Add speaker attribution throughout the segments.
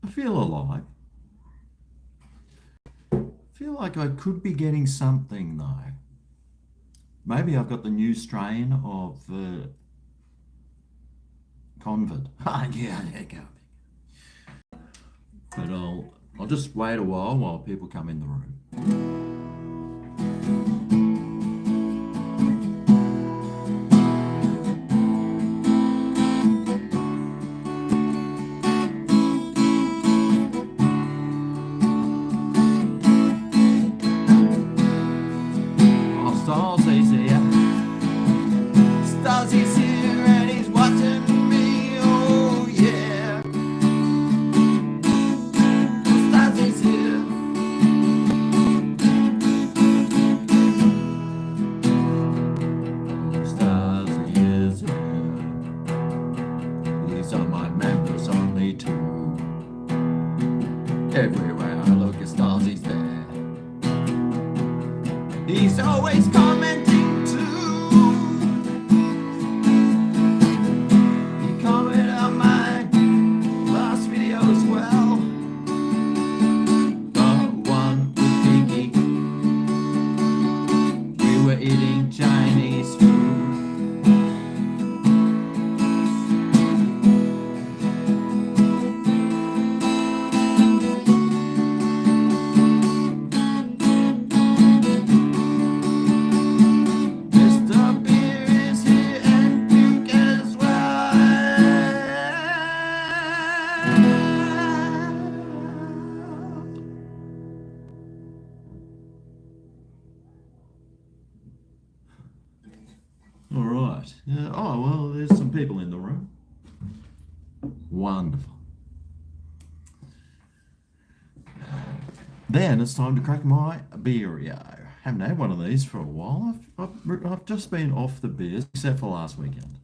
Speaker 1: I feel alive. I feel like I could be getting something though. Maybe I've got the new strain of Convid. Yeah, there you go. But I'll just wait a while people come in the room. Oh, Starsey's here. Starsey's here and he's watching me. Oh yeah. Starsey's here. Starsey is here. These are my members only too. Everywhere I look, Starsey's there. He's always commenting too. He commented on my last video as well. The one with Kiki. We were eating Chinese food. Mr. Beer is here and Duke as well. All right. Oh, well, there's some people in the room. Wonderful. Then it's time to crack my beerio. Haven't had one of these for a while. I've just been off the beers, except for last weekend,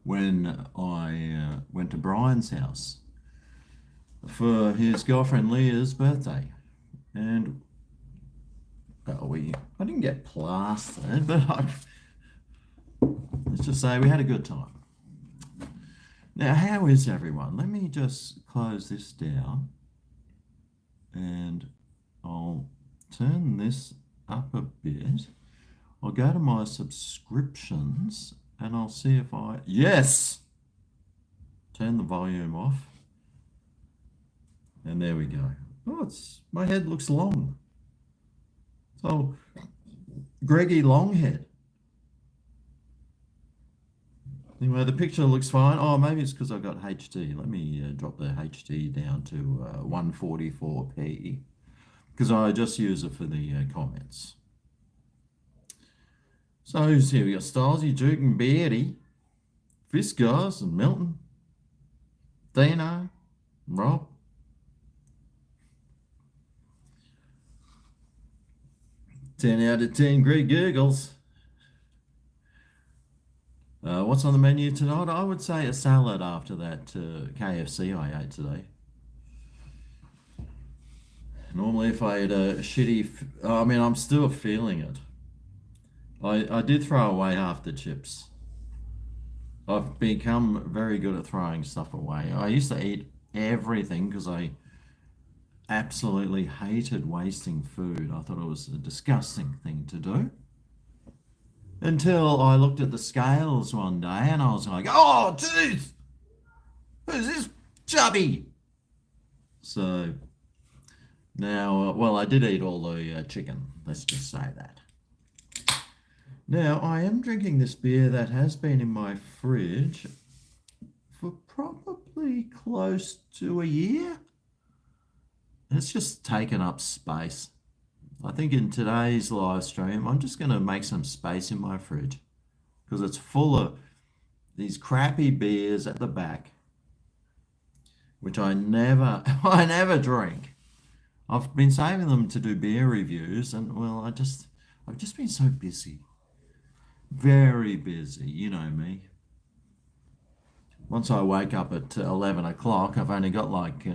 Speaker 1: when I went to Brian's house for his girlfriend Leah's birthday. And I didn't get plastered, but let's just say we had a good time. Now, how is everyone? Let me just close this down and I'll turn this up a bit. I'll go to my subscriptions and I'll see if yes! Turn the volume off. And there we go. Oh, my head looks long. So, Greggy Longhead. Anyway, the picture looks fine. Oh, maybe it's because I've got HD. Let me drop the HD down to 144p because I just use it for the comments. So who's here? We got Stalsy, Duke and Beardy, Fiskars and Milton, Dino, Rob. Ten out of 10 Greg Gurgles. What's on the menu tonight? I would say a salad after that KFC I ate today. Normally if I had a shitty, I'm still feeling it. I did throw away half the chips. I've become very good at throwing stuff away. I used to eat everything because I absolutely hated wasting food. I thought it was a disgusting thing to do. Until I looked at the scales one day and I was like, oh, tooth! Who's this chubby? So now, well, I did eat all the chicken. Let's just say that. Now, I am drinking this beer that has been in my fridge for probably close to a year. It's just taken up space. I think in today's live stream, I'm just going to make some space in my fridge because it's full of these crappy beers at the back, which I never drink. I've been saving them to do beer reviews, and well, I've just been so busy, very busy. You know me. Once I wake up at 11 o'clock, I've only got like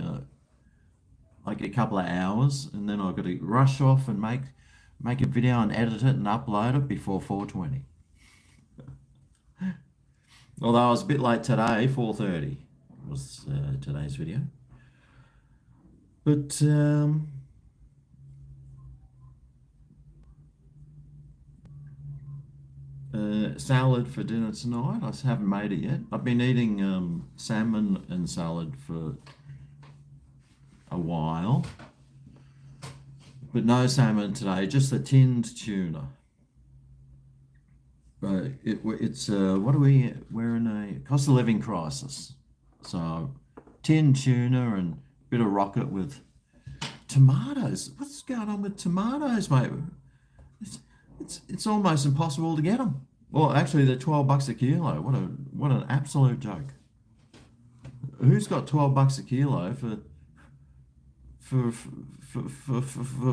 Speaker 1: a couple of hours, and then I've got to rush off and make a video and edit it and upload it before 4:20. Although I was a bit late today, 4:30, was today's video. But salad for dinner tonight. I haven't made it yet. I've been eating salmon and salad for a while, but no salmon today. Just a tinned tuna. It's what are we? We're in a cost of living crisis, so tinned tuna and a bit of rocket with tomatoes. What's going on with tomatoes, mate? It's it's almost impossible to get them. Well, actually, they're $12 a kilo. What an absolute joke. Who's got $12 a kilo for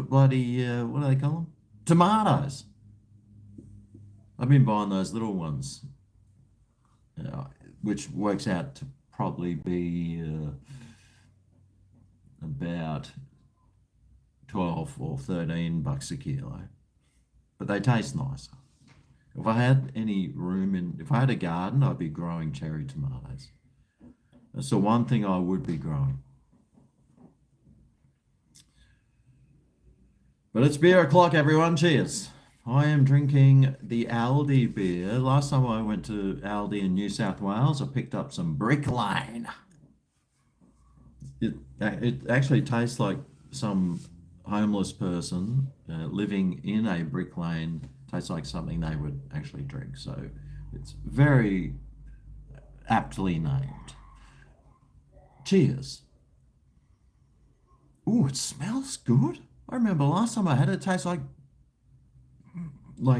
Speaker 1: bloody what do they call them? Tomatoes. I've been buying those little ones, which works out to probably be about 12 or $13 a kilo, but they taste nicer. If I had any room if I had a garden, I'd be growing cherry tomatoes. That's the one thing I would be growing. But it's beer o'clock, everyone. Cheers. I am drinking the Aldi beer. Last time I went to Aldi in New South Wales, I picked up some Brick Lane. It actually tastes like some homeless person living in a brick lane. Tastes like something they would actually drink. So it's very aptly named. Cheers. Ooh, it smells good. I remember last time I had it, it tastes like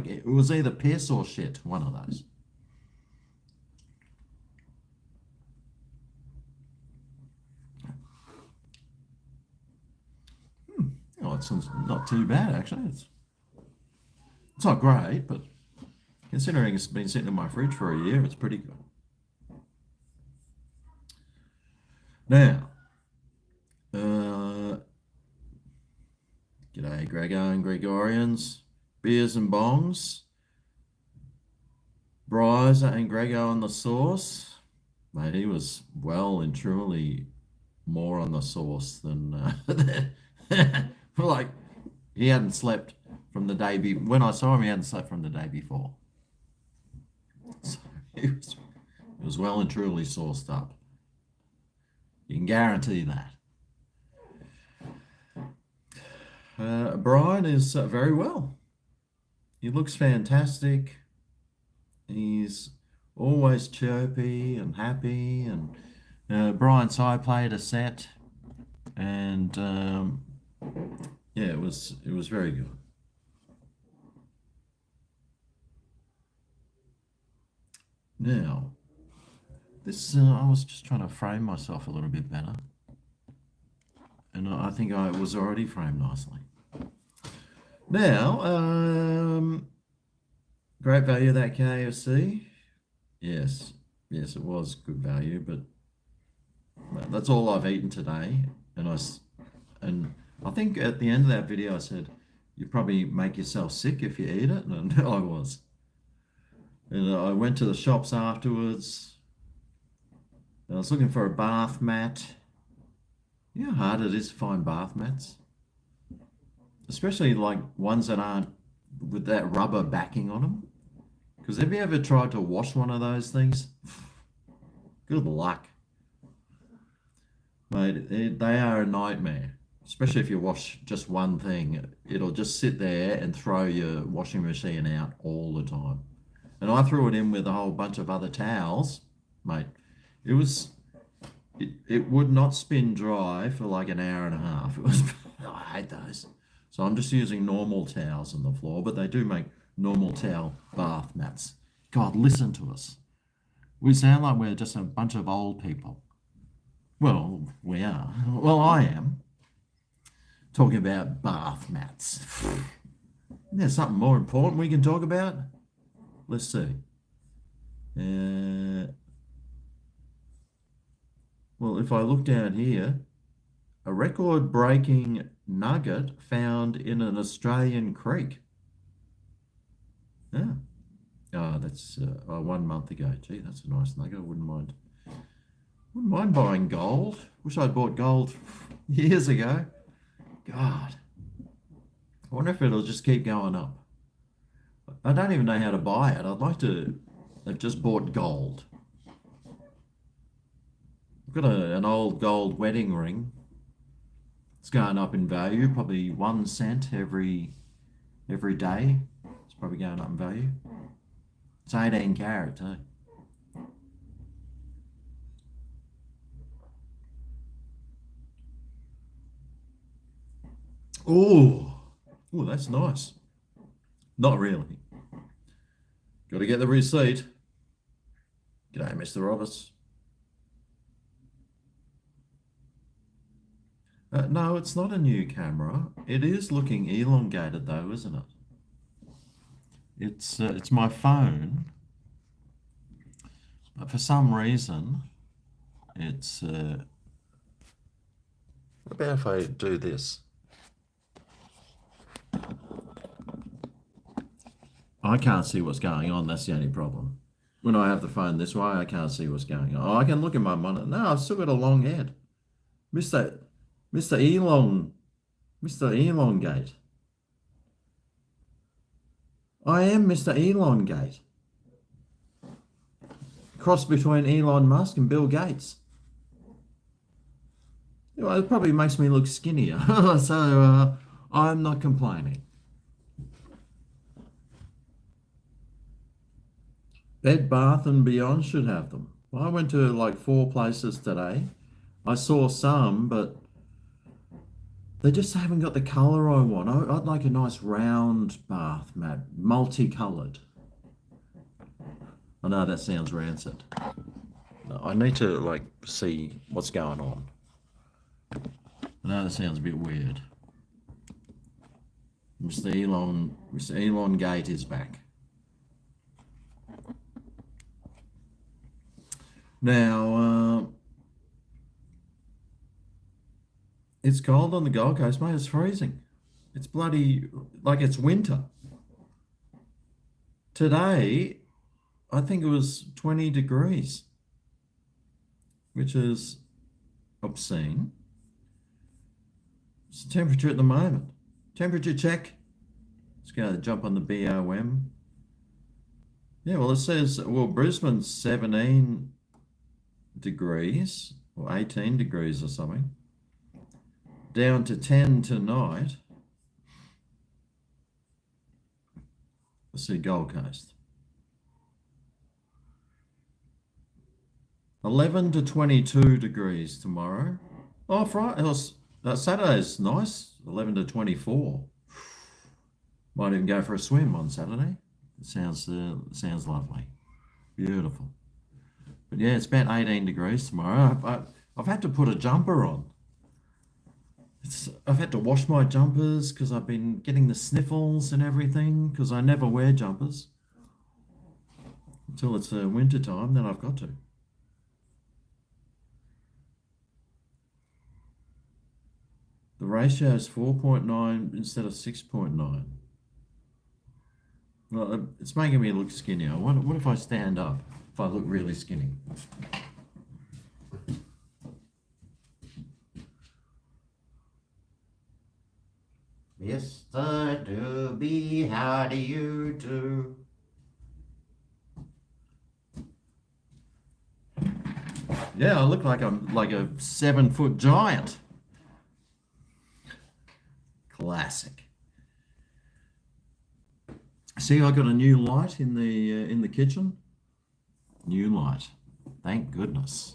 Speaker 1: it was either piss or shit, one of those. Oh, it's not too bad actually. It's not great, but considering it's been sitting in my fridge for a year, it's pretty good. Now, g'day GregO and Gregorians, beers and bongs, Bryza and GregO on the sauce. Mate, he was well and truly more on the sauce than like he hadn't slept from the day before. When I saw him, he hadn't slept from the day before. So he was well and truly sauced up. You can guarantee that. Brian is very well. He looks fantastic. He's always chirpy and happy. And Brian so I played a set, and yeah, it was very good. Now, this I was just trying to frame myself a little bit better, and I think I was already framed nicely. Now, great value that KFC. Yes, yes, it was good value, but that's all I've eaten today, and I think at the end of that video I said you probably make yourself sick if you eat it, and I was. And I went to the shops afterwards. I was looking for a bath mat. You know how hard it is to find bath mats? Especially like ones that aren't with that rubber backing on them. Because have you ever tried to wash one of those things? Good luck. Mate, they are a nightmare. Especially if you wash just one thing. It'll just sit there and throw your washing machine out all the time. And I threw it in with a whole bunch of other towels, mate. It would not spin dry for like an hour and a half. It was I hate those. So I'm just using normal towels on the floor, but they do make normal towel bath mats. God, listen to us. We sound like we're just a bunch of old people. Well, we are. Well, I am. Talking about bath mats. There's something more important we can talk about? Let's see. Well, if I look down here, a record-breaking nugget found in an Australian creek. Yeah. Oh, that's 1 month ago. Gee, that's a nice nugget. I Wouldn't mind buying gold. Wish I'd bought gold years ago. God. I wonder if it'll just keep going up. I don't even know how to buy it. I'd like to have just bought gold. I've got an old gold wedding ring. It's going up in value, probably 1 cent every day. It's probably going up in value. It's 18 carat too. Oh, oh, that's nice. Not really. Got to get the receipt. G'day, Mr. Roberts. No, it's not a new camera. It is looking elongated though, isn't it? It's my phone, but for some reason, it's. What about if I do this? I can't see what's going on. That's the only problem. When I have the phone this way, I can't see what's going on. Oh, I can look at my monitor. No, I've still got a long head. Mr. Mr. Elon, Mr. Elongate. I am Mr. Elongate. Cross between Elon Musk and Bill Gates. Well, it probably makes me look skinnier, so I'm not complaining. Bed Bath and Beyond should have them. I went to like 4 places today. I saw some, but they just haven't got the colour I want. I'd like a nice round bath mat, multicolored. I know that sounds rancid. No, I need to like see what's going on. I know that sounds a bit weird. Mr. Elon Gate is back. Now, it's cold on the Gold Coast, mate. It's freezing. It's bloody like it's winter. Today, I think it was 20 degrees, which is obscene. It's the temperature at the moment. Temperature check. Let's go jump on the BOM. Yeah, well, it says, well, Brisbane's 17 degrees or 18 degrees or something. Down to 10 tonight. Let's see, Gold Coast. 11 to 22 degrees tomorrow. Oh, Friday, Saturday's nice, 11 to 24. Might even go for a swim on Saturday. It sounds lovely. Beautiful. But yeah, it's about 18 degrees tomorrow. I've had to put a jumper on. I've had to wash my jumpers because I've been getting the sniffles and everything because I never wear jumpers until it's winter time, then I've got to. The ratio is 4.9 instead of 6.9. Well, it's making me look skinnier. What if I stand up if I look really skinny? Mr. Doobie, how do you do? Yeah, I look like I'm like a 7-foot giant. Classic. See, I got a new light in the kitchen. New light. Thank goodness.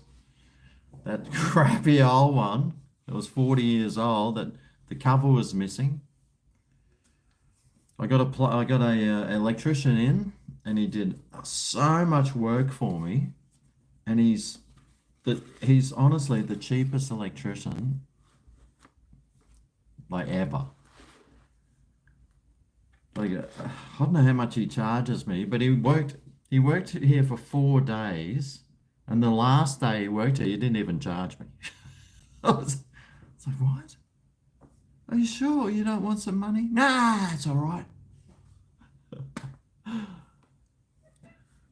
Speaker 1: That crappy old one that was 40 years old, that the cover was missing. I got a electrician in, and he did so much work for me, and he's honestly the cheapest electrician like ever. Like I don't know how much he charges me, but he worked here for 4 days, and the last day he worked here, he didn't even charge me. It's like, what? Are you sure you don't want some money? Nah, it's all right.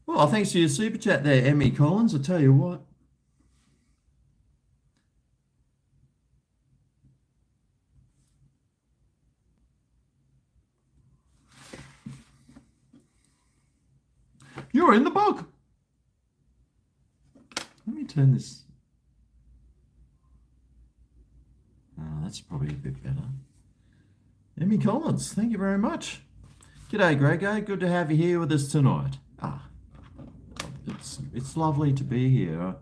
Speaker 1: Well, thanks to your super chat there, Emmy Collins. I'll tell you what. You're in the book. Let me turn this. Oh, that's probably a bit better. Emmy Collins, thank you very much. G'day, GregO. Good to have you here with us tonight. It's lovely to be here.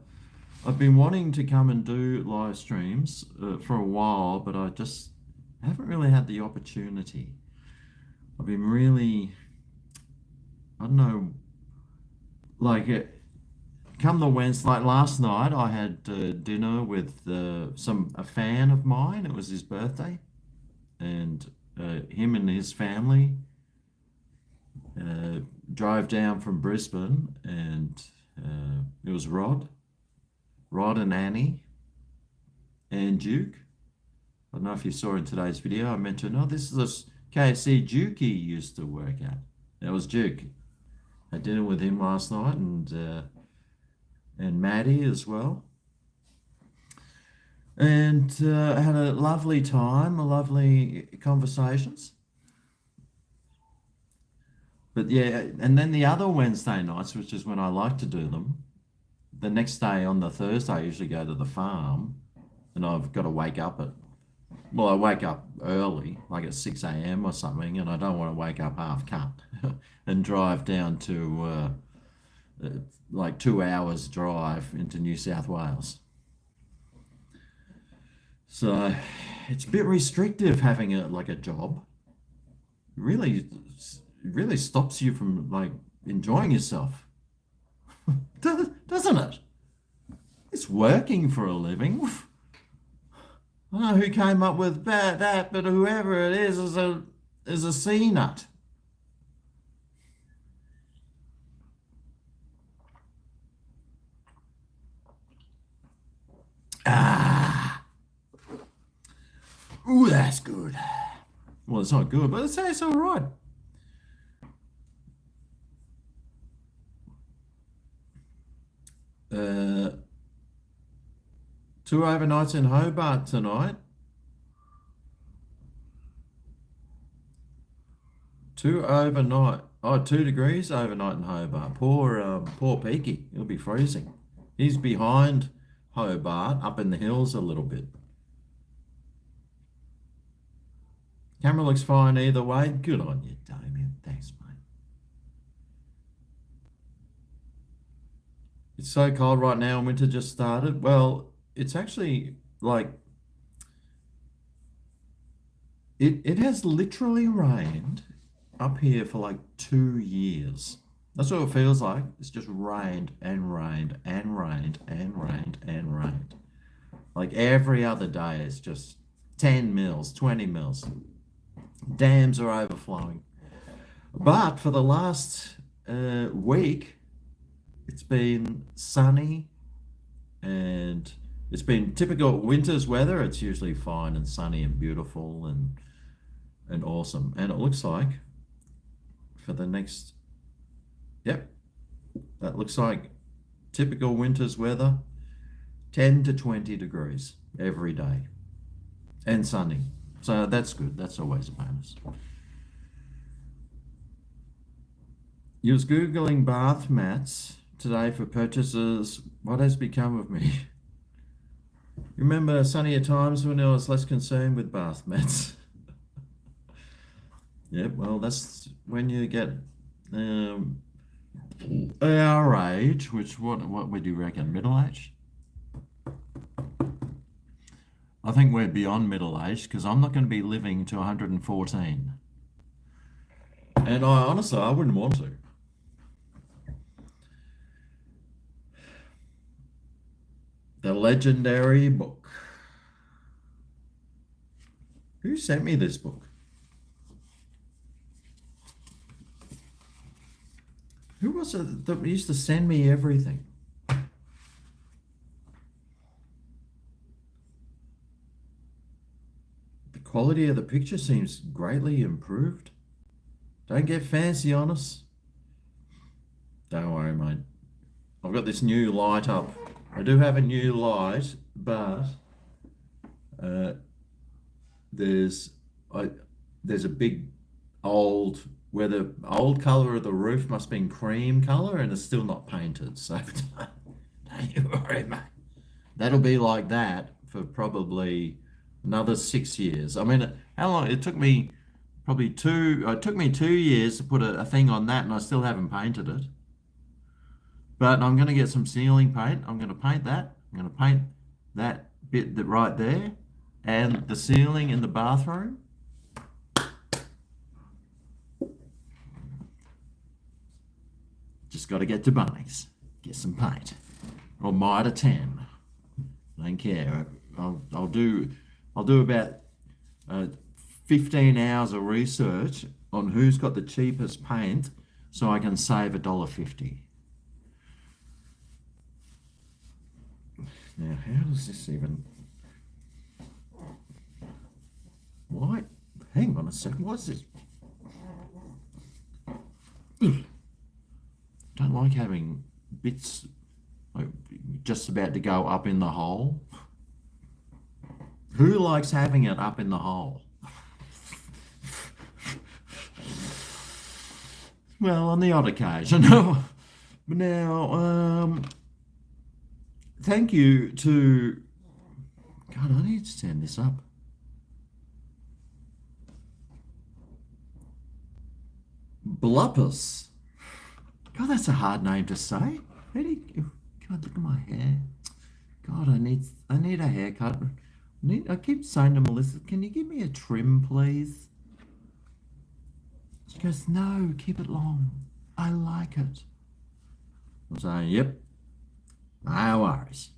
Speaker 1: I've been wanting to come and do live streams for a while, but I just haven't really had the opportunity. I've been really, I don't know, like come the Wednesday, like last night, I had dinner with a fan of mine. It was his birthday, and him and his family drove down from Brisbane, and it was Rod and Annie and Duke. I don't know if you saw in today's video, I mentioned, oh, this is this KFC Dukey used to work at. That was Duke. I had dinner with him last night, and Maddie as well. And I had a lovely time, lovely conversations. But yeah, and then the other Wednesday nights, which is when I like to do them, the next day on the Thursday, I usually go to the farm, and I've got to wake up I wake up early, like at 6 a.m. or something, and I don't want to wake up half cut and drive down to like 2 hours drive into New South Wales. So it's a bit restrictive having a job. Really stops you from like enjoying yourself. Doesn't it? It's working for a living. I don't know who came up with that, but whoever it is a C nut. Ah, ooh, that's good. Well, it's not good, but it's all right. Uh, 2 overnights in Hobart tonight. 2 degrees overnight in Hobart. Poor Peaky. He'll be freezing. He's behind Hobart, up in the hills a little bit. Camera looks fine either way. Good on you, Damien. Thanks, mate. It's so cold right now and winter just started. Well, it's actually like it has literally rained up here for like 2 years. That's what it feels like. It's just rained and rained and rained and rained and rained. Like every other day, it's just 10 mils, 20 mils. Dams are overflowing. But for the last week, it's been sunny and it's been typical winter's weather. It's usually fine and sunny and beautiful and awesome. And it looks like for the next, yep, that looks like typical winter's weather, 10 to 20 degrees every day and sunny. So that's good. That's always a bonus. You was Googling bath mats today for purchases. What has become of me? Remember sunnier times when I was less concerned with bath mats? Yep, well, that's when you get our age, which what would you reckon? Middle age? I think we're beyond middle age because I'm not going to be living to 114. And I wouldn't want to. The legendary book. Who sent me this book? Who was it that used to send me everything? The quality of the picture seems greatly improved. Don't get fancy on us. Don't worry, mate. I've got this new light up. I do have a new light, but there's a big old where the old color of the roof must have been cream color and it's still not painted. So don't you worry, mate. That'll be like that for probably another 6 years. I mean, how long? It took me probably two. It took me 2 years to put a thing on that, and I still haven't painted it. But I'm going to get some ceiling paint. I'm going to paint that. I'm going to paint that bit that right there, and the ceiling in the bathroom. Just got to get to Bunnings, get some paint, or Mitre 10. Don't care. I'll do about 15 hours of research on who's got the cheapest paint, so I can save $1.50. Now, how does this even? Why? Hang on a second. What's this? Don't like having bits like just about to go up in the hole. Who likes having it up in the hole? Well, on the odd occasion. But now, thank you to. God, I need to stand this up. Bluppus. God, that's a hard name to say. How do you, God, look at my hair. God, I need a haircut. I keep saying to Melissa, can you give me a trim, please? She goes, no, keep it long. I like it. I'm saying, yep. No worries.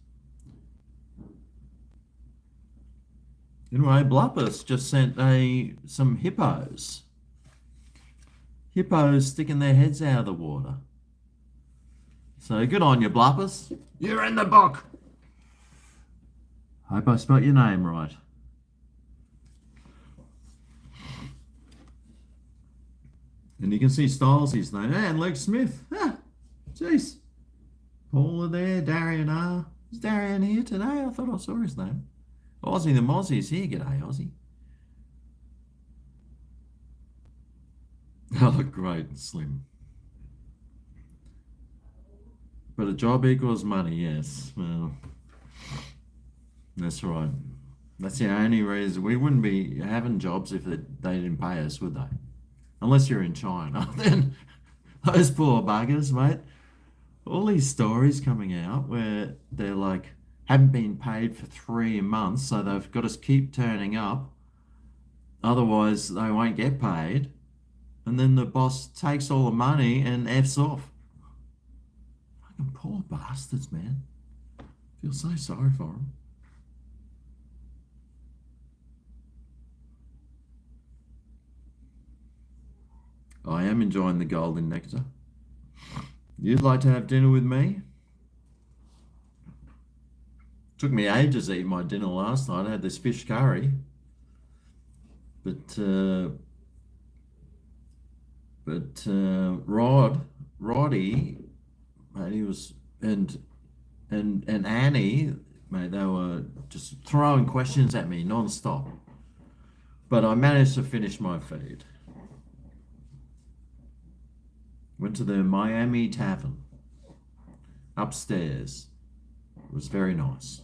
Speaker 1: Anyway, Bluppus just sent some hippos. Hippos sticking their heads out of the water. So good on you, Bluppus. You're in the book. Hope I spelt your name right. And you can see Styles' name. And Luke Smith. Ah, jeez. Paula there, Darian R. Is Darian here today? I thought I saw his name. Aussie the Mozzie's here. G'day, Aussie. I look great and slim. But a job equals money, yes. Well, that's right. That's the only reason. We wouldn't be having jobs if they didn't pay us, would they? Unless you're in China. Then those poor buggers, mate. All these stories coming out where they're like, haven't been paid for 3 months, so they've got to keep turning up. Otherwise, they won't get paid. And then the boss takes all the money and F's off. Fucking poor bastards, man. Feel so sorry for them. I am enjoying the golden nectar. You'd like to have dinner with me? Took me ages to eat my dinner last night. I had this fish curry. But Roddy, mate, he was and Annie, mate, they were just throwing questions at me non-stop. But I managed to finish my feed. Went to the Miami Tavern upstairs. It was very nice.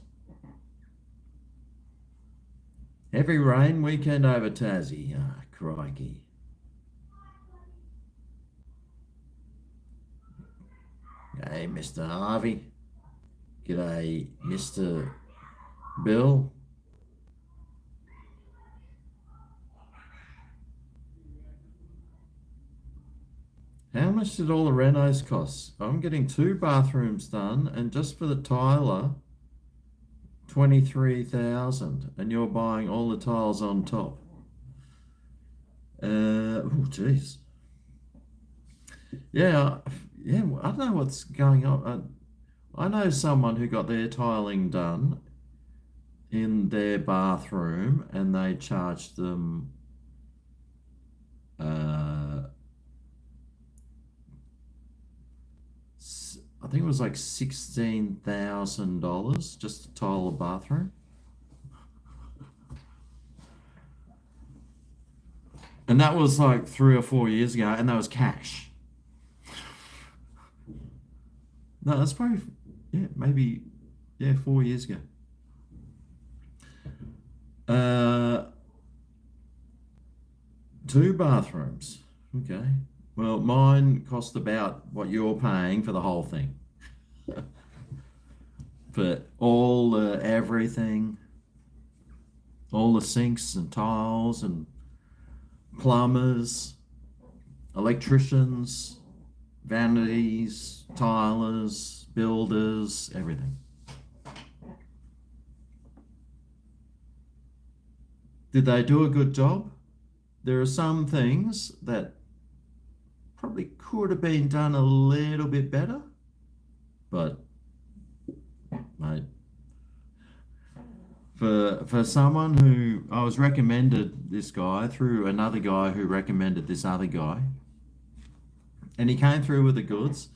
Speaker 1: Heavy rain weekend over Tassie. Ah, crikey. Hey, Mr. Harvey. G'day, Mr. Bill. How much did all the renos cost? I'm getting 2 bathrooms done, and just for the tiler, 23,000, and you're buying all the tiles on top. Oh, geez. Yeah, I don't know what's going on. I know someone who got their tiling done in their bathroom, and they charged them I think it was like $16,000 just to tile a bathroom. And that was like 3 or 4 years ago, and that was cash. No, that's probably, yeah, maybe, yeah, 4 years ago. Uh, Two bathrooms. Okay. Well, mine cost about what you're paying for the whole thing. For all everything, all the sinks and tiles and plumbers, electricians, vanities, tilers, builders, everything. Did they do a good job? There are some things that probably could have been done a little bit better, but mate, for someone who I was recommended this guy through another guy who recommended this other guy, and he came through with the goods.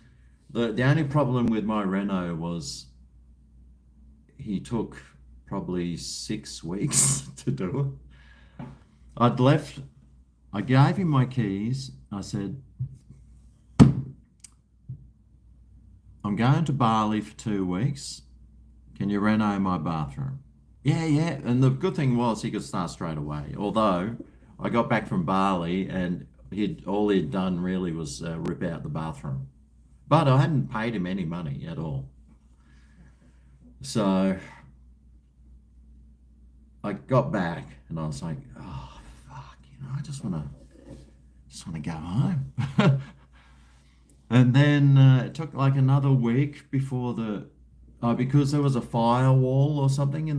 Speaker 1: The only problem with my reno was he took probably 6 weeks to do it. I'd left, I gave him my keys. I said, I'm going to Bali for 2 weeks. Can you reno my bathroom? Yeah, yeah. And the good thing was he could start straight away. Although I got back from Bali and he'd done really was rip out the bathroom. But I hadn't paid him any money at all. So I got back and I was like, oh fuck, I just want to go home. And then it took like another week before because there was a firewall or something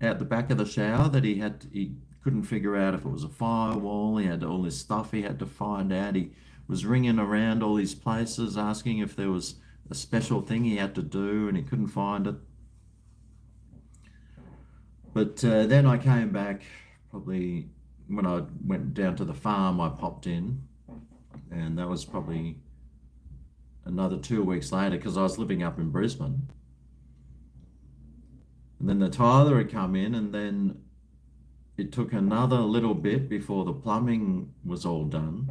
Speaker 1: out the back of the shower that he couldn't figure out if it was a firewall. He had all this stuff he had to find out. He was ringing around all these places asking if there was a special thing he had to do, and he couldn't find it. But then I came back probably when I went down to the farm. I popped in, and that was probably another 2 weeks later because I was living up in Brisbane. And then the tiler had come in, and then it took another little bit before the plumbing was all done.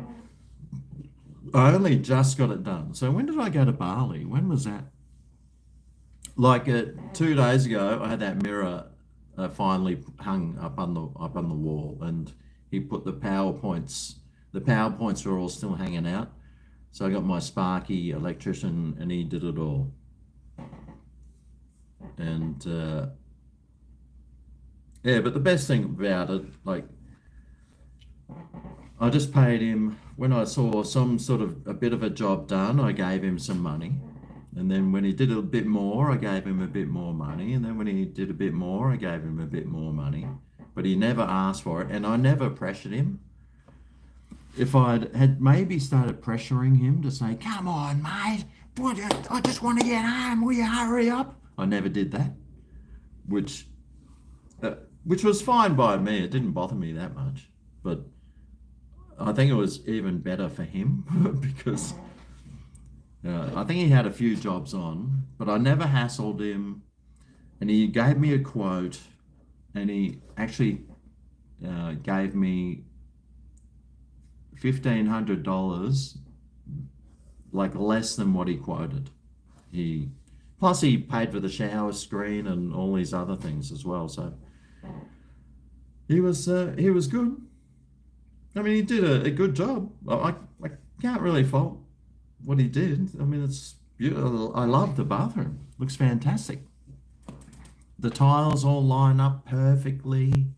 Speaker 1: I only just got it done. So when did I go to Bali? When was that? Like 2 days ago, I had that mirror finally hung up on the wall, and he put the PowerPoints. The PowerPoints were all still hanging out. So I got my Sparky electrician, and he did it all. And yeah, but the best thing about it, like, I just paid him when I saw some sort of a bit of a job done. I gave him some money, and then when he did a bit more, I gave him a bit more money, and then when he did a bit more, I gave him a bit more money. But he never asked for it, and I never pressured him. If I'd had maybe started pressuring him to say, "Come on, mate, I just want to get home. Will you hurry up?" I never did that, which which was fine by me. It didn't bother me that much, but I think it was even better for him because I think he had a few jobs on, but I never hassled him, and he gave me a quote, and he actually gave me $1,500, like less than what he quoted. Plus he paid for the shower screen and all these other things as well. So he was good. I mean, he did a good job. I can't really fault what he did. I mean, it's beautiful. I love the bathroom. Looks fantastic. The tiles all line up perfectly.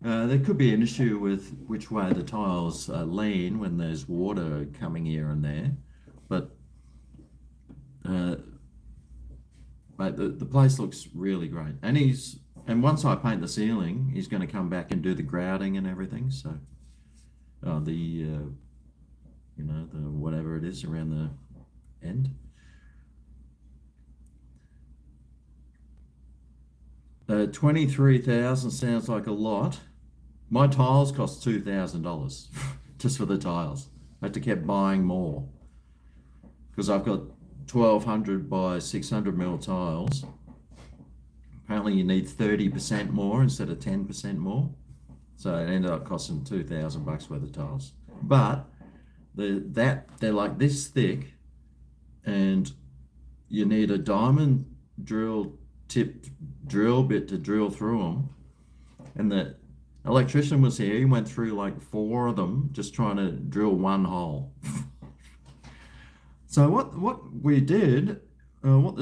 Speaker 1: There could be an issue with which way the tiles lean when there's water coming here and there, but mate, the place looks really great. And once I paint the ceiling, he's going to come back and do the grouting and everything. So the whatever it is around the end. 23,000 sounds like a lot. My tiles cost $2,000 just for the tiles. I had to keep buying more because I've got 1,200 by 600 mil tiles. Apparently you need 30% more instead of 10% more. So it ended up costing $2,000 worth of tiles. But they're like this thick, and you need a diamond tipped drill bit to drill through them. And the electrician was here. He went through like 4 of them just trying to drill one hole. So what we did, what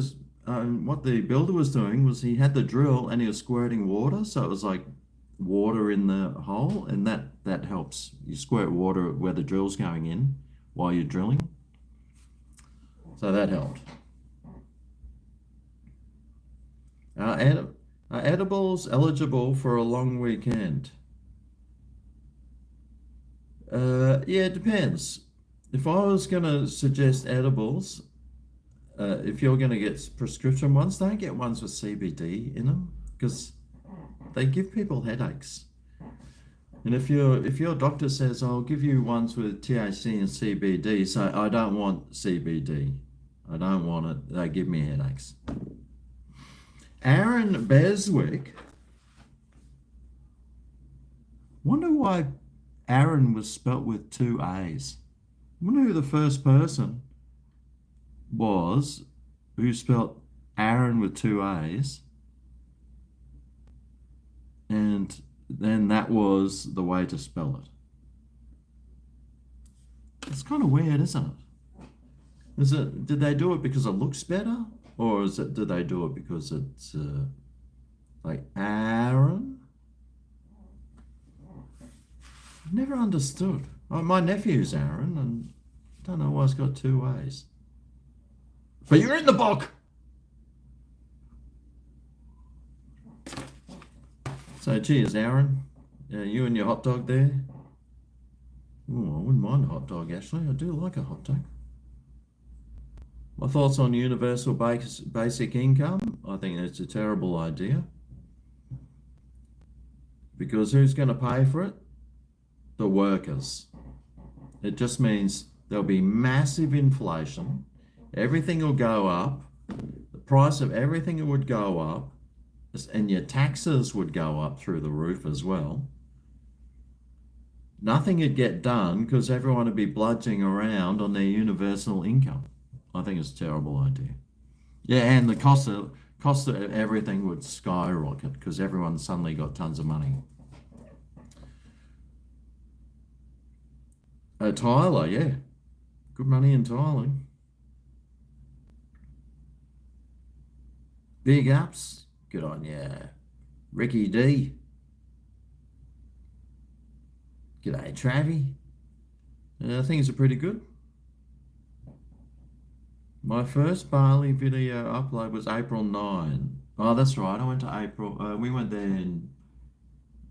Speaker 1: the builder was doing was he had the drill and he was squirting water, so it was like water in the hole, and that helps. You squirt water where the drill's going in while you're drilling, so that helped. Are edibles eligible for a long weekend? Yeah, it depends. If I was going to suggest edibles, if you're going to get prescription ones, don't get ones with CBD in them because they give people headaches. And if your doctor says, I'll give you ones with THC and CBD, so I don't want CBD. I don't want it. They give me headaches. Aaron Beswick. Wonder why Aaron was spelt with 2 A's. Wonder who the first person was who spelt Aaron with 2 A's. And then that was the way to spell it. It's kind of weird, isn't it? Did they do it because it looks better? Or did they do it because it's like Aaron? I've never understood. My nephew's Aaron, and I don't know why it's got 2 A's. But you're in the book! So cheers, Aaron. You and your hot dog there. Oh, I wouldn't mind a hot dog, actually. I do like a hot dog. My thoughts on universal basic income? I think it's a terrible idea. Because who's going to pay for it? The workers. It just means there'll be massive inflation. Everything will go up. The price of everything would go up. And your taxes would go up through the roof as well. Nothing would get done because everyone would be bludgeoning around on their universal income. I think it's a terrible idea. Yeah, and the cost of everything would skyrocket because everyone suddenly got tons of money. Tyler, yeah. Good money in Thailand. Big ups. Good on ya. Ricky D. G'day, Travie. Things are pretty good. My first Bali video upload was April 9. Oh, that's right. I went to April. We went there in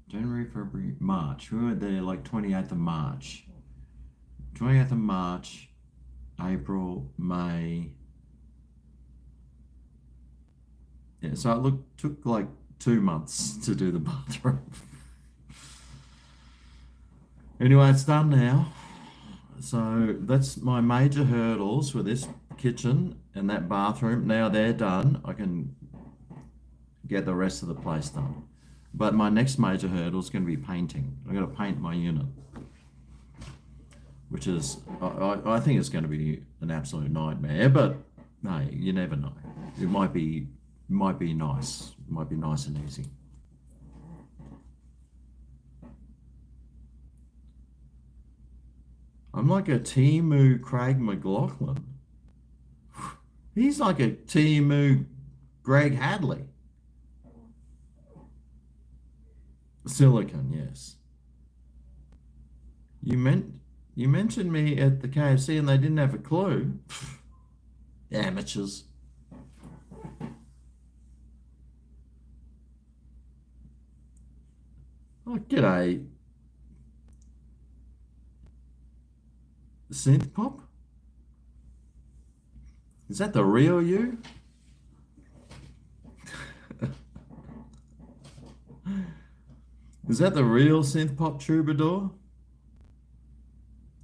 Speaker 1: January, February, March. We went there like 28th of March. 28th of March, April, May. Yeah, so it took like 2 months to do the bathroom. Anyway, it's done now. So that's my major hurdles for this kitchen and that bathroom. Now they're done. I can get the rest of the place done. But my next major hurdle is going to be painting. I'm going to paint my unit, which is, I think it's going to be an absolute nightmare. But no, you never know. It might be nice. It might be nice and easy. I'm like a Timu Craig McLaughlin. He's like a Timu Greg Hadley. Silicon, yes. You mentioned me at the KFC and they didn't have a clue. Amateurs. Oh, g'day. Synth pop? Is that the real you? Is that the real synth pop troubadour?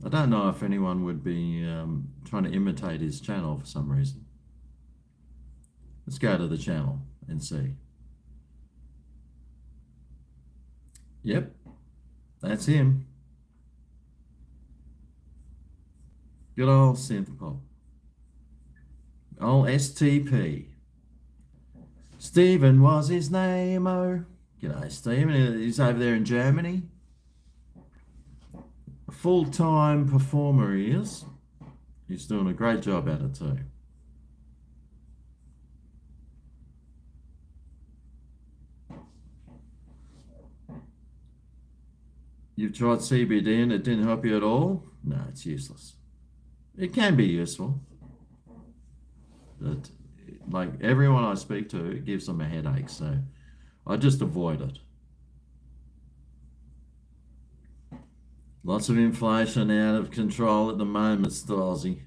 Speaker 1: I don't know if anyone would be trying to imitate his channel for some reason. Let's go to the channel and see. Yep, That's him. Good old synth pop. Old STP. Stephen was his name, oh. G'day, Stephen. He's over there in Germany. A full-time performer he is. He's doing a great job at it too. You've tried CBD and it didn't help you at all? No, it's useless. It can be useful. But like everyone I speak to, it gives them a headache, so I just avoid it. Lots of inflation out of control at the moment, Stasi.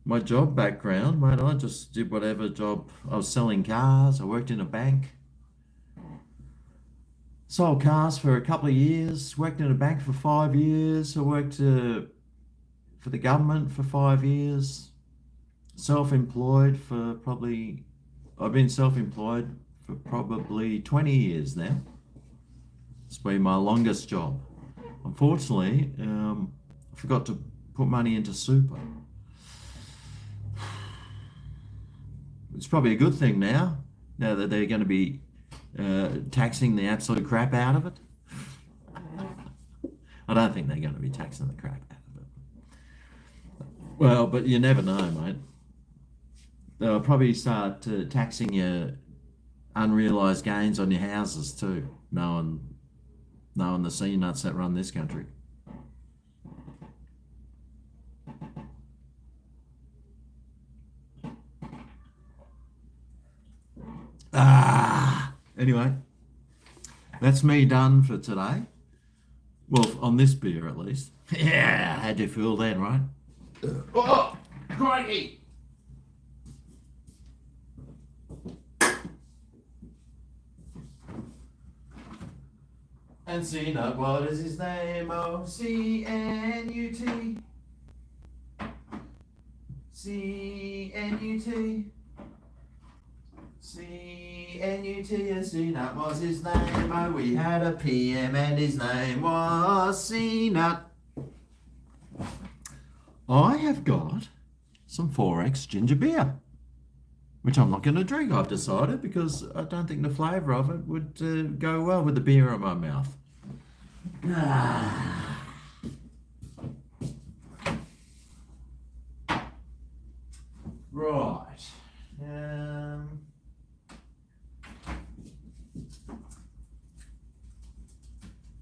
Speaker 1: My job background, mate, I just did whatever job. I was selling cars, I worked in a bank. Sold cars for a couple of years, worked in a bank for 5 years, I worked for the government for 5 years, self-employed for probably, I've been self-employed for probably 20 years now. It's been my longest job. Unfortunately, I forgot to put money into super. It's probably a good thing now that they're going to be taxing the absolute crap out of it. I don't think they're going to be taxing the crap out of it. Well, but you never know, mate. They'll probably start taxing your unrealised gains on your houses too, knowing the sea nuts that run this country. Anyway, that's me done for today. Well, on this beer at least. Yeah, had to feel then, right? Oh, crikey! And CNUT, what is his name? Oh, CNUT. CNUT. CNUT and CNUT was his name. Oh, we had a PM and his name was CNUT. I have got some 4X ginger beer, which I'm not going to drink, I've decided, because I don't think the flavour of it would go well with the beer in my mouth. Right.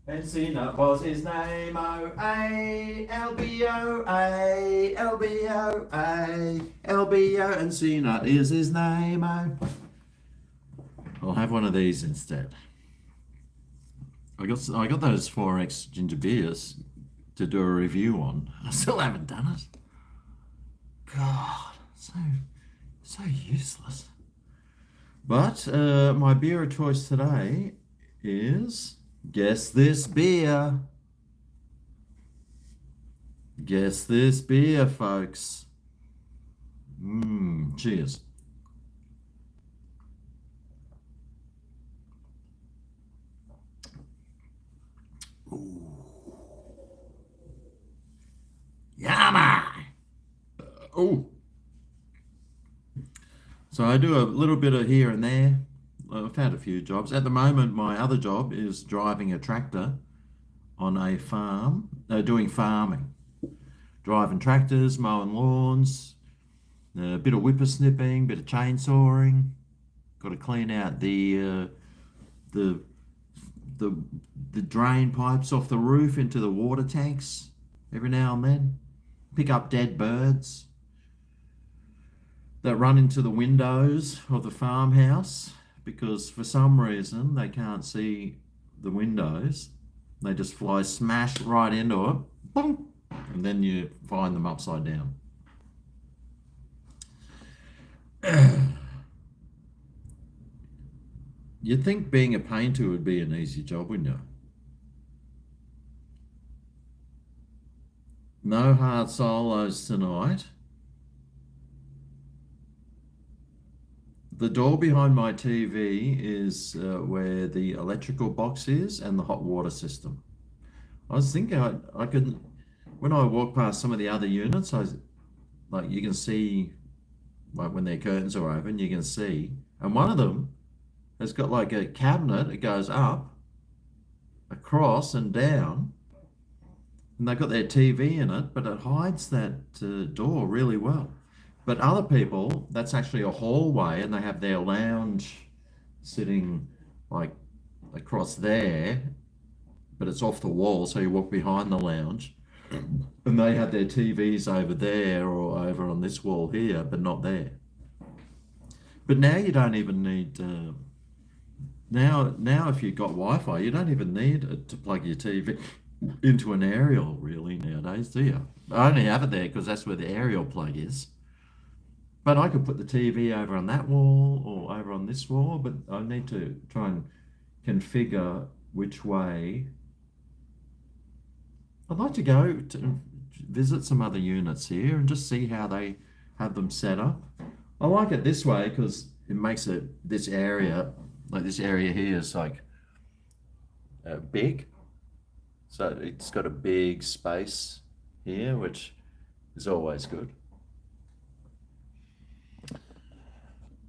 Speaker 1: And CNUT was his name, O-A, L-B-O-A, L-B-O-A, L-B-O, and CNUT is his name, O. I'll have one of these instead. I got those 4X ginger beers to do a review on. I still haven't done it. God, so useless. But my beer of choice today is... Guess this beer. Guess this beer, folks. Cheers. Ooh. Yummy. Oh. So I do a little bit of here and there. I've had a few jobs. At the moment, my other job is driving a tractor on a farm, doing farming. Driving tractors, mowing lawns, a bit of whippersnipping, bit of chainsawing. Got to clean out the drain pipes off the roof into the water tanks every now and then. Pick up dead birds that run into the windows of the farmhouse, because for some reason they can't see the windows. They just fly smash right into it, boom, and then you find them upside down. You'd think being a painter would be an easy job, wouldn't you? No hard solos tonight. the door behind my TV is where the electrical box is and the hot water system. I was thinking I could, when I walk past some of the other units, like you can see, like when their curtains are open, you can see, and one of them has got like a cabinet. It goes up, across, and down, and they've got their TV in it, but it hides that door really well. But other people, that's actually a hallway, and they have their lounge sitting like across there, but it's off the wall, so you walk behind the lounge, and they have their TVs over there or over on this wall here, but not there. But now you don't even need now if you've got Wi-Fi, you don't even need it to plug your TV into an aerial really nowadays, do you? I only have it there because that's where the aerial plug is. But I could put the TV over on that wall or over on this wall, but I need to try and configure which way. I'd like to go to visit some other units here and just see how they have them set up. I like it this way because it makes it this area, like this area here is like big. So it's got a big space here, which is always good.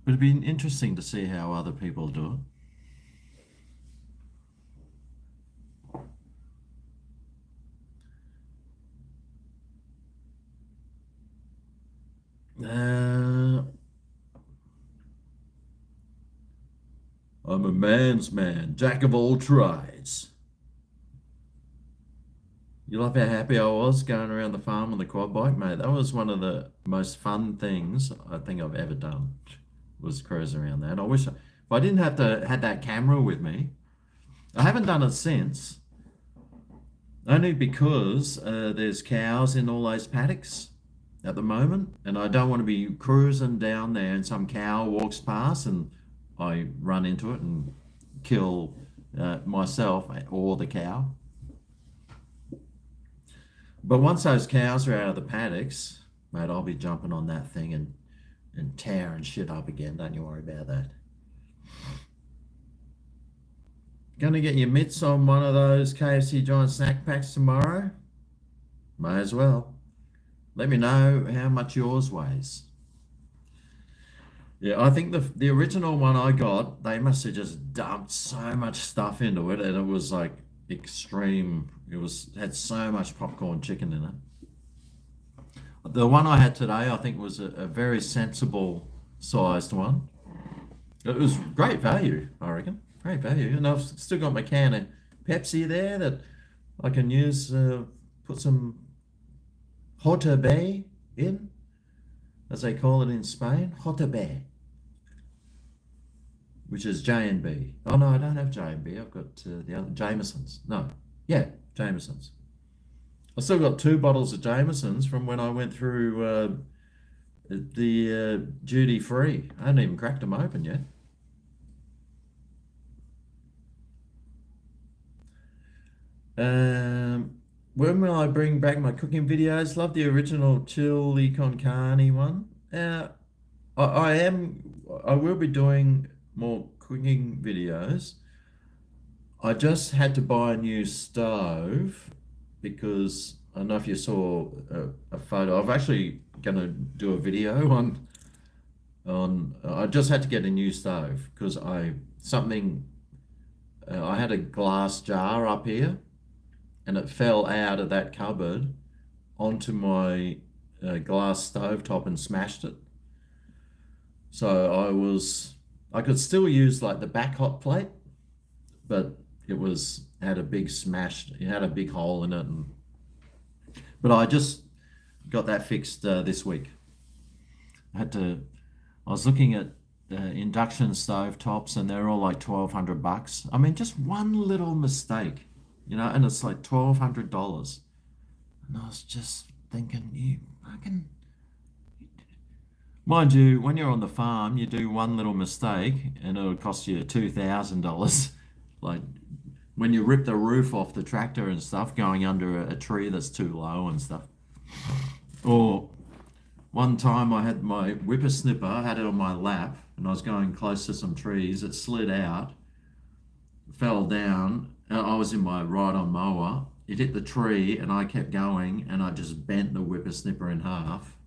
Speaker 1: But it'd be interesting to see how other people do it. I'm a man's man, jack of all trades. You love how happy I was going around the farm on the quad bike, mate. That was one of the most fun things I think I've ever done, was cruising around that. I wish if I didn't have to had that camera with me. I haven't done it since, only because there's cows in all those paddocks at the moment, and I don't want to be cruising down there and some cow walks past and I run into it and kill myself or the cow. But once those cows are out of the paddocks, mate, I'll be jumping on that thing and tearing shit up again. Don't you worry about that. Gonna get your mitts on one of those KFC giant snack packs tomorrow? May as well. Let me know how much yours weighs. Yeah, I think the original one I got, they must have just dumped so much stuff into it, and it was like extreme. Had so much popcorn chicken in it. The one I had today, I think, was a very sensible sized one. It was great value, I reckon. Great value, and I've still got my can of Pepsi there that I can use. Put some Jota in, as they call it in Spain, Jota, which is J&B. Oh no, I don't have J&B. I've got the other Jameson's. No, yeah, Jameson's. I still got 2 bottles of Jameson's from when I went through the duty free. I haven't even cracked them open yet. When will I bring back my cooking videos? Love the original chili con carne one. I will be doing more cooking videos. I just had to buy a new stove because I don't know if you saw a photo. I'm actually going to do a video on. I just had to get a new stove because I had a glass jar up here, and it fell out of that cupboard onto my glass stovetop and smashed it. So I could still use like the back hot plate, but it had a big hole in it. But I just got that fixed this week. I was looking at induction stove tops, and they're all like $1,200. I mean, just one little mistake, and it's like $1,200. And I was just thinking, you fucking, mind you, when you're on the farm, you do one little mistake, and it'll cost you $2,000. Like when you rip the roof off the tractor and stuff, going under a tree that's too low and stuff. Or one time I had my whippersnipper, I had it on my lap, and I was going close to some trees. It slid out, fell down. I was in my ride-on mower. It hit the tree, and I kept going, and I just bent the whippersnipper in half.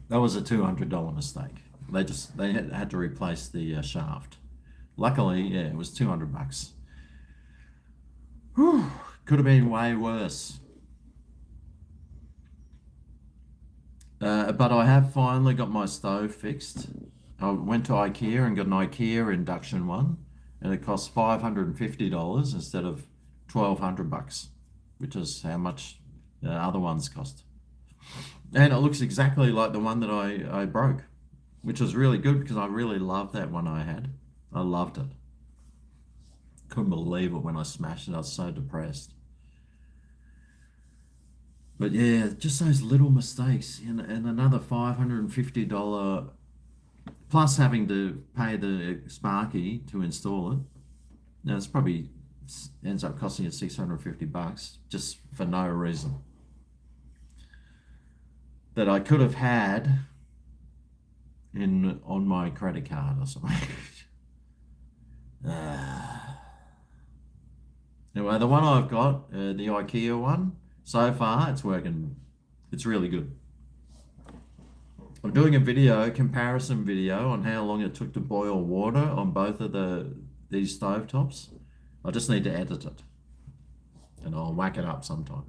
Speaker 1: That was a $200 mistake. They had to replace the shaft. Luckily, yeah, it was $200. Whew, could have been way worse. But I have finally got my stove fixed. I went to IKEA and got an IKEA induction one, and it cost $550 instead of $1,200, which is how much the other ones cost. And it looks exactly like the one that I broke, which was really good because I really loved that one I had. I loved it. Couldn't believe it when I smashed it. I was so depressed. But yeah, just those little mistakes and another $550 plus having to pay the Sparky to install it. Now it's probably ends up costing you $650 just for no reason. That I could have had on my credit card or something. Anyway, the one I've got, the IKEA one, so far it's working. It's really good. I'm doing a comparison video on how long it took to boil water on both of these stove tops. I just need to edit it, and I'll whack it up sometime.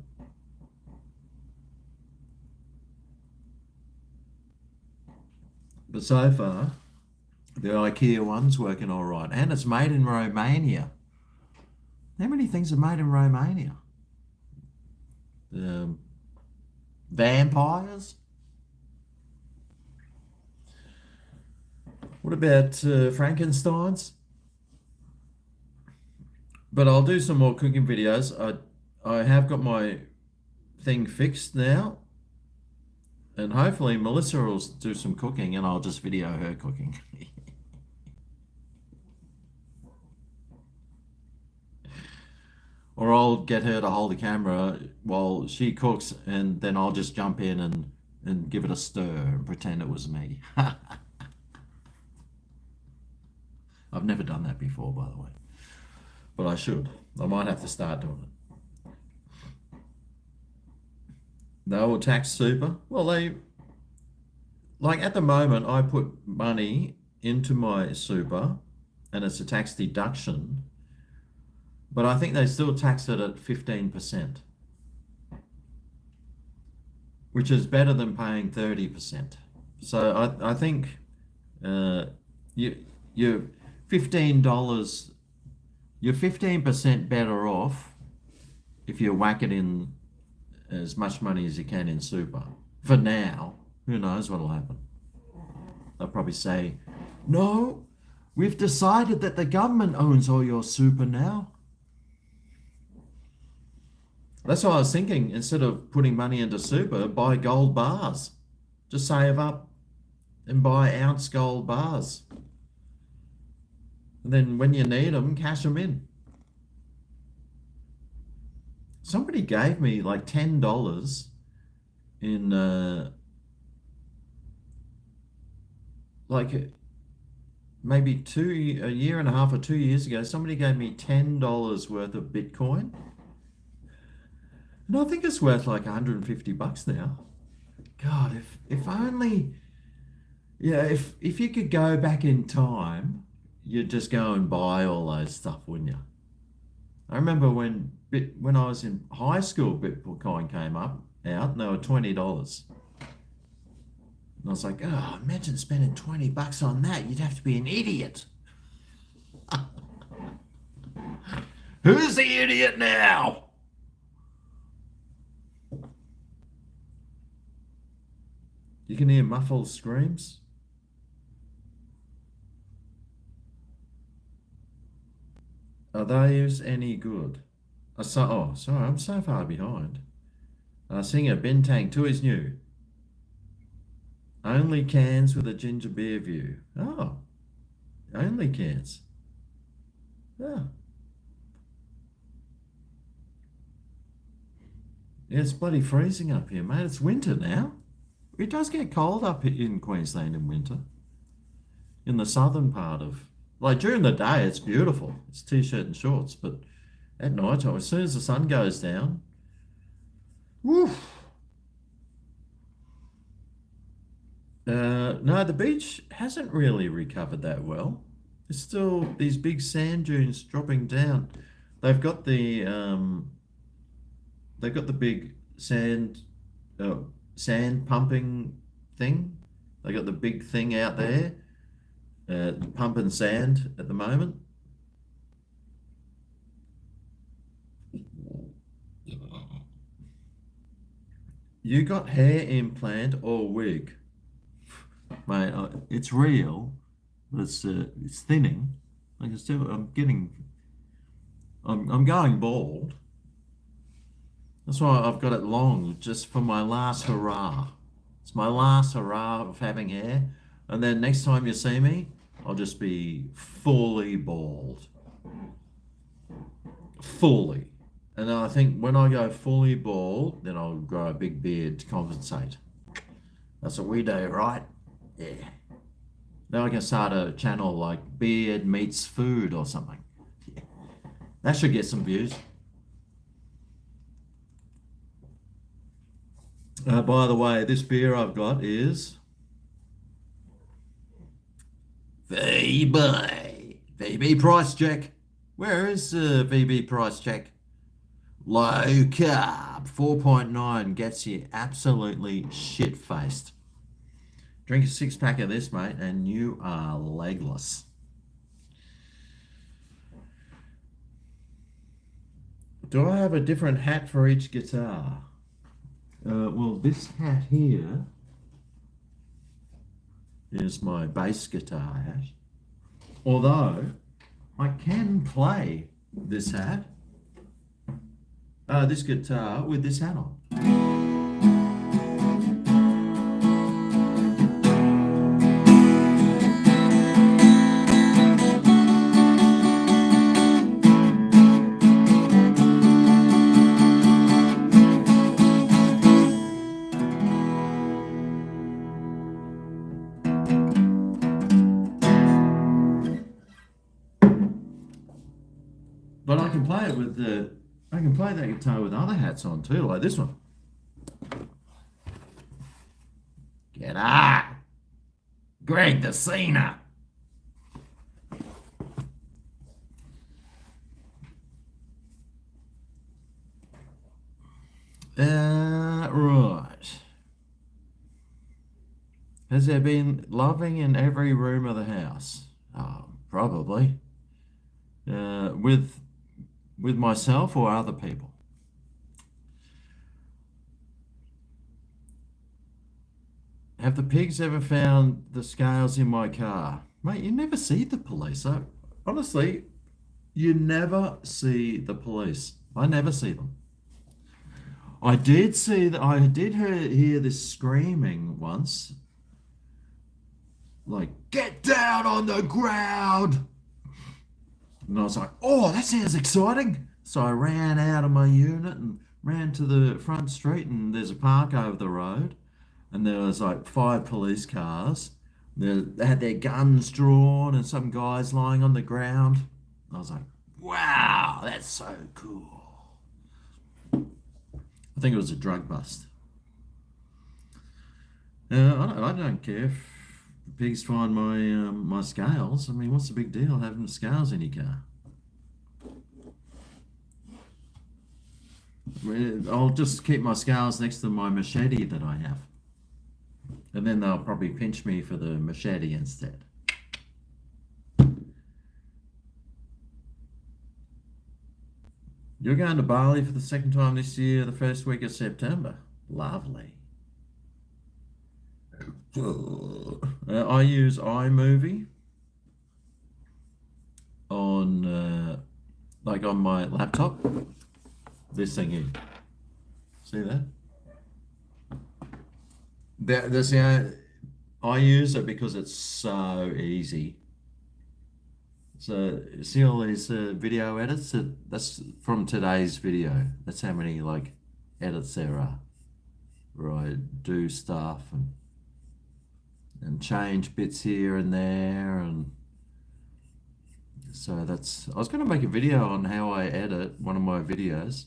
Speaker 1: But so far, the IKEA one's working all right, and it's made in Romania. How many things are made in Romania? Vampires? What about Frankensteins? But I'll do some more cooking videos. I have got my thing fixed now. And hopefully Melissa will do some cooking and I'll just video her cooking. Or I'll get her to hold the camera while she cooks and then I'll just jump in and give it a stir and pretend it was me. I've never done that before, by the way. But I should. I might have to start doing it. They will tax super. Well, like at the moment, I put money into my super and it's a tax deduction, but I think they still tax it at 15%, which is better than paying 30%. So I think you're $15, you're 15% better off if you whack it in as much money as you can in super. For now, who knows what'll happen. They'll probably say, no, we've decided that the government owns all your super now. That's what I was thinking. Instead of putting money into super, buy gold bars. Just save up and buy ounce gold bars. And then when you need them, cash them in. Somebody gave me like $10 in like maybe a year and a half or 2 years ago. Somebody gave me $10 worth of Bitcoin, and I think it's worth like $150 now. God, if only, yeah, if you could go back in time, you'd just go and buy all those stuff, wouldn't you? I remember when I was in high school, Bitcoin came out and they were $20. And I was like, oh, imagine spending $20 on that. You'd have to be an idiot. Who's the idiot now? You can hear muffled screams. Are those any good? Oh, sorry, I'm so far behind. Singer Bentang 2 is new. Only cans with a ginger beer view. Oh, only cans. Oh. Yeah, it's bloody freezing up here, mate. It's winter now. It does get cold up in Queensland in winter. in the southern part of, like during the day, it's beautiful. It's t-shirt and shorts, but at night time, as soon as the sun goes down, woof. No, the beach hasn't really recovered that well. There's still these big sand dunes dropping down. They've got the um, they've got the big uh, sand pumping thing. They got the big thing out there, pumping sand at the moment. You got hair implant or wig, mate? It's real, but it's thinning. I can still. I'm going bald. That's why I've got it long, just for my last hurrah. It's my last hurrah of having hair. And then next time you see me, I'll just be fully bald. Fully. And then I think when I go fully bald, then I'll grow a big beard to compensate. That's what we do, right? Yeah. Then I can start a channel like Beard Meets Food or something. Yeah. That should get some views. By the way, this beer I've got is VB. VB price check. Where is VB price check? Low carb, 4.9 gets you absolutely shit faced. Drink a six pack of this, mate, and you are legless. Do I have a different hat for each guitar? Well, this hat here is my bass guitar hat. Although I can play this hat, this guitar with this hat on. But I can play it with I can play that guitar with other hats on too, like this one. G'day, Greg the Cena. Right. Has there been loving in every room of the house? Oh, probably. With myself or other people. Have the pigs ever found the scales in my car? Mate, you never see the police. Honestly, you never see the police. I never see them. I did see that. I did hear this screaming once, like "Get down on the ground!" And I was like, "Oh, that sounds exciting!" So I ran out of my unit and ran to the front street, and there's a park over the road, and there was like five police cars. They had their guns drawn, and some guys lying on the ground. I was like, "Wow, that's so cool." I think it was a drug bust. I don't care if the pigs find my scales. I mean, what's the big deal having scales in your car? I'll just keep my scales next to my machete that I have. And then they'll probably pinch me for the machete instead. You're going to Bali for the second time this year, the first week of September. Lovely. I use iMovie on like on my laptop. This thing here. See that? That's I use it because it's so easy. So see all these video edits? That's from today's video. That's how many like edits there are. Where I do stuff and and change bits here and there. And so that's, I was going to make a video on how I edit one of my videos,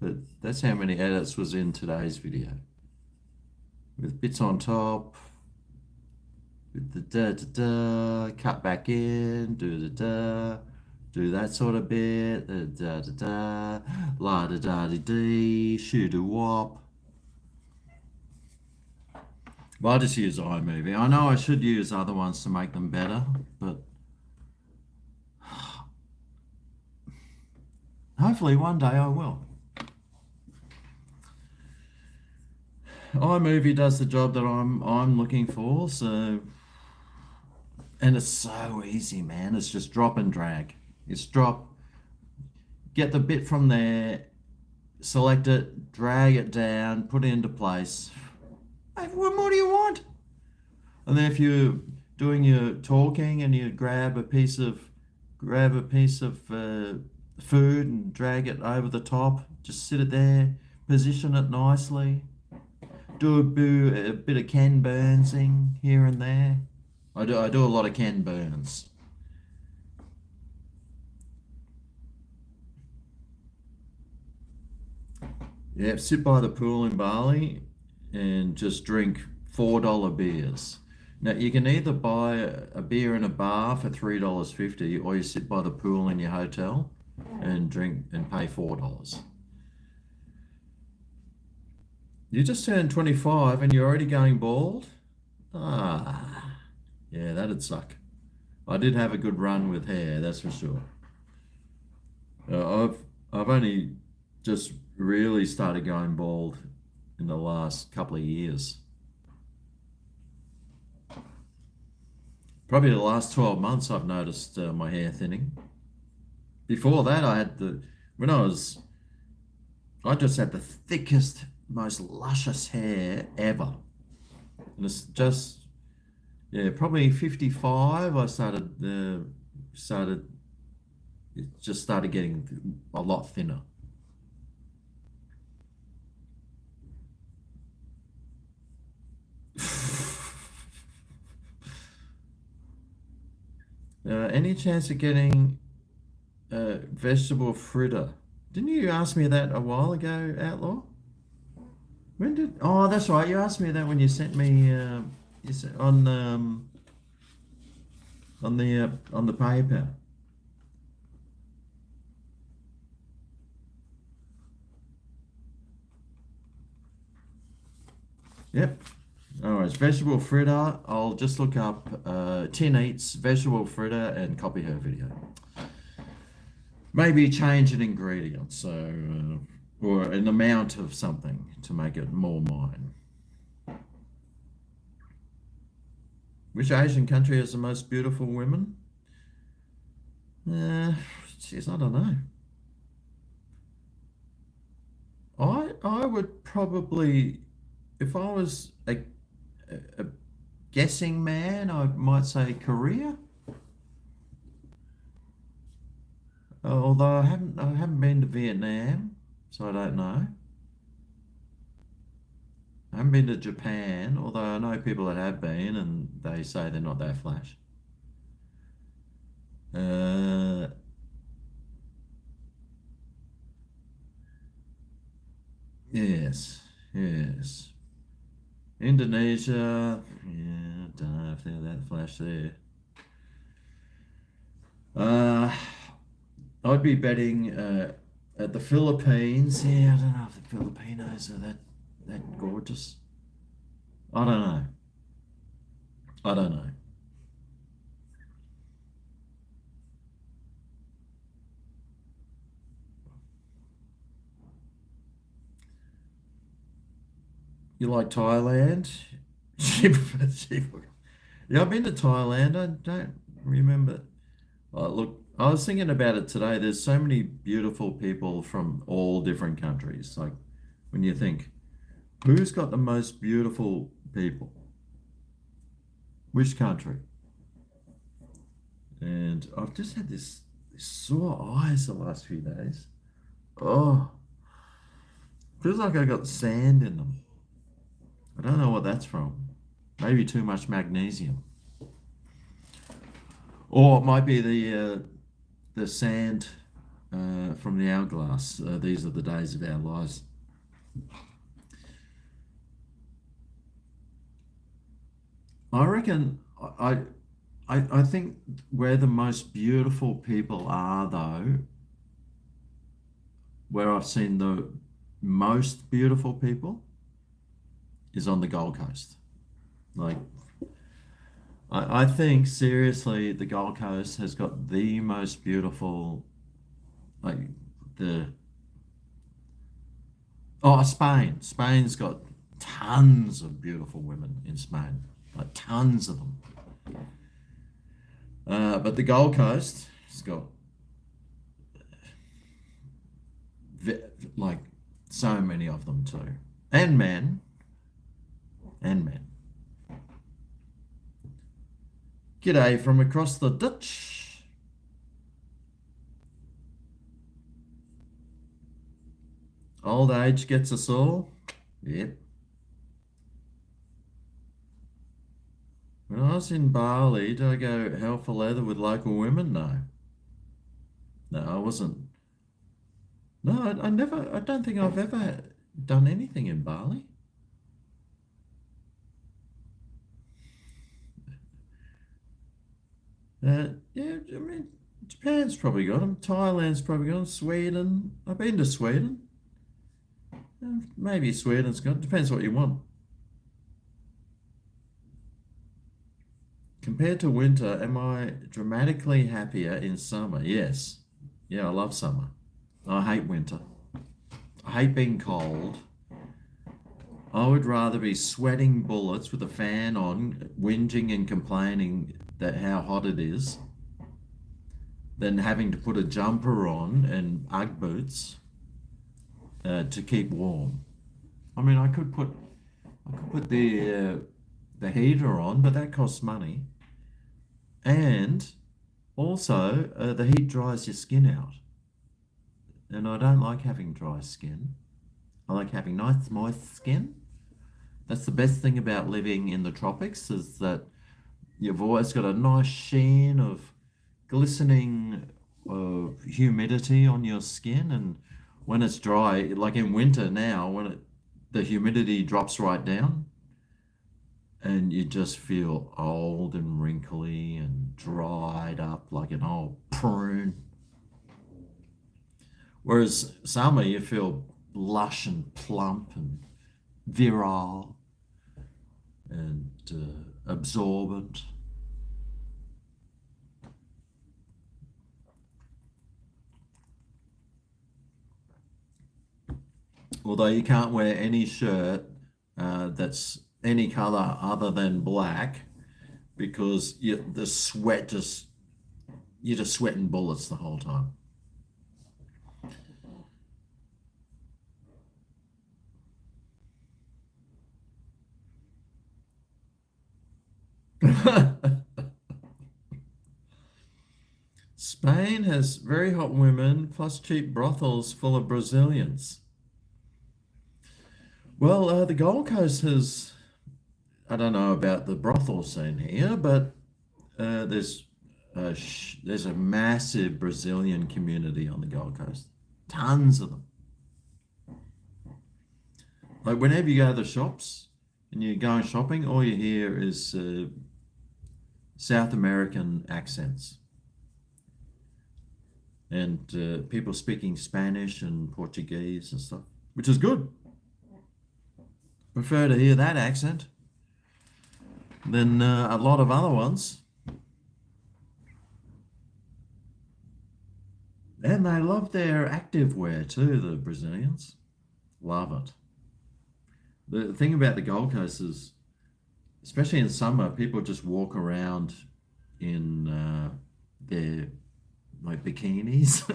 Speaker 1: but that's how many edits was in today's video. With bits on top, with the da da da, cut back in, do the da, do that sort of bit, the da da da, la da da dee dee, shoot a wop. Well, I just use iMovie. I know I should use other ones to make them better, but hopefully one day I will. iMovie does the job that I'm looking for, so, and it's so easy, man. It's just drop and drag. It's drop, get the bit from there, select it, drag it down, put it into place. Hey, what more do you want? And then if you're doing your talking and you grab a piece of food and drag it over the top, just sit it there, position it nicely, do a bit of Ken Burnsing here and there. I do a lot of Ken Burns. Yeah, sit by the pool in Bali and just drink $4 beers. Now you can either buy a beer in a bar for $3.50, or you sit by the pool in your hotel and drink and pay $4. You just turned 25 and you're already going bald? Ah, yeah, that'd suck. I did have a good run with hair, that's for sure. I've only just really started going bald in the last couple of years. Probably the last 12 months I've noticed my hair thinning. Before that, when I just had the thickest, most luscious hair ever. And it's just, yeah, probably 55, it just started getting a lot thinner. Any chance of getting a vegetable fritter? Didn't you ask me that a while ago, Outlaw? When did? Oh, that's right. You asked me that when you sent me. You sent on the paper. Yep. All right. Vegetable fritter. I'll just look up Tin Eats vegetable fritter and copy her video. Maybe change an ingredient, or an amount of something to make it more mine. Which Asian country has the most beautiful women? Geez, I don't know. I would probably, if I was a guessing man, I might say Korea. Although I haven't been to Vietnam, so I don't know. I haven't been to Japan, although I know people that have been and they say they're not that flash. Uh, yes, yes. Indonesia, yeah, don't know if they're that flash there. Uh, I'd be betting at the Philippines. Yeah, I don't know if the Filipinos are that gorgeous. I don't know. I don't know. You like Thailand? Yeah, I've been to Thailand. I don't remember. Look, I was thinking about it today. There's so many beautiful people from all different countries. Like when you think, who's got the most beautiful people? Which country? And I've just had this sore eyes the last few days. Oh, feels like I got sand in them. I don't know what that's from. Maybe too much magnesium. Or it might be the sand from the hourglass. These are the days of our lives. I reckon I think where the most beautiful people are though, where I've seen the most beautiful people is on the Gold Coast. Like I think seriously the Gold Coast has got the most beautiful like the oh Spain. Spain's got tons of beautiful women in Spain. Like tons of them. But the Gold Coast has got like so many of them too. And men. And men. G'day from across the ditch. Old age gets us all. Yep. When I was in Bali, did I go hell for leather with local women? No. No, I wasn't. No, I never, I don't think I've ever done anything in Bali. Yeah, I mean, Japan's probably got them. Thailand's probably got them. Sweden. I've been to Sweden. Maybe Sweden's got. Depends what you want. Compared to winter, am I dramatically happier in summer? Yes. Yeah, I love summer. I hate winter. I hate being cold. I would rather be sweating bullets with a fan on, whinging and complaining that how hot it is, than having to put a jumper on and Ugg boots to keep warm. I mean, I could put the heater on, but that costs money. And also, the heat dries your skin out, and I don't like having dry skin. I like having nice, moist skin. That's the best thing about living in the tropics is that you've always got a nice sheen of glistening humidity on your skin, and when it's dry, like in winter now, the humidity drops right down, and you just feel old and wrinkly and dried up like an old prune. Whereas summer, you feel lush and plump and virile and absorbent. Although you can't wear any shirt that's any color other than black because the sweat just you're just sweating bullets the whole time. Spain has very hot women plus cheap brothels full of Brazilians. Well, the Gold Coast has, I don't know about the brothel scene here, but there's a massive Brazilian community on the Gold Coast. Tons of them. Like whenever you go to the shops and you're going shopping, all you hear is South American accents and people speaking Spanish and Portuguese and stuff, which is good. Prefer to hear that accent than a lot of other ones. And they love their active wear too, the Brazilians. Love it. The thing about the Gold Coast is, especially in summer, people just walk around in their like bikinis.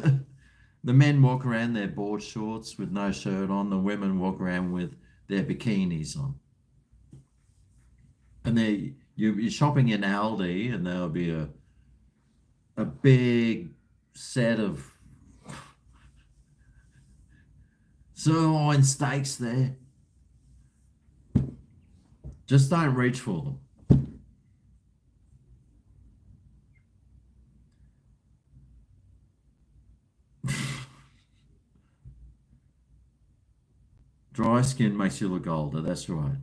Speaker 1: The men walk around their board shorts with no shirt on. The women walk around with their bikinis on. And you're shopping in Aldi, and there'll be a big set of sirloin steaks there. Just don't reach for them. Dry skin makes you look older, that's right.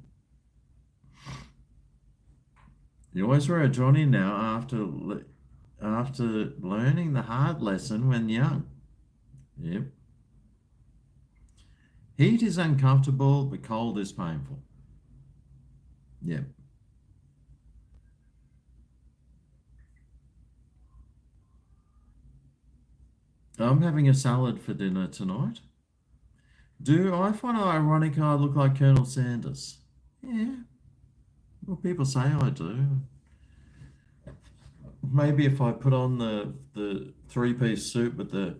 Speaker 1: You always wear a Johnny now after learning the hard lesson when young. Yep. Heat is uncomfortable, but cold is painful. Yep. I'm having a salad for dinner tonight. Do I find it ironic I look like Colonel Sanders? Yeah, well, people say I do. Maybe if I put on the three-piece suit with the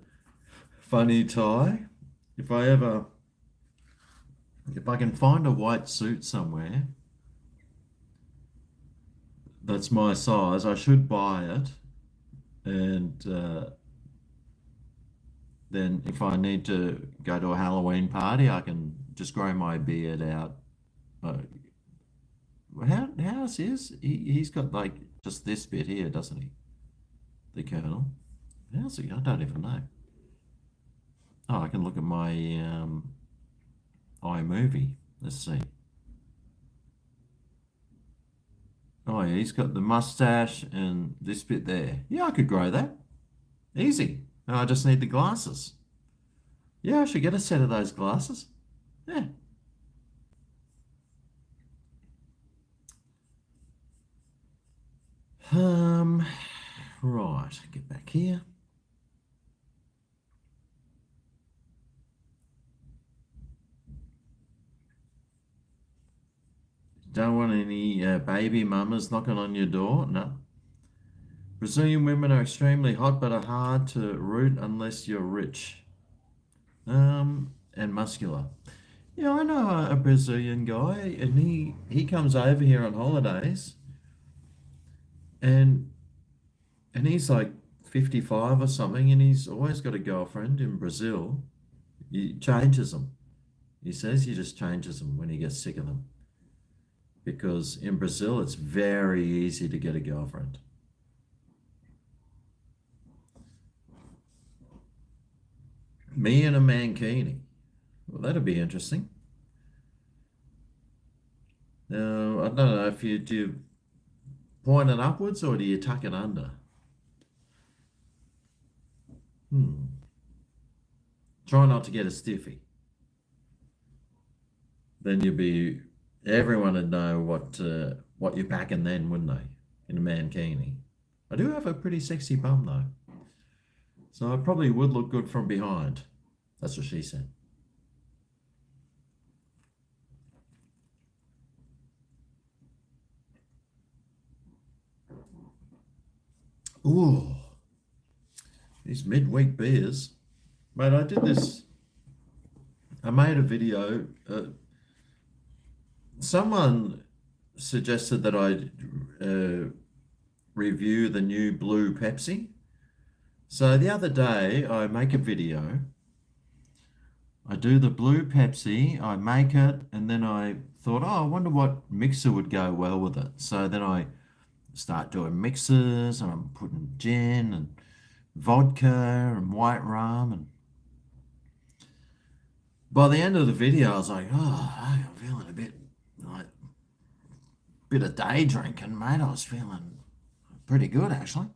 Speaker 1: funny tie, if I ever, if I can find a white suit somewhere that's my size, I should buy it. And then if I need to go to a Halloween party, I can just grow my beard out. Uh, how's his? He's got like just this bit here, doesn't he? The Colonel. How's he? I don't even know. Oh, I can look at my iMovie. Let's see. Oh, yeah, he's got the mustache and this bit there. Yeah, I could grow that. Easy. I just need the glasses. Yeah, I should get a set of those glasses. Yeah. Um, right, get back here. Don't want any baby mamas knocking on your door? No. Brazilian women are extremely hot but are hard to root unless you're rich. And muscular. Yeah, I know a Brazilian guy, and he comes over here on holidays, and he's like 55 or something, and he's always got a girlfriend in Brazil. He changes them. He says he just changes them when he gets sick of them. Because in Brazil, it's very easy to get a girlfriend. Me and a mankini. Well, that'd be interesting. Now, I don't know if you do point it upwards or do you tuck it under? Try not to get a stiffy. Then you'd be, everyone would know what you're packing then, wouldn't they? In a mankini. I do have a pretty sexy bum though. So I probably would look good from behind. That's what she said. Ooh, these midweek beers. Mate, I did this. I made a video. Someone suggested that I review the new blue Pepsi. So the other day, I make a video. I do the blue Pepsi, I make it, and then I thought, oh, I wonder what mixer would go well with it. So then I start doing mixers, and I'm putting gin and vodka and white rum. And by the end of the video, I was like, oh, I'm feeling a bit like bit of day drinking, mate. I was feeling pretty good actually.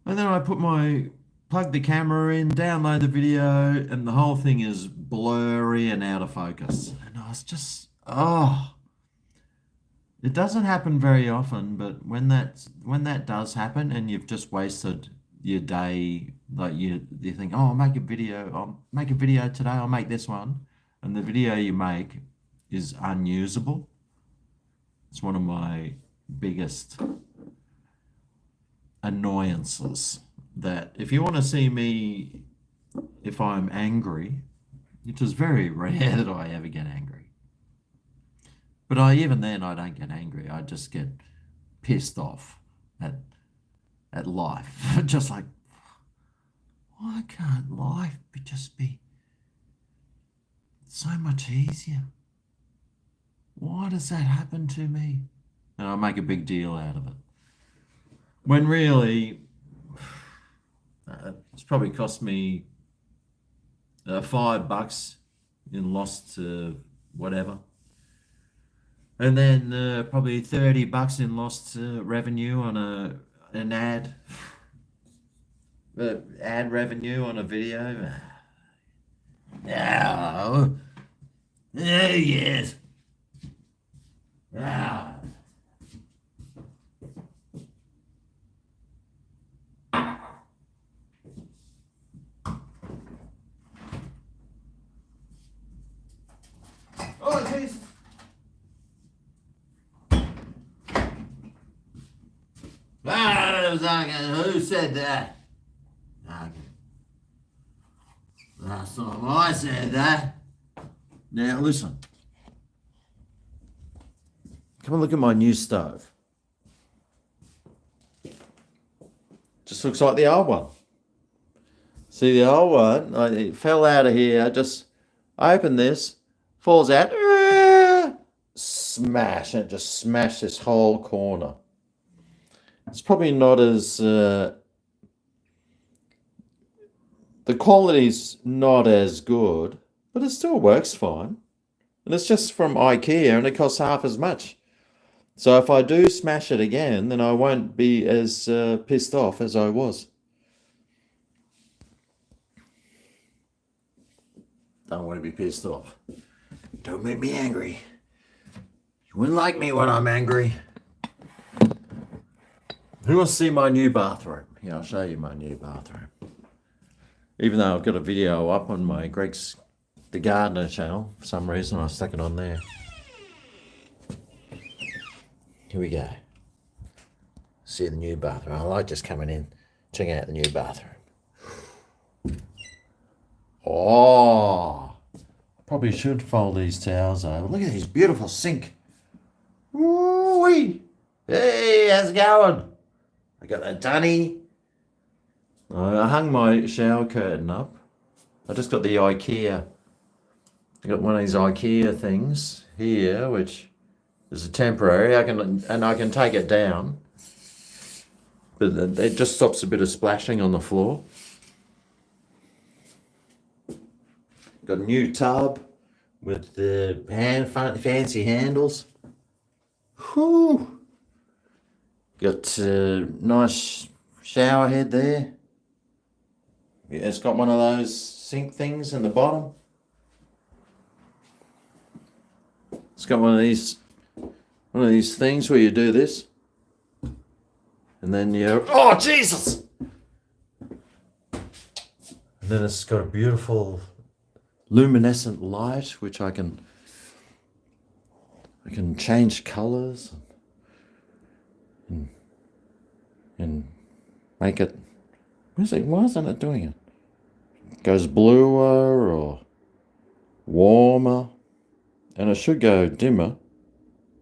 Speaker 1: And then I plug the camera in, download the video, and the whole thing is blurry and out of focus. And I was just, oh, it doesn't happen very often, but when that does happen and you've just wasted your day, like you think, oh, I'll make a video today, I'll make this one, and the video you make is unusable. It's one of my biggest annoyances, that if you want to see me if I'm angry, which is very rare that I ever get angry, but even then I don't get angry. I just get pissed off at life. Just like, why can't life just be so much easier? Why does that happen to me? And I make a big deal out of it. When really, it's probably cost me $5 in lost whatever. And then probably $30 in lost revenue on an ad revenue on a video. Oh, yes. Ah. Oh, Jesus. Who said that? Last time I said that. Now listen. Come and look at my new stove. Just looks like the old one. See the old one? It fell out of here. I just open this, falls out, smash, and it just smashed this whole corner. It's probably not as the quality's not as good, but it still works fine. And it's just from IKEA, and it costs half as much. So if I do smash it again, then I won't be as pissed off as I was. Don't want to be pissed off. Don't make me angry. You wouldn't like me when I'm angry. Who wants to see my new bathroom? Yeah, I'll show you my new bathroom. Even though I've got a video up on my Greg's the Gardener channel, for some reason I stuck it on there. Here we go. See the new bathroom. I like just coming in, checking out the new bathroom. Oh, probably should fold these towels over. Look at this beautiful sink. Woo-wee. Hey, how's it going? I got that dunny. I hung my shower curtain up. I just got the IKEA. I got one of these IKEA things here, which is a temporary. I can take it down, but it just stops a bit of splashing on the floor. Got a new tub with the fancy handles. Whew. Got a nice shower head there. Yeah, it's got one of those sink things in the bottom. It's got one of these things where you do this, and then oh Jesus! And then it's got a beautiful luminescent light, which I can change colours and make it. Why isn't it doing it? It goes bluer or warmer, and it should go dimmer,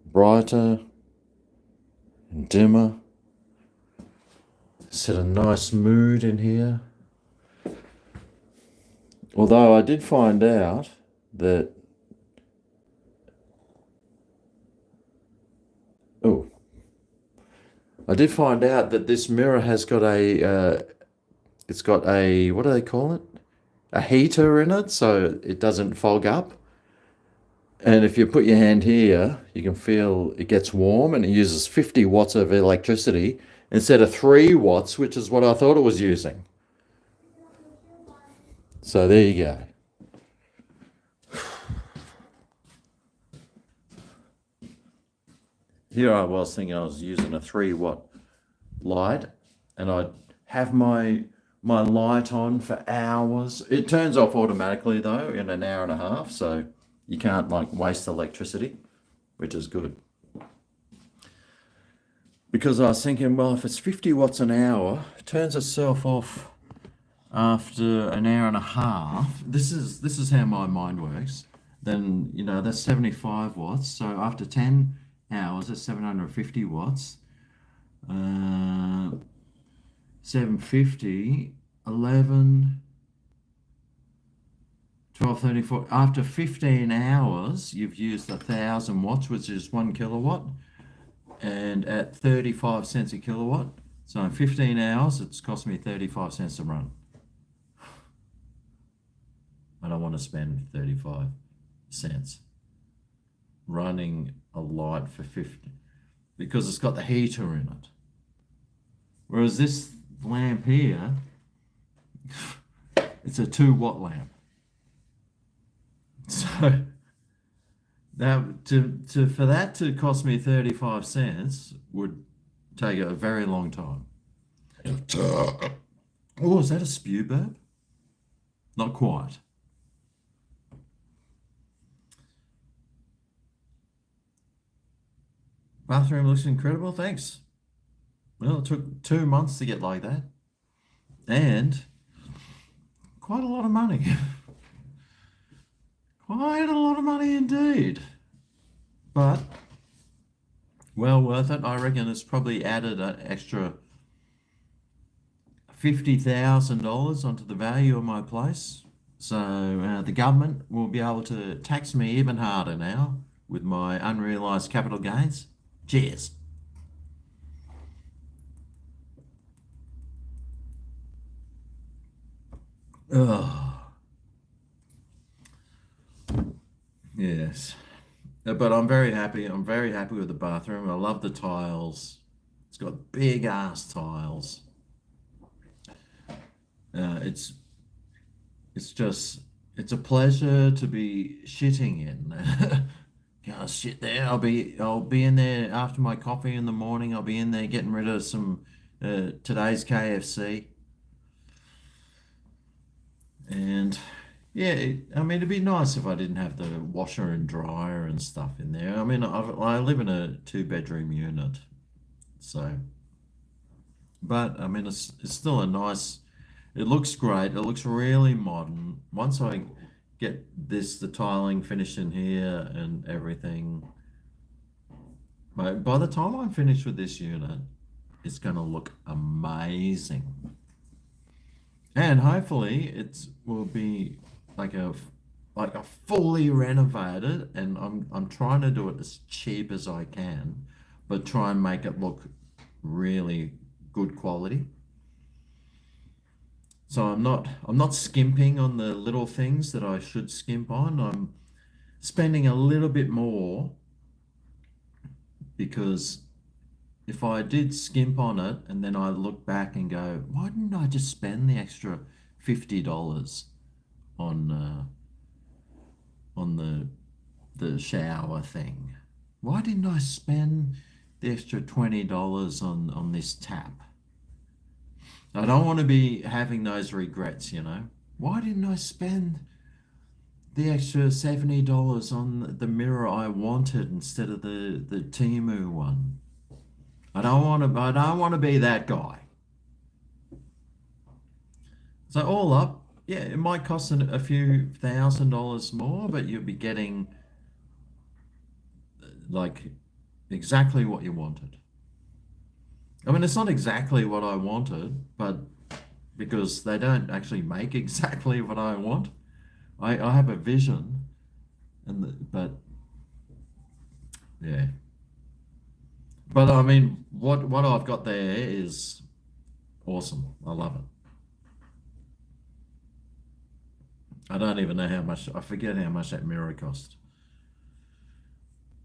Speaker 1: brighter, and dimmer. Set a nice mood in here. Although I did find out that this mirror has got it's got a, what do they call it? A heater in it, so it doesn't fog up. And if you put your hand here, you can feel it gets warm, and it uses 50 watts of electricity instead of 3 watts, which is what I thought it was using. So there you go. Here I was thinking I was using a 3-watt light, and I'd have my light on for hours. It turns off automatically though in an hour and a half, so you can't waste electricity, which is good. Because I was thinking, well, if it's 50 watts an hour, it turns itself off after an hour and a half. This is how my mind works. Then that's 75 watts. So after 10 hours, it's 750 watts. 750, 11, 1234. After 15 hours, you've used 1,000 watts, which is 1 kilowatt, and at 35 cents a kilowatt. So in 15 hours, it's cost me 35 cents to run. I don't want to spend 35 cents running a light for 50 because it's got the heater in it. Whereas this lamp here, it's a 2 watt lamp. So now for that to cost me 35 cents would take a very long time. Oh, is that a spew burp? Not quite. Bathroom looks incredible, thanks. Well, it took 2 months to get like that. And quite a lot of money. Quite a lot of money indeed. But well worth it. I reckon it's probably added an extra $50,000 onto the value of my place. So the government will be able to tax me even harder now with my unrealized capital gains. Cheers. Oh, yes. But I'm very happy. I'm very happy with the bathroom. I love the tiles. It's got big ass tiles. It's just it's a pleasure to be shitting in. Gonna sit there. I'll be in there after my coffee in the morning. I'll be in there getting rid of some today's KFC. And yeah, I mean, it'd be nice if I didn't have the washer and dryer and stuff in there. I mean, I live in a 2 bedroom unit, so but I mean, it's still a nice. It looks great. It looks really modern. Once I get the tiling finished in here and everything, by the time I'm finished with this unit, it's going to look amazing. And hopefully it will be like a fully renovated, and I'm trying to do it as cheap as I can, but try and make it look really good quality. So I'm not skimping on the little things that I should skimp on. I'm spending a little bit more because if I did skimp on it and then I look back and go, why didn't I just spend the extra $50 on the shower thing? Why didn't I spend the extra $20 on this tap? I don't want to be having those regrets, you know. Why didn't I spend the extra $70 on the mirror I wanted instead of the Temu one? I don't want to be that guy. So all up, yeah, it might cost a few $1,000s more, but you'll be getting like exactly what you wanted. I mean, it's not exactly what I wanted, but because they don't actually make exactly what I want, I have a vision, but yeah. But I mean, what I've got there is awesome. I love it. I don't even know how much, I forget how much that mirror cost,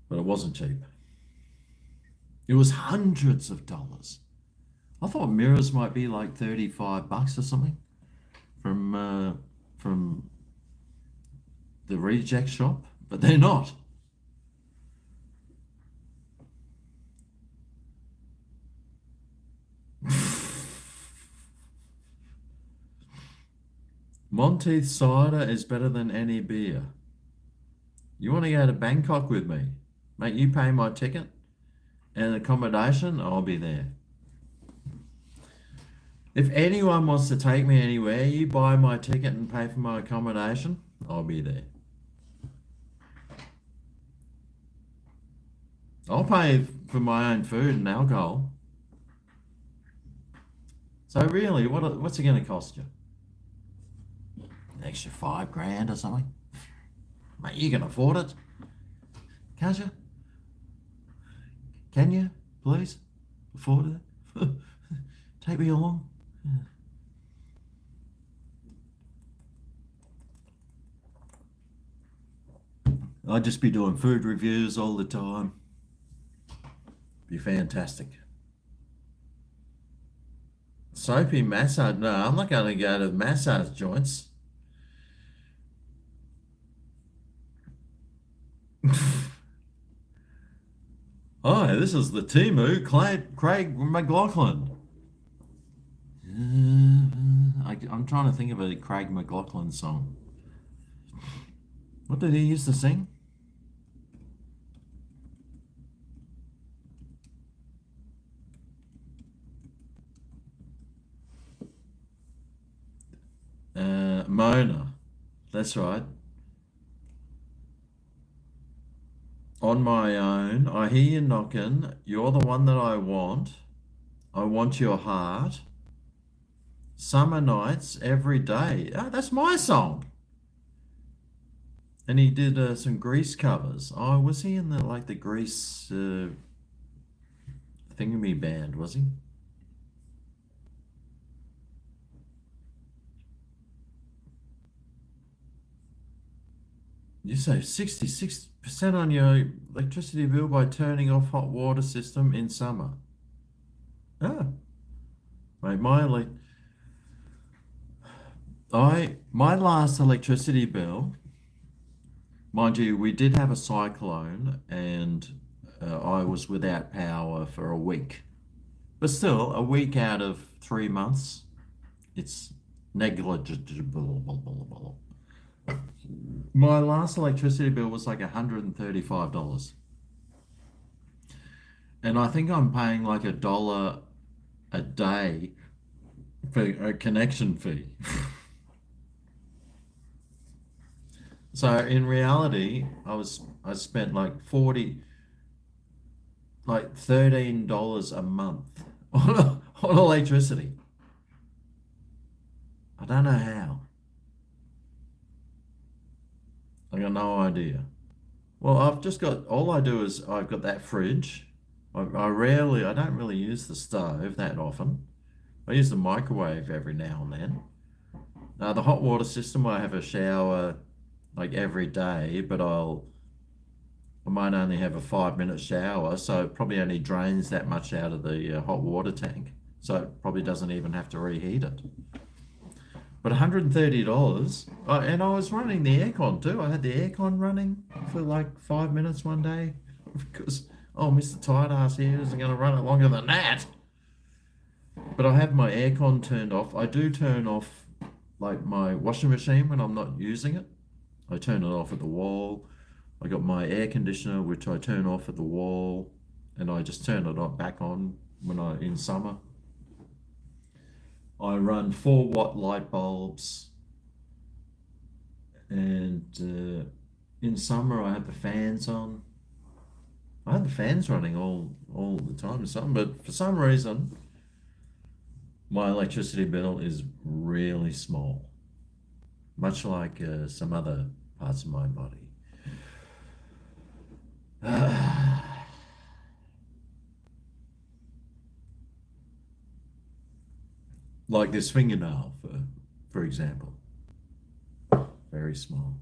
Speaker 1: but it wasn't cheap. It was hundreds of dollars. I thought mirrors might be like $35 or something from the reject shop, but they're not. Monteith cider is better than any beer. You want to go to Bangkok with me? Mate, you pay my ticket and accommodation, I'll be there. If anyone wants to take me anywhere, you buy my ticket and pay for my accommodation, I'll be there. I'll pay for my own food and alcohol. So really, what's it going to cost you? extra 5 grand or something. Mate, you can afford it, can't you? Can you, please, afford it? Take me along. I'd just be doing food reviews all the time. Be fantastic. Soapy massage? No, I'm not going to go to massage joints. Hi, this is the Timu Craig McLaughlin. I'm trying to think of a Craig McLaughlin song. What did he used to sing? Mona. That's right. On my own, I hear you knocking. You're the one that I want. I want your heart. Summer nights every day. Oh, that's my song. And he did some Grease covers. Oh, was he in the Grease thingamy band? Was he? You save 66% on your electricity bill by turning off hot water system in summer. Ah, mate, my last electricity bill, mind you, we did have a cyclone and I was without power for a week. But still, a week out of 3 months, it's negligible. My last electricity bill was like $135. And I think I'm paying like $1 a day for a connection fee. So in reality, I spent like $13 a month on electricity. I don't know how. I got no idea. Well, all I do is I've got that fridge. I don't really use the stove that often. I use the microwave every now and then. The hot water system, I have a shower like every day, but I might only have a 5 minute shower, so it probably only drains that much out of the hot water tank. So it probably doesn't even have to reheat it. But $130, and I was running the aircon too. I had the aircon running for like 5 minutes one day because, oh, Mr. Tight Ass here isn't going to run it longer than that. But I have my aircon turned off. I do turn off like my washing machine when I'm not using it. I turn it off at the wall. I got my air conditioner, which I turn off at the wall, and I just turn it back on in summer. I run 4-watt light bulbs, and in summer I have the fans on. I have the fans running all the time in summer, but for some reason my electricity bill is really small, much like some other parts of my body. Like this fingernail, for example. Very small.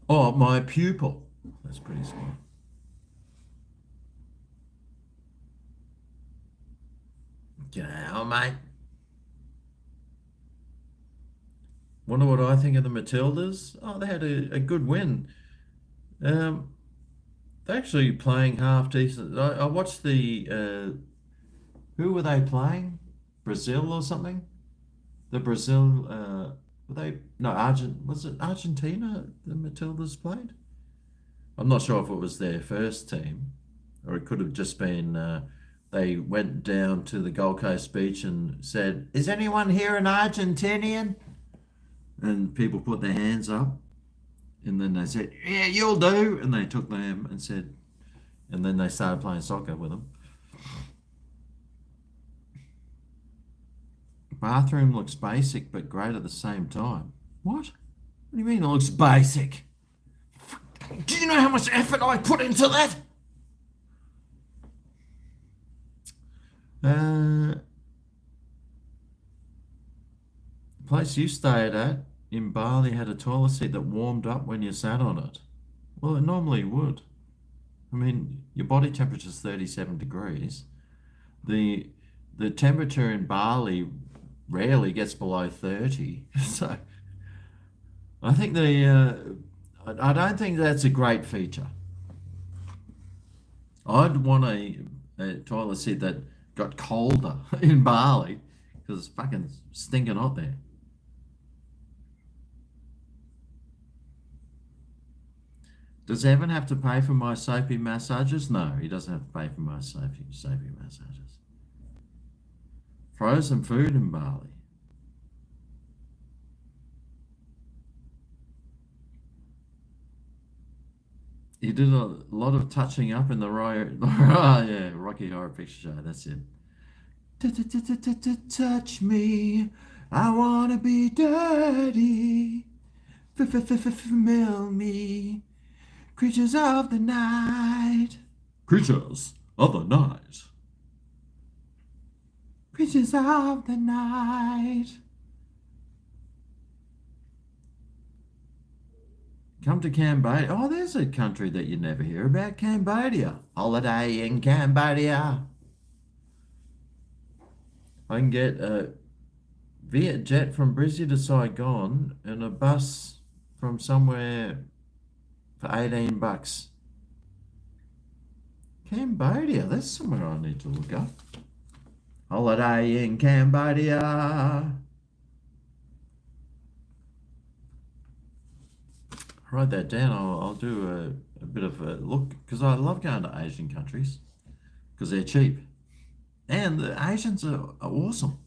Speaker 1: Oh, my pupil. That's pretty small. G'day, mate. Wonder what I think of the Matildas. Oh, they had a good win. They're actually playing half decent. I watched who were they playing? Brazil or something? The Brazil, were they? No, was it Argentina the Matildas played? I'm not sure if it was their first team, or it could have just been they went down to the Gold Coast beach and said, "Is anyone here an Argentinian?" And people put their hands up, and then they said, "Yeah, you'll do," and they took them and said, and then they started playing soccer with them. Bathroom looks basic but great at the same time. What? What do you mean it looks basic? Do you know how much effort I put into that? The place you stayed at in Bali had a toilet seat that warmed up when you sat on it. Well, it normally would. I mean, your body temperature is 37 degrees. The the temperature in Bali rarely gets below 30. So I think I don't think that's a great feature. I'd want a toilet seat that got colder in Bali because it's fucking stinking hot there. Does Evan have to pay for my soapy massages? No, he doesn't have to pay for my soapy massages. Frozen food in Bali. He did a lot of touching up in the Royal, oh yeah, Rocky Horror Picture Show. That's it. Touch me, I wanna be dirty. Smell me, creatures of the night. Creatures of the night. Creatures of the night. Come to Cambodia. Oh, there's a country that you never hear about. Cambodia. Holiday in Cambodia. I can get a Viet jet from Brizzy to Saigon and a bus from somewhere for 18 bucks. Cambodia. That's somewhere I need to look up. Holiday in Cambodia. Write that down. I'll do a bit of a look because I love going to Asian countries because they're cheap and the Asians are awesome.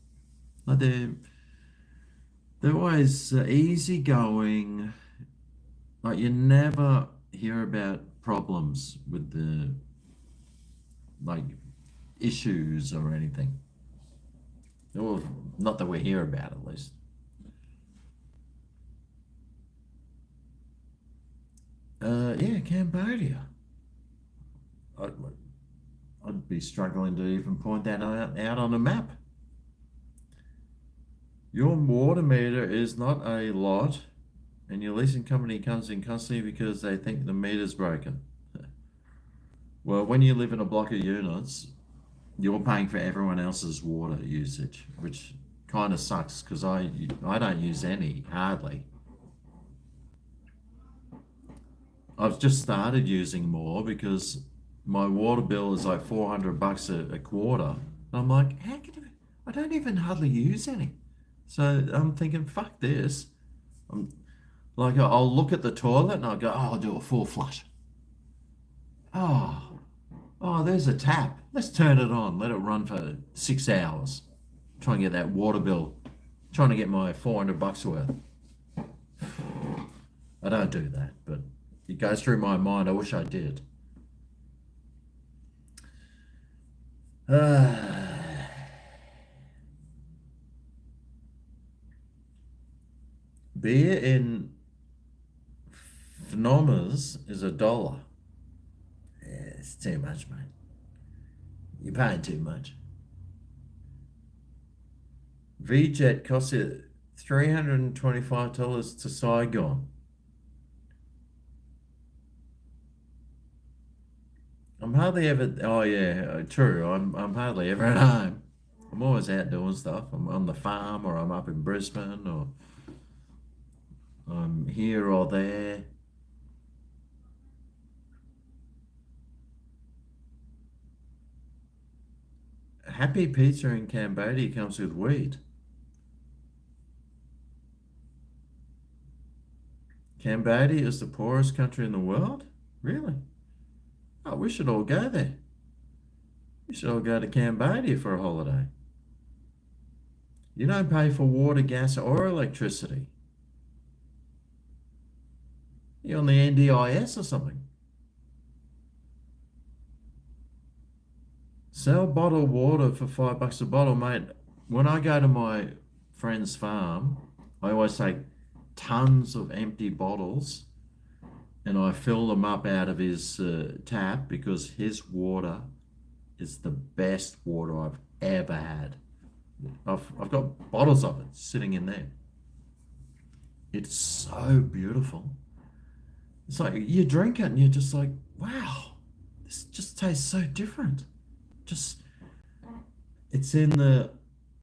Speaker 1: Like they're always easygoing. Like you never hear about problems with the like issues or anything. Well, not that we hear about at least. Yeah, Cambodia. I'd, I'd be struggling to even point that out on a map. Your water meter is not a lot, and your leasing company comes in constantly because they think the meter's broken. Well, when you live in a block of units, you're paying for everyone else's water usage, which kind of sucks because I don't use any, hardly. I've just started using more because my water bill is like 400 bucks a quarter. And I'm like, how can I don't even hardly use any. So I'm thinking, fuck this. I'm like, I'll look at the toilet and I'll go, oh, I'll do a full flush. Oh, oh, there's a tap. Let's turn it on. Let it run for 6 hours. Try and get that water bill. Trying to get my 400 bucks worth. I don't do that, but it goes through my mind. I wish I did. Beer in Phenomas is $1. Yeah, it's too much, mate. You're paying too much. VJet costs you $325 to Saigon. I'm hardly ever. Oh yeah, true. I'm hardly ever at home. I'm always out doing stuff. I'm on the farm, or I'm up in Brisbane, or I'm here or there. Happy pizza in Cambodia comes with wheat. Cambodia is the poorest country in the world? Really? Oh, we should all go there. We should all go to Cambodia for a holiday. You don't pay for water, gas, or electricity. You're on the NDIS or something. Sell bottled water for $5 a bottle, mate. When I go to my friend's farm, I always take tons of empty bottles and I fill them up out of his tap because his water is the best water I've ever had. I've got bottles of it sitting in there. It's so beautiful. It's like you drink it and you're just like, wow, this just tastes so different. Just it's in the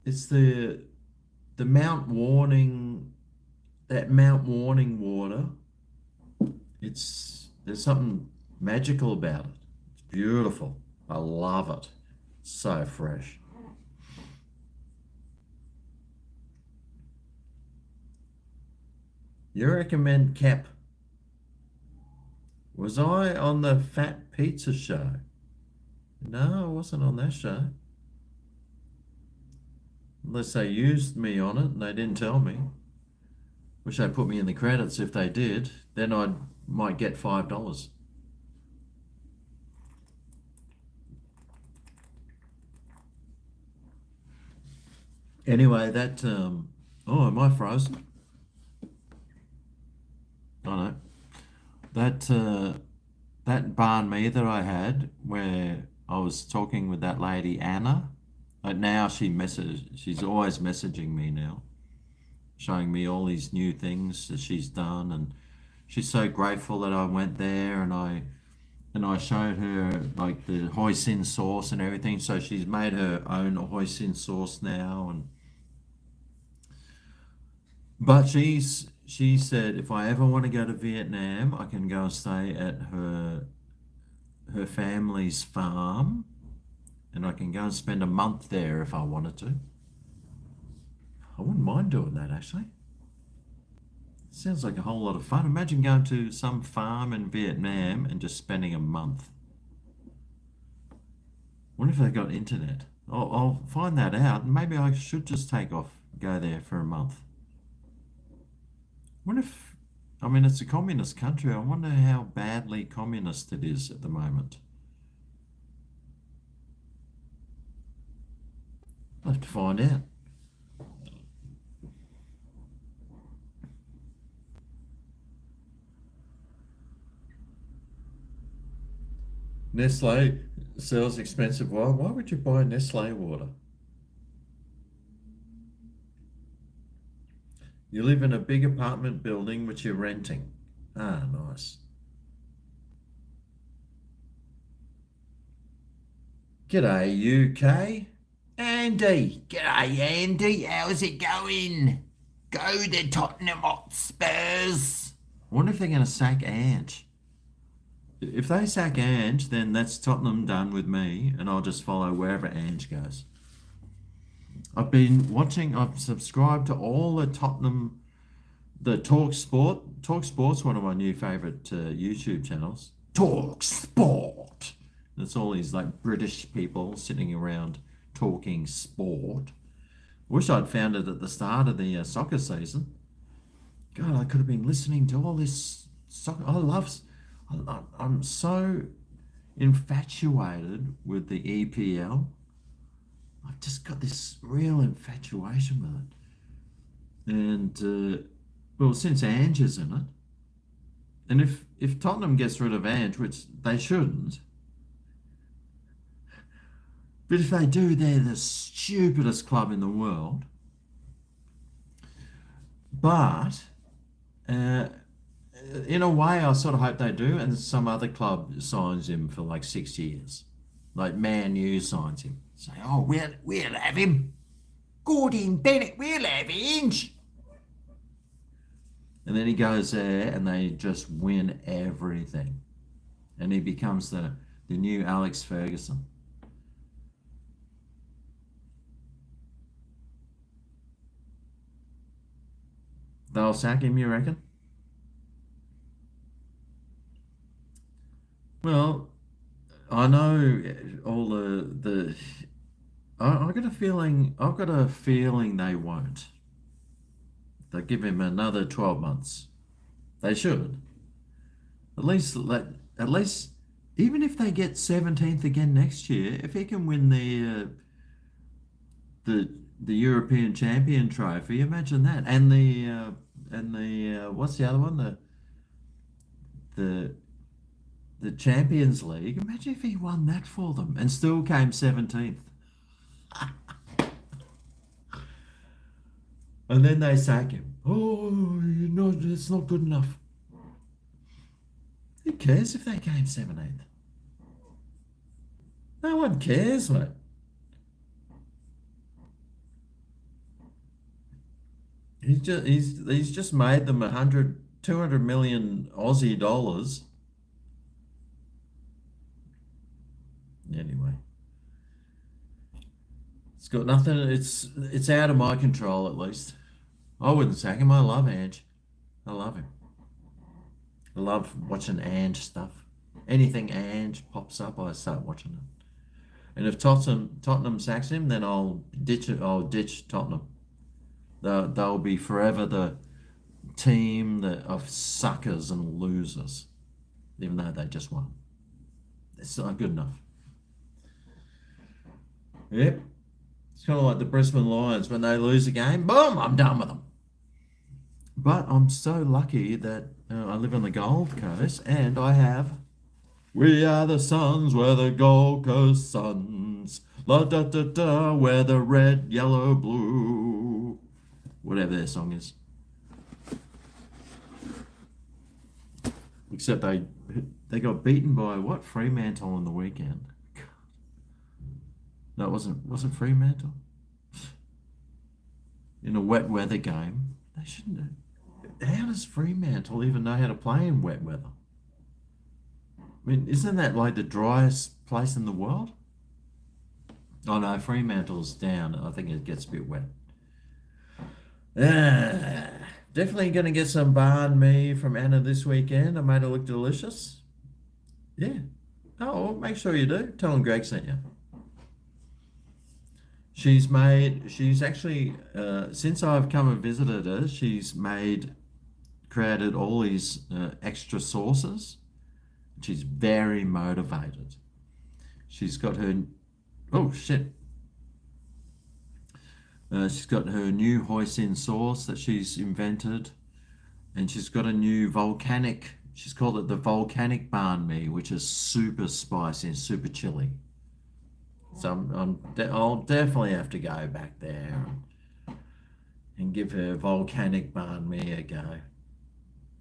Speaker 1: it's the Mount Warning that Mount Warning water. It's there's something magical about it. It's beautiful. I love it. So fresh. You recommend Cap? Was I on the Fat Pizza show? No, I wasn't on that show. Unless they used me on it and they didn't tell me. Wish they put me in the credits if they did. Then I might get $5. Anyway, that oh, am I frozen? I know. That that banh mi that I had where I was talking with that lady Anna. Like now she's always messaging me now, showing me all these new things that she's done and she's so grateful that I went there and I showed her like the hoisin sauce and everything. So she's made her own hoisin sauce now and but she said if I ever want to go to Vietnam, I can go and stay at her family's farm and I can go and spend a month there if I wanted to. I wouldn't mind doing that actually. Sounds like a whole lot of fun. Imagine going to some farm in Vietnam and just spending a month. Wonder if they got internet. I'll find that out. Maybe I should just take off, go there for a month. Wonder if, I mean, it's a communist country. I wonder how badly communist it is at the moment. I'll have to find out. Nestle sells expensive water. Why would you buy Nestle water? You live in a big apartment building which you're renting. Ah, nice. G'day, UK. Andy. G'day, Andy. How's it going? Go the Tottenham Hotspurs. I wonder if they're going to sack Ange. If they sack Ange, then that's Tottenham done with me, and I'll just follow wherever Ange goes. I've been watching, I've subscribed to all the Tottenham, the Talk Sport. Talk Sport's one of my new favourite YouTube channels. Talk Sport. That's all these like British people sitting around talking sport. Wish I'd found it at the start of the soccer season. God, I could have been listening to all this soccer. I'm so infatuated with the EPL. I've just got this real infatuation with it. And, well, since Ange is in it, and if Tottenham gets rid of Ange, which they shouldn't, but if they do, they're the stupidest club in the world. But in a way, I sort of hope they do, and some other club signs him for like 6 years, like Man U signs him. Say, oh, we'll have him, Gordon Bennett, we'll have Inge. And then he goes there, and they just win everything, and he becomes the new Alex Ferguson. They'll sack him, you reckon? Well, I know all the I got a feeling I've got a feeling they won't. They'll give him another 12 months. They should. At least let at least even if they get 17th again next year, if he can win the the European champion trophy. Imagine that, and the what's the other one? The the Champions League. Imagine if he won that for them and still came 17th. And then they sack him. Oh, you know, it's not good enough. Who cares if they came 17th? No one cares, mate. He's just made them 200 million Aussie dollars. Anyway, it's got nothing. It's out of my control at least. I wouldn't sack him. I love Ange. I love him. I love watching Ange stuff. Anything Ange pops up, I start watching it. And if Tottenham sacks him, then I'll ditch it. I'll ditch Tottenham. They'll be forever the team of suckers and losers, even though they just won. It's not good enough. Yep. It's kind of like the Brisbane Lions. When they lose a game, boom, I'm done with them. But I'm so lucky that I live on the Gold Coast and I have We Are the Suns, we're the Gold Coast Suns. La da da da, we're the red, yellow, blue. Whatever their song is. Except they got beaten by what? Fremantle on the weekend. No, it wasn't Fremantle. In a wet weather game. They shouldn't have. How does Fremantle even know how to play in wet weather? I mean, isn't that like the driest place in the world? Oh no, Fremantle's down. I think it gets a bit wet. Definitely going to get some banh mi from Anna this weekend. I made it look delicious. Yeah. Oh, well, make sure you do. Tell them Greg sent you. She's actually, since I've come and visited her, created all these extra sauces. She's very motivated. She's got her, oh shit. She's got her new hoisin sauce that she's invented, and she's got a new she's called it the volcanic banh mi, which is super spicy and super chili. So I'll definitely have to go back there and give her volcanic banh mi a go.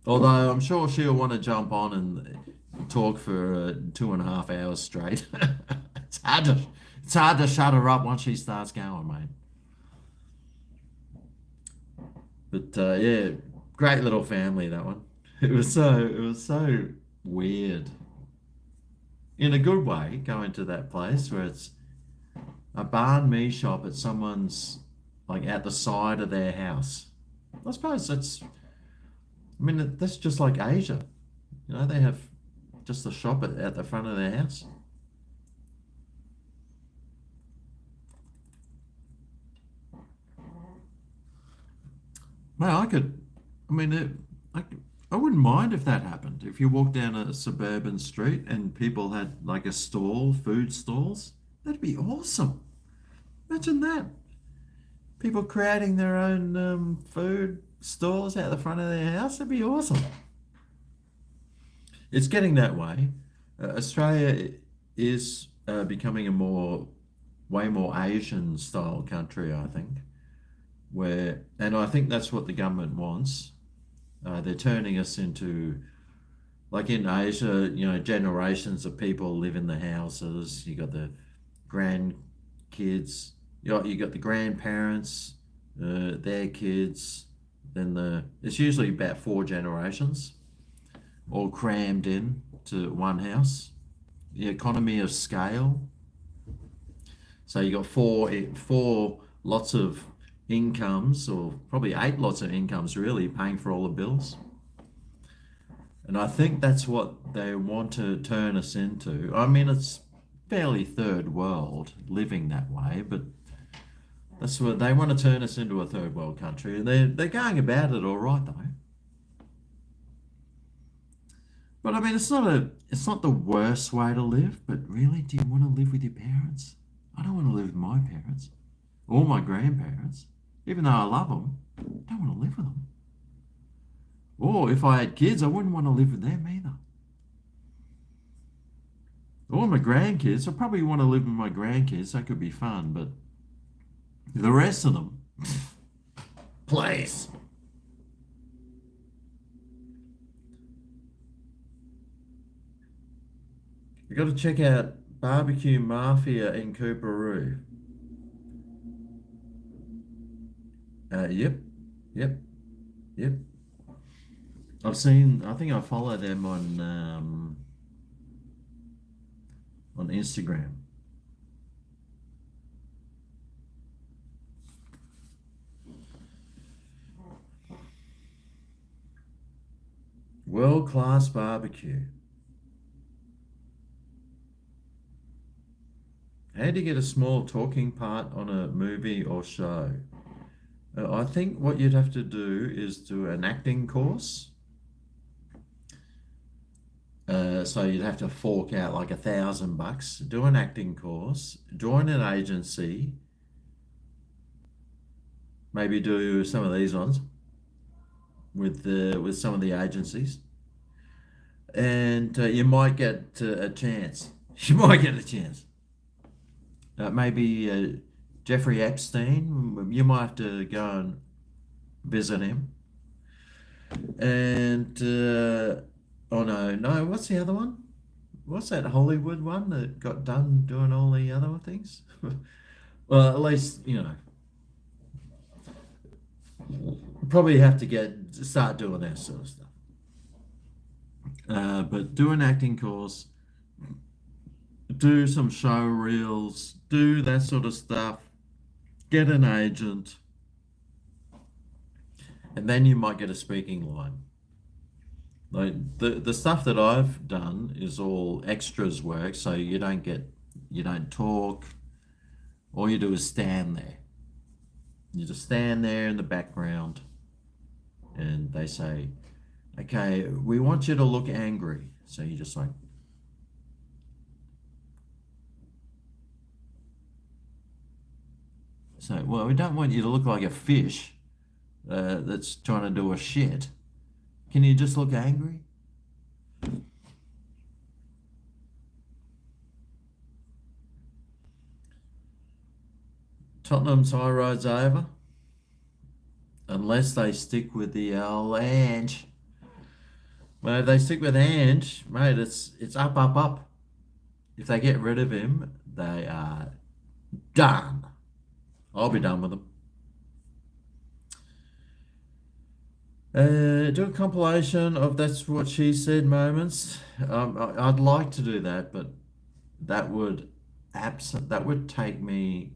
Speaker 1: Although I'm sure she'll want to jump on and talk for 2.5 hours straight. It's hard to shut her up once she starts going, mate. But yeah, great little family that one. It was so weird in a good way going to that place where it's a banh mi shop at someone's like at the side of their house. I suppose that's just like Asia. You know, they have just a shop at the front of their house. Man, I mean, I wouldn't mind if that happened. If you walk down a suburban street and people had like a stall, food stalls, that'd be awesome. Imagine that. People creating their own food stalls out the front of their house. That'd be awesome. It's getting that way. Australia is becoming way more Asian style country, I think. And I think that's what the government wants. They're turning us into, like in Asia, generations of people live in the houses. You got the grandkids, you got the grandparents, their kids. It's usually about 4 generations, all crammed in to one house. The economy of scale. So you got four lots of incomes, or probably 8 lots of incomes, really, paying for all the bills. And I think that's what they want to turn us into. I mean, it's fairly third world living that way, but that's what they want to turn us into, a third world country. And they're going about it all right, though. But I mean, it's not the worst way to live. But really, do you want to live with your parents? I don't want to live with my parents. Or my grandparents, even though I love them, don't want to live with them. Or if I had kids, I wouldn't want to live with them either. Or my grandkids, I probably want to live with my grandkids. That could be fun, but the rest of them, please. You got to check out Barbecue Mafia in Cooperoo. Yep, yep, yep. I think I follow them on Instagram. World class barbecue. How do you get a small talking part on a movie or show? I think what you'd have to do is do an acting course. So you'd have to fork out like $1,000, do an acting course, join an agency, maybe do some of these ones with some of the agencies, and you might get a chance. You might get a chance. Maybe Jeffrey Epstein. You might have to go and visit him. And oh no, what's the other one? What's that Hollywood one that got done doing all the other things? Well, at least probably have to start doing that sort of stuff. But do an acting course, do some show reels, do that sort of stuff, get an agent, and then you might get a speaking line. Like the stuff that I've done is all extras work, so you don't talk. All you do is stand there. You just stand there in the background, and they say, "Okay, we want you to look angry." So you just like, so well, we don't want you to look like a fish that's trying to do a shit. Can you just look angry? Tottenham's high road's over. Unless they stick with the old Ange. Well, if they stick with Ange, mate, it's up, up, up. If they get rid of him, they are done. I'll be done with them. Do a compilation of That's What She Said moments. I'd like to do that, but that would that would take me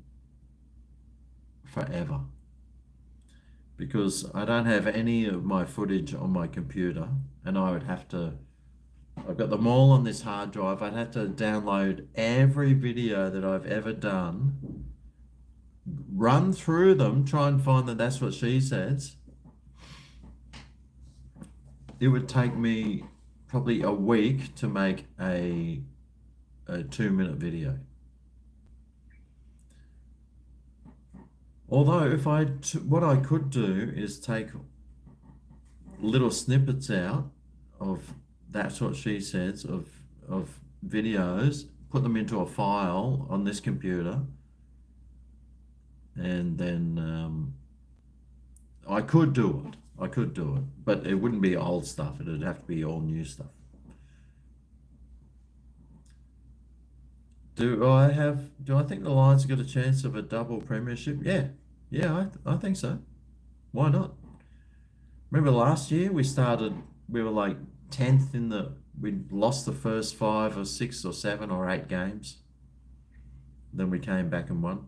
Speaker 1: forever because I don't have any of my footage on my computer, and I would have to. I've got them all on this hard drive. I'd have to download every video that I've ever done, run through them, try and find that That's What She Says. It would take me probably a week to make a 2-minute video. Although what I could do is take little snippets out of That's What She Says of videos, put them into a file on this computer, and then I could do it. I could do it, but it wouldn't be old stuff. It'd have to be all new stuff. Do I think the Lions got a chance of a double premiership? Yeah. Yeah, I think so. Why not? Remember last year we were like 10th we lost the first 5 or 6 or 7 or 8 games. Then we came back and won.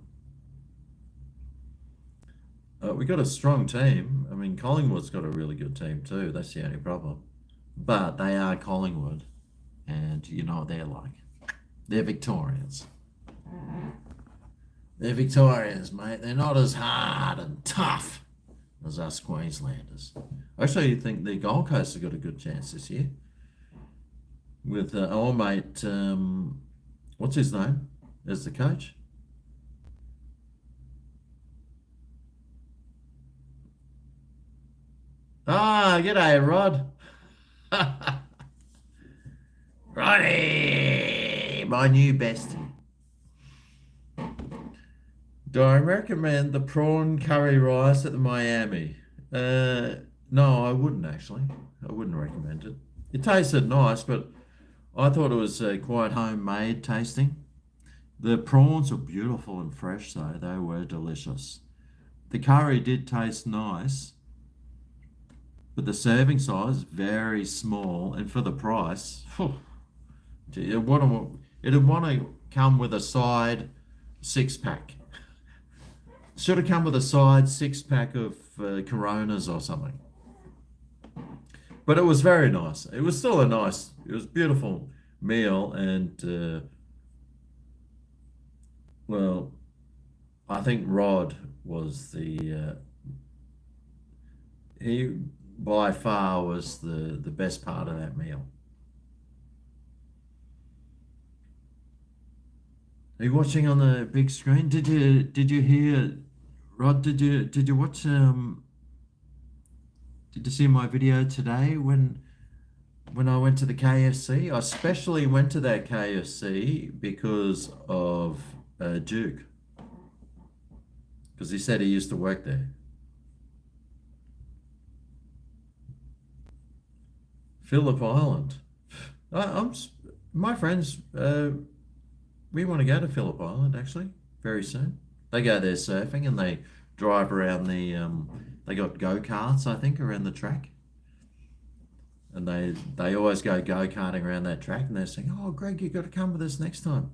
Speaker 1: We got a strong team. I mean, Collingwood's got a really good team too. That's the only problem. But they are Collingwood, and you know what they're like. They're Victorians. They're Victorians, mate. They're not as hard and tough as us Queenslanders. I actually think the Gold Coast have got a good chance this year. With our mate, what's his name, as the coach? Ah, g'day, Rod. Roddy, my new bestie. Do I recommend the prawn curry rice at the Miami? Uh, no, I wouldn't actually. I wouldn't recommend it. It tasted nice, but I thought it was quite homemade tasting. The prawns were beautiful and fresh, though. They were delicious. The curry did taste nice, but the serving size very small, and for the price, gee, it'd want to come with a side six pack. Should have come with a side six pack of Coronas or something. But it was very nice. It was still it was a beautiful meal, and well, I think Rod was he by far was the best part of that meal. Are you watching on the big screen? Did you hear, Rod? Did you watch did you see my video today when I went to the KFC? I especially went to that KFC because of Duke, because he said he used to work there. Phillip Island. My friends. We want to go to Phillip Island actually very soon. They go there surfing and they drive around they got go-karts, I think, around the track. And they always go-karting around that track, and they're saying, "Oh, Greg, you got to come with us next time."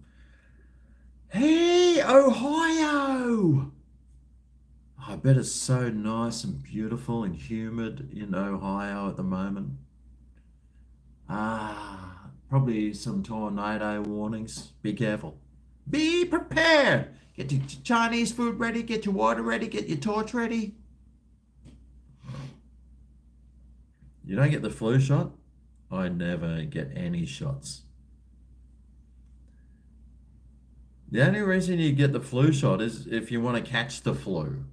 Speaker 1: Hey, Ohio! I bet it's so nice and beautiful and humid in Ohio at the moment. Probably some tornado warnings. Be careful. Be prepared. Get your Chinese food ready. Get your water ready. Get your torch ready. You don't get the flu shot? I never get any shots. The only reason you get the flu shot is if you want to catch the flu.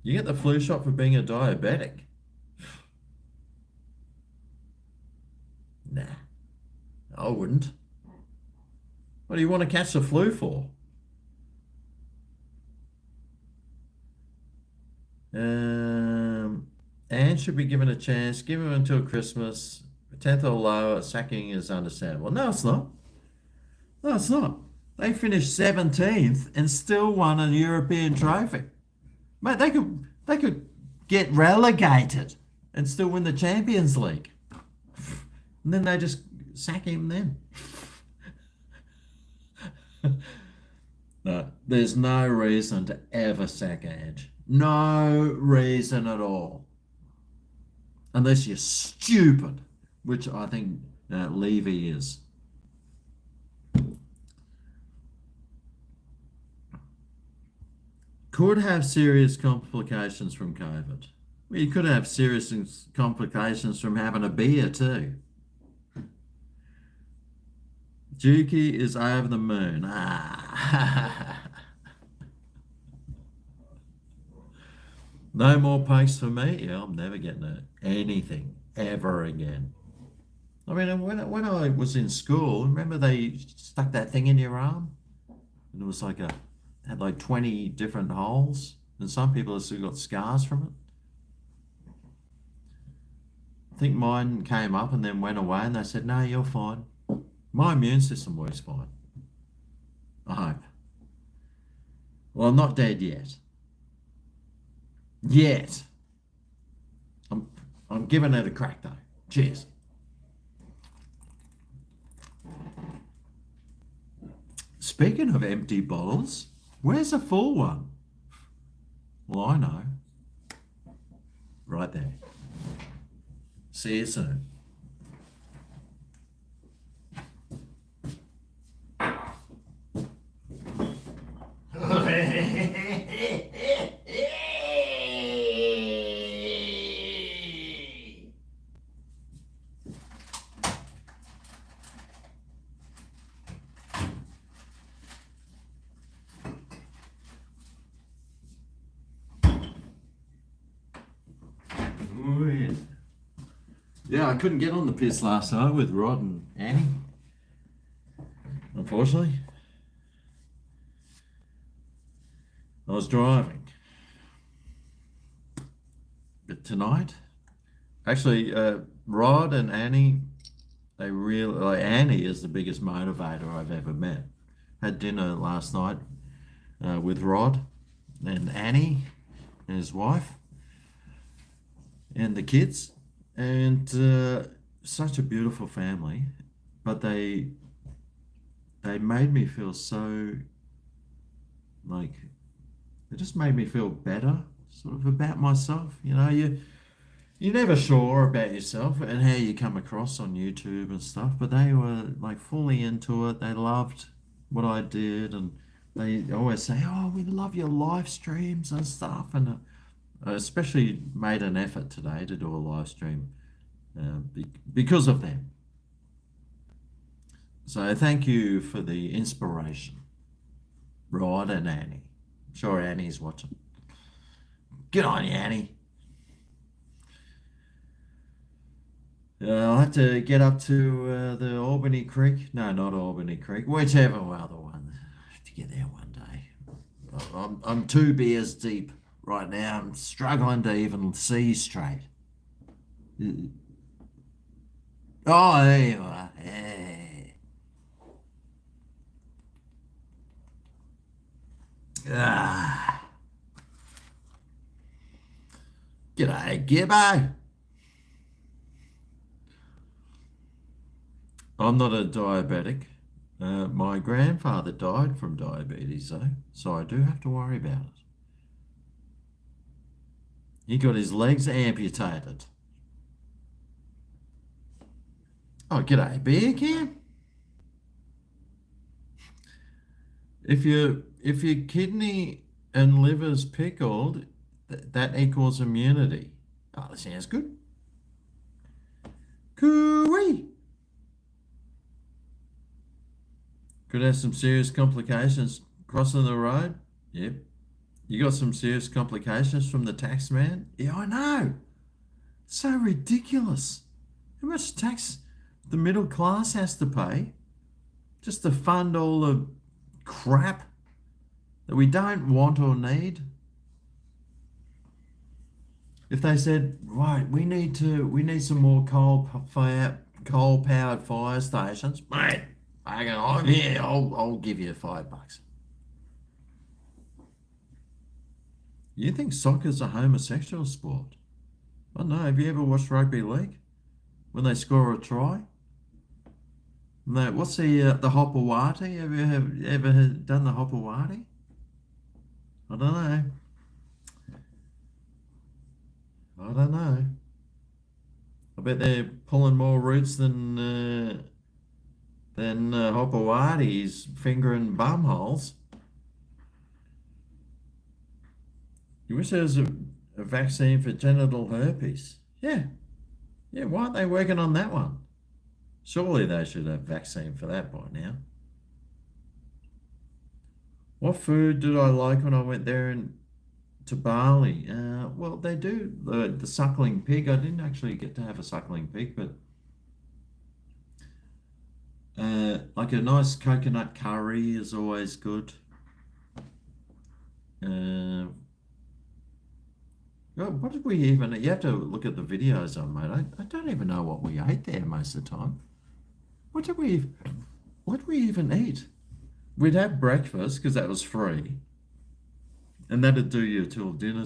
Speaker 1: You get the flu shot for being a diabetic. Nah, I wouldn't. What do you want to catch the flu for? Anne should be given a chance. Give him until Christmas. 10th or lower, sacking is understandable. No, it's not. No, it's not. They finished 17th and still won a European trophy. Mate, they could get relegated and still win the Champions League. And then they just sack him then. No, there's no reason to ever sack Edge. No reason at all. Unless you're stupid, which I think Levy is. Could have serious complications from COVID. Well, you could have serious complications from having a beer too. Dukey is over the moon. No more pokes for me. Yeah, I'm never getting anything ever again. I mean, when I was in school, remember they stuck that thing in your arm, and it was like had like 20 different holes, and some people have still got scars from it. I think mine came up and then went away, and they said, "No, you're fine." My immune system works fine. I hope. Well, I'm not dead yet. Yet. I'm giving it a crack though. Cheers. Speaking of empty bottles, where's a full one? Well, I know. Right there. See you soon. Yeah, I couldn't get on the piss last night with Rod and Annie, unfortunately. I was driving. But tonight, actually, Rod and Annie, they really, like, Annie is the biggest motivator I've ever met. Had dinner last night with Rod and Annie and his wife and the kids, and such a beautiful family. But they made me feel so, like, it just made me feel better, sort of, about myself. You're never sure about yourself and how you come across on YouTube and stuff, but they were like fully into it. They loved what I did, and they always say, "Oh, we love your live streams and stuff." And I especially made an effort today to do a live stream because of them. So thank you for the inspiration, Rod and Annie. I'm sure Annie's watching. Good on you, Annie. I'll have to get up to the Albany Creek. No, not Albany Creek. Whichever other one. I have to get there one day. I'm 2 beers deep right now. I'm struggling to even see straight. Oh, there you are. Hey. Ah. G'day, Gibbo. I'm not a diabetic. My grandfather died from diabetes, though, so I do have to worry about it. He got his legs amputated. Oh, g'day, beer can. If your kidney and liver's pickled, that equals immunity. Oh, that sounds good. Cooey. Could have some serious complications crossing the road. Yep. You got some serious complications from the tax man? Yeah, I know. So ridiculous. How much tax the middle class has to pay just to fund all the crap that we don't want or need. If they said, right, we need some more coal powered fire stations, mate, I'm here. I'll give you $5. You think soccer's a homosexual sport? I don't know. Have you ever watched rugby league when they score a try? No, what's the hopawati? Have you ever done the hopawati? I don't know. I don't know. I bet they're pulling more roots than Hopowatis fingering bum holes. You wish there was a vaccine for genital herpes. Yeah. Yeah, why aren't they working on that one? Surely they should have a vaccine for that by now. What food did I like when I went there to Bali? Well, they do the suckling pig. I didn't actually get to have a suckling pig, but like a nice coconut curry is always good. Uh, well, what did we even? You have to look at the videos I made. I don't even know what we ate there most of the time. What did we? What did we even eat? We'd have breakfast because that was free, and that'd do you till dinner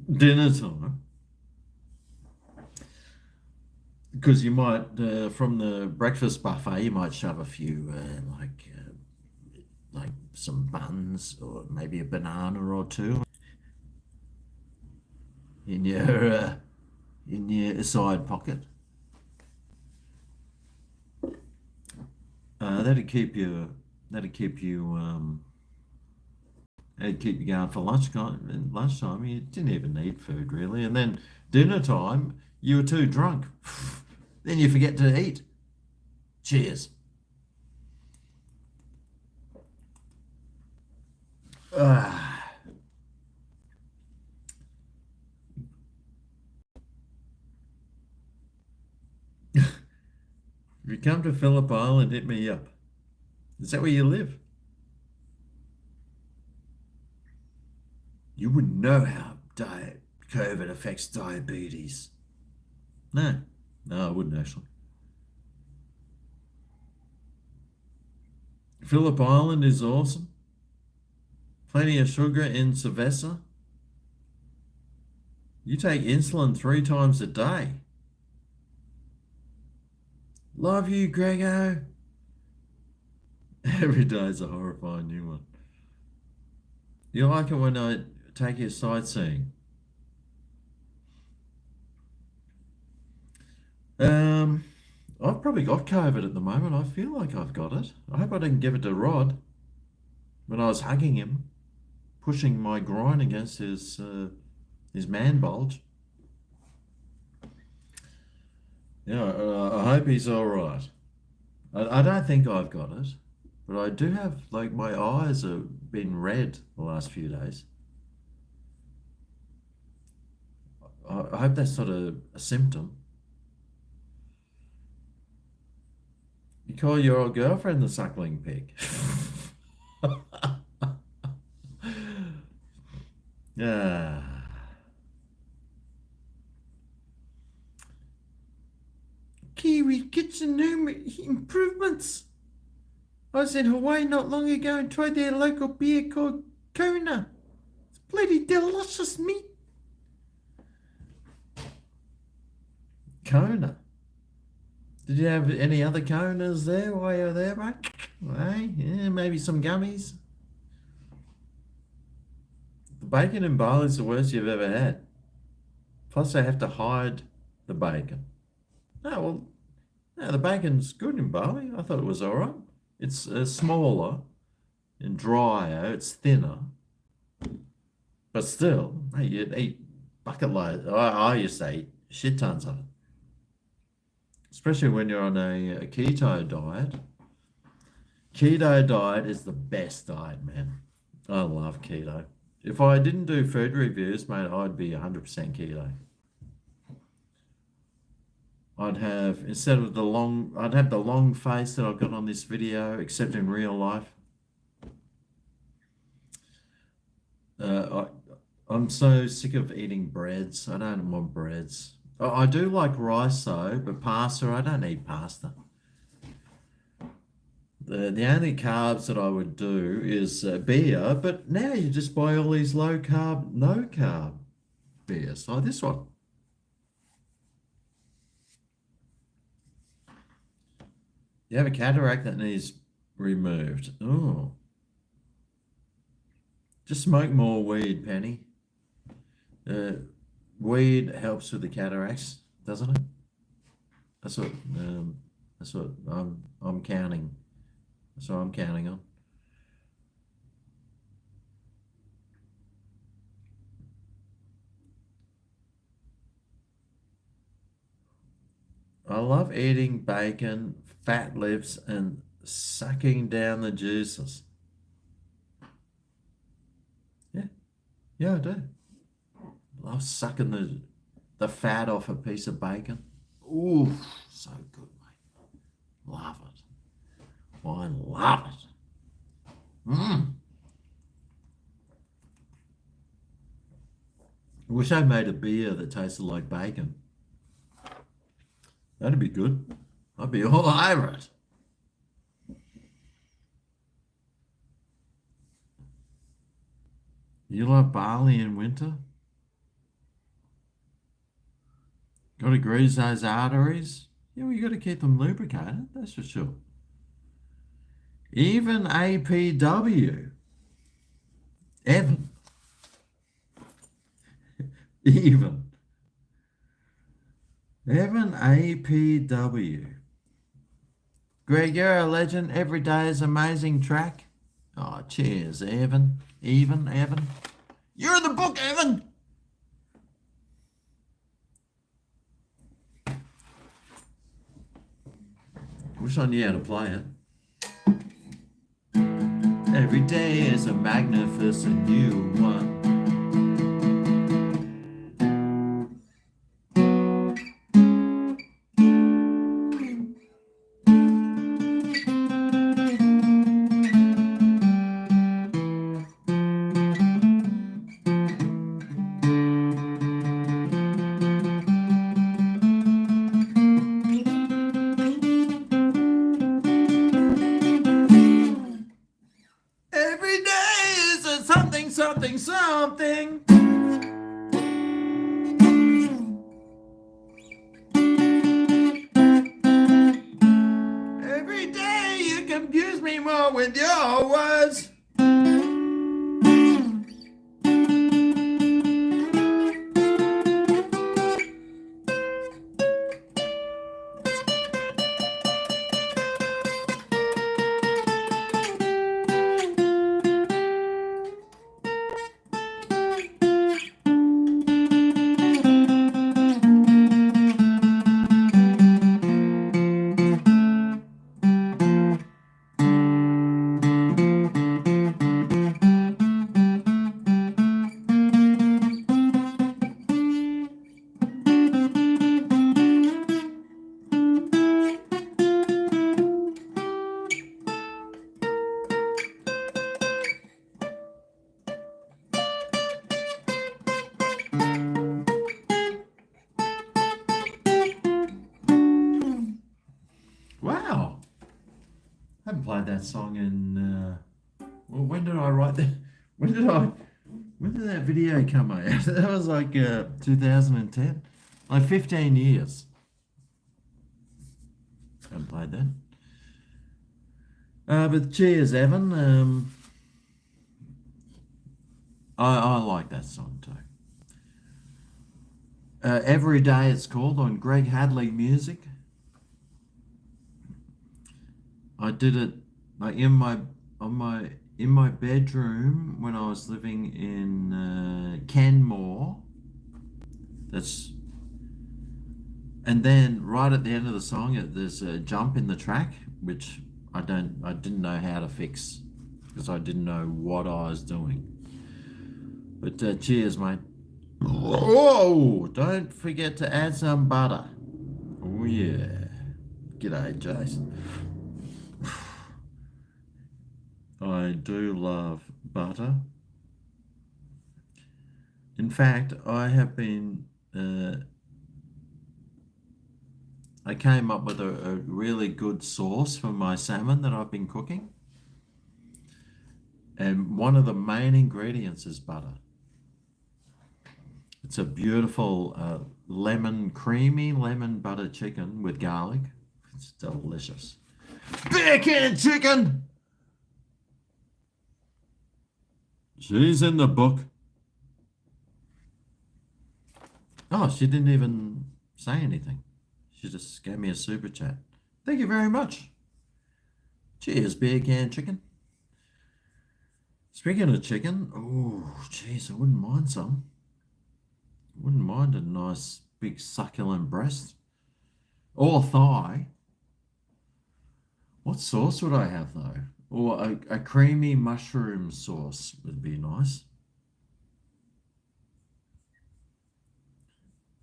Speaker 1: time. Because you might, from the breakfast buffet, you might shove a few like some buns or maybe a banana or two in your side pocket. That'd keep you. That'd keep you. That'd keep you going for lunchtime. And lunchtime, you didn't even need food really, and then dinner time, you were too drunk. Then you forget to eat. Cheers. Ah. come to Phillip Island, hit me up. Is that where you live? You wouldn't know how COVID affects diabetes. No, I wouldn't actually. Phillip Island is awesome. Plenty of sugar in cerveza. You take insulin 3 times a day. Love you, GregO. Every day's a horrifying new one. You like it when I take you sightseeing? I've probably got COVID at the moment. I feel like I've got it. I hope I didn't give it to Rod when I was hugging him, pushing my groin against his man bulge. Yeah, I hope he's all right. I don't think I've got it, but I do have, like, my eyes have been red the last few days. I hope that's not a symptom. You call your old girlfriend the suckling pig. Yeah. Kiwi kitchen home improvements. I was in Hawaii not long ago and tried their local beer called Kona. It's bloody delicious meat. Kona. Did you have any other Konas there while you were there, mate? Hey, yeah, maybe some gummies. The bacon in Bali is the worst you've ever had. Plus, they have to hide the bacon. No, well, no, the bacon's good in Bali. I thought it was all right. It's smaller and drier. It's thinner. But still, hey, you'd eat bucket loads. I used to eat shit tons of it. Especially when you're on a keto diet. Keto diet is the best diet, man. I love keto. If I didn't do food reviews, mate, I'd be 100% keto. I'd have, instead of I'd have the long face that I've got on this video, except in real life. I'm so sick of eating breads. I don't want breads. I do like rice though, but pasta, I don't eat pasta. The only carbs that I would do is beer, but now you just buy all these low carb, no carb beers, like this one. You have a cataract that needs removed. Oh. Just smoke more weed, Penny. Weed helps with the cataracts, doesn't it? That's what I'm counting. That's what I'm counting on. I love eating bacon, fat lips, and sucking down the juices. Yeah, I do. Love sucking the fat off a piece of bacon. Ooh, so good, mate. Love it. I love it. I wish I made a beer that tasted like bacon. That'd be good. I'd be all over it. You love Bali in winter? Got to grease those arteries? Yeah, well, you got to keep them lubricated, that's for sure. Even APW. Evan. Even. Evan APW. Greg, you're a legend. Every day is amazing track. Oh, cheers, Evan. Evan. You're in the book, Evan. Wish I knew how to play it. Every day is a magnificent new one. Every day is a something, something, something. Every day you confuse me more with your words. Wow. I haven't played that song in. Well, when did I write that? When did I? When did that video come out? That was like 2010. Like 15 years. I haven't played that. But cheers, Evan. I like that song too. Every Day it's called on Greg Hadley Music. I did it like in my bedroom when I was living in Canmore. And then right at the end of the song, there's a jump in the track, which I didn't know how to fix because I didn't know what I was doing. But cheers, mate. Whoa! Don't forget to add some butter. Oh yeah. G'day, Jason. I do love butter. In fact, I came up with a really good sauce for my salmon that I've been cooking. And one of the main ingredients is butter. It's a beautiful creamy lemon butter chicken with garlic. It's delicious. Beer can chicken! She's in the book. Oh, she didn't even say anything. She just gave me a super chat. Thank you very much. Cheers, beer can chicken. Speaking of chicken, oh, jeez, I wouldn't mind some. Wouldn't mind a nice big succulent breast or thigh. What sauce would I have though? Or a creamy mushroom sauce would be nice.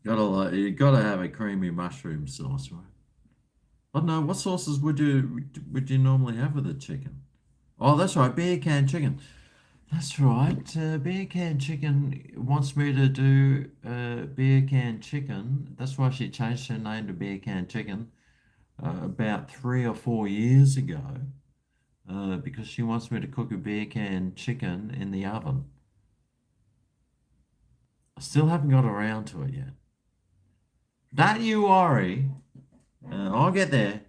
Speaker 1: You gotta have a creamy mushroom sauce, right? I don't know, what sauces would you normally have with a chicken? Oh, that's right, beer can chicken. That's right. Beer can chicken wants me to do beer can chicken. That's why she changed her name to beer can chicken about 3 or 4 years ago. Because she wants me to cook a beer can chicken in the oven. I still haven't got around to it yet. Don't you worry. I'll get there.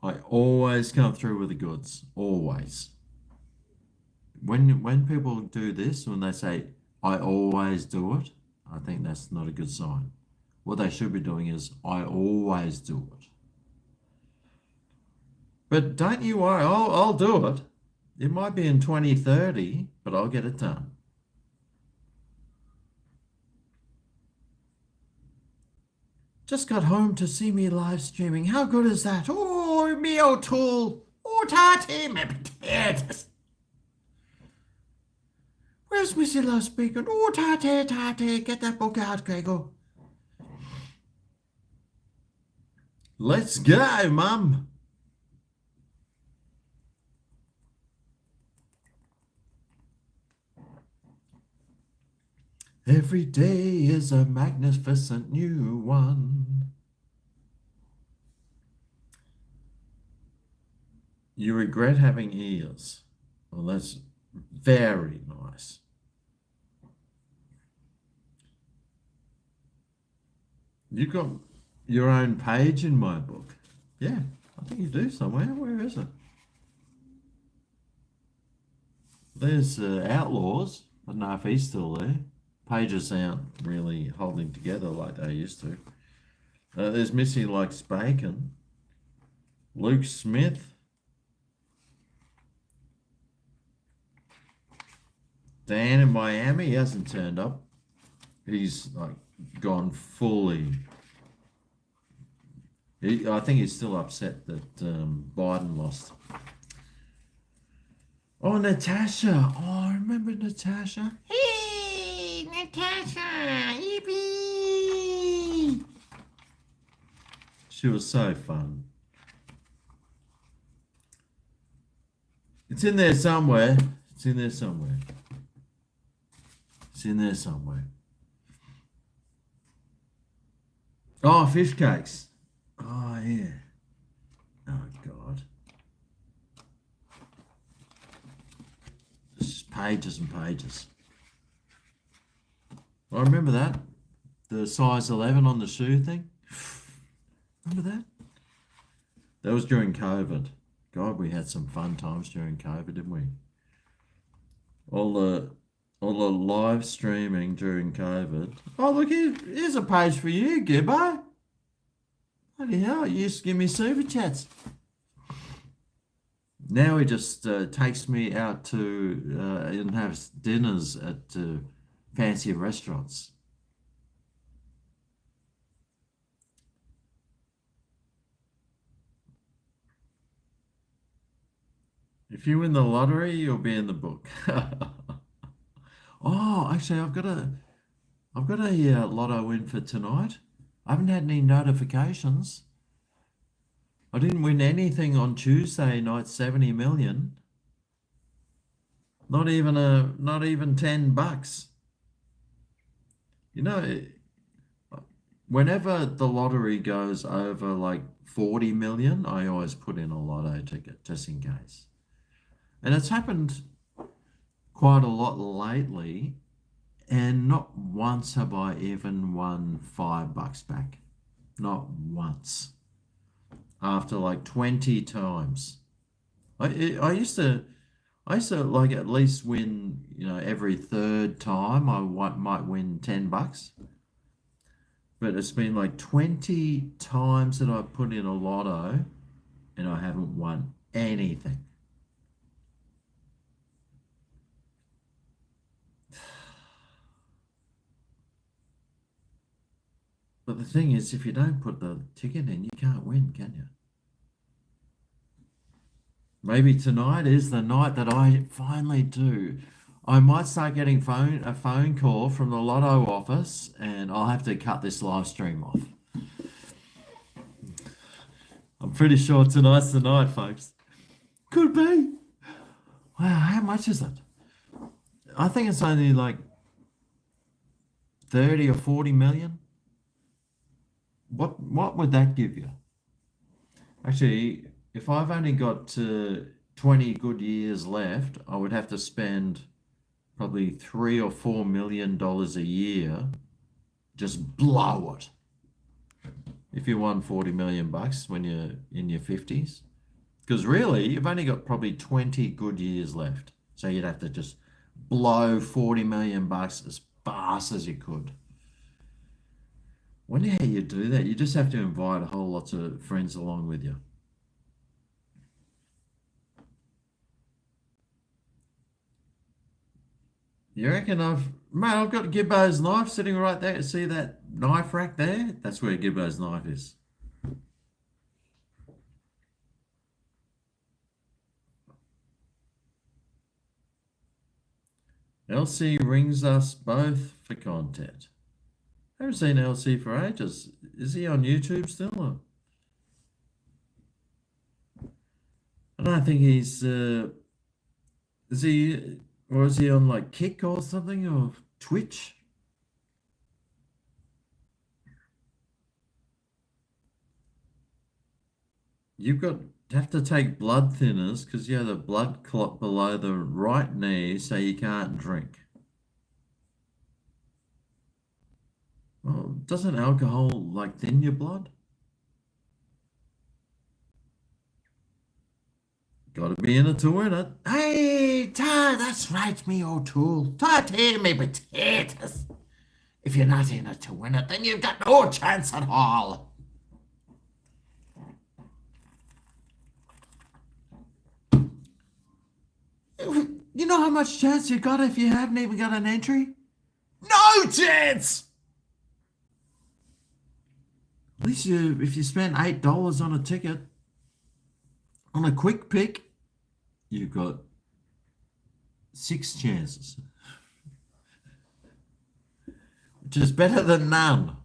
Speaker 1: I always come through with the goods. Always. When people do this, when they say, I always do it, I think that's not a good sign. What they should be doing is, I always do it. But don't you worry, I'll do it. It might be in 2030, but I'll get it done. Just got home to see me live streaming. How good is that? Oh, me O'Toole. Oh, tatty, me potatoes. Where's Missy Loves Bacon? Oh, tatty, get that book out, GregO. Let's go, Mum. Every day is a magnificent new one. You regret having ears. Well, that's very nice. You've got your own page in my book. Yeah, I think you do somewhere. Where is it? There's Outlaws. I don't know if he's still there. Pages aren't really holding together like they used to. There's Missy Likes Bacon. Luke Smith. Dan in Miami. He hasn't turned up. He's like gone fully. I think he's still upset that Biden lost. Oh, Natasha. Oh, I remember Natasha. Hey, Natasha. Yippee. She was so fun. It's in there somewhere. It's in there somewhere. It's in there somewhere. Oh, fish cakes. Oh, yeah. Oh, God. Just pages and pages. I remember that. The size 11 on the shoe thing. Remember that? That was during COVID. God, we had some fun times during COVID, didn't we? All the live streaming during COVID. Oh, look, here's a page for you, Gibbo. Bloody hell, you used to give me super chats. Now he just takes me out to and has dinners at fancy restaurants. If you win the lottery, you'll be in the book. Oh, actually, I've got a lotto win for tonight. I haven't had any notifications. I didn't win anything on Tuesday night, 70 million. Not even $10. You know, whenever the lottery goes over like 40 million, I always put in a lotto ticket just in case. And it's happened quite a lot lately, and not once have I even won $5 back. Not once. After like 20 times. I used to like at least win, every third time might win $10. But it's been like 20 times that I've put in a lotto and I haven't won anything. But the thing is, if you don't put the ticket in, you can't win, can you? Maybe tonight is the night that I finally do. I might start getting a phone call from the lotto office, and I'll have to cut this live stream off. I'm pretty sure tonight's the night, folks. Could be. Wow, how much is it? I think it's only like 30 or 40 million. What would that give you? Actually, if I've only got 20 good years left, I would have to spend probably $3 or $4 million a year, just blow it. If you won 40 million bucks when you're in your 50s, because really you've only got probably 20 good years left, so you'd have to just blow 40 million bucks as fast as you could. Wonder how you do that. You just have to invite a whole lots of friends along with you. You reckon I've got Gibbo's knife sitting right there. See that knife rack there? That's where Gibbo's knife is. LC rings us both for content. I haven't seen LC for ages. Is he on YouTube still? Or? I don't think he's. Is he? Or is he on like Kick or something or Twitch? You've got have to take blood thinners because you have a blood clot below the right knee, so you can't drink. Well, doesn't alcohol like thin your blood? Got to be in it to win it. Hey, that's right, me O'Toole. Hear me potatoes. If you're not in it to win it, then you've got no chance at all. You know how much chance you got if you haven't even got an entry? No chance! At least if you spend $8 on a ticket, on a quick pick, you've got 6 chances, which is better than none.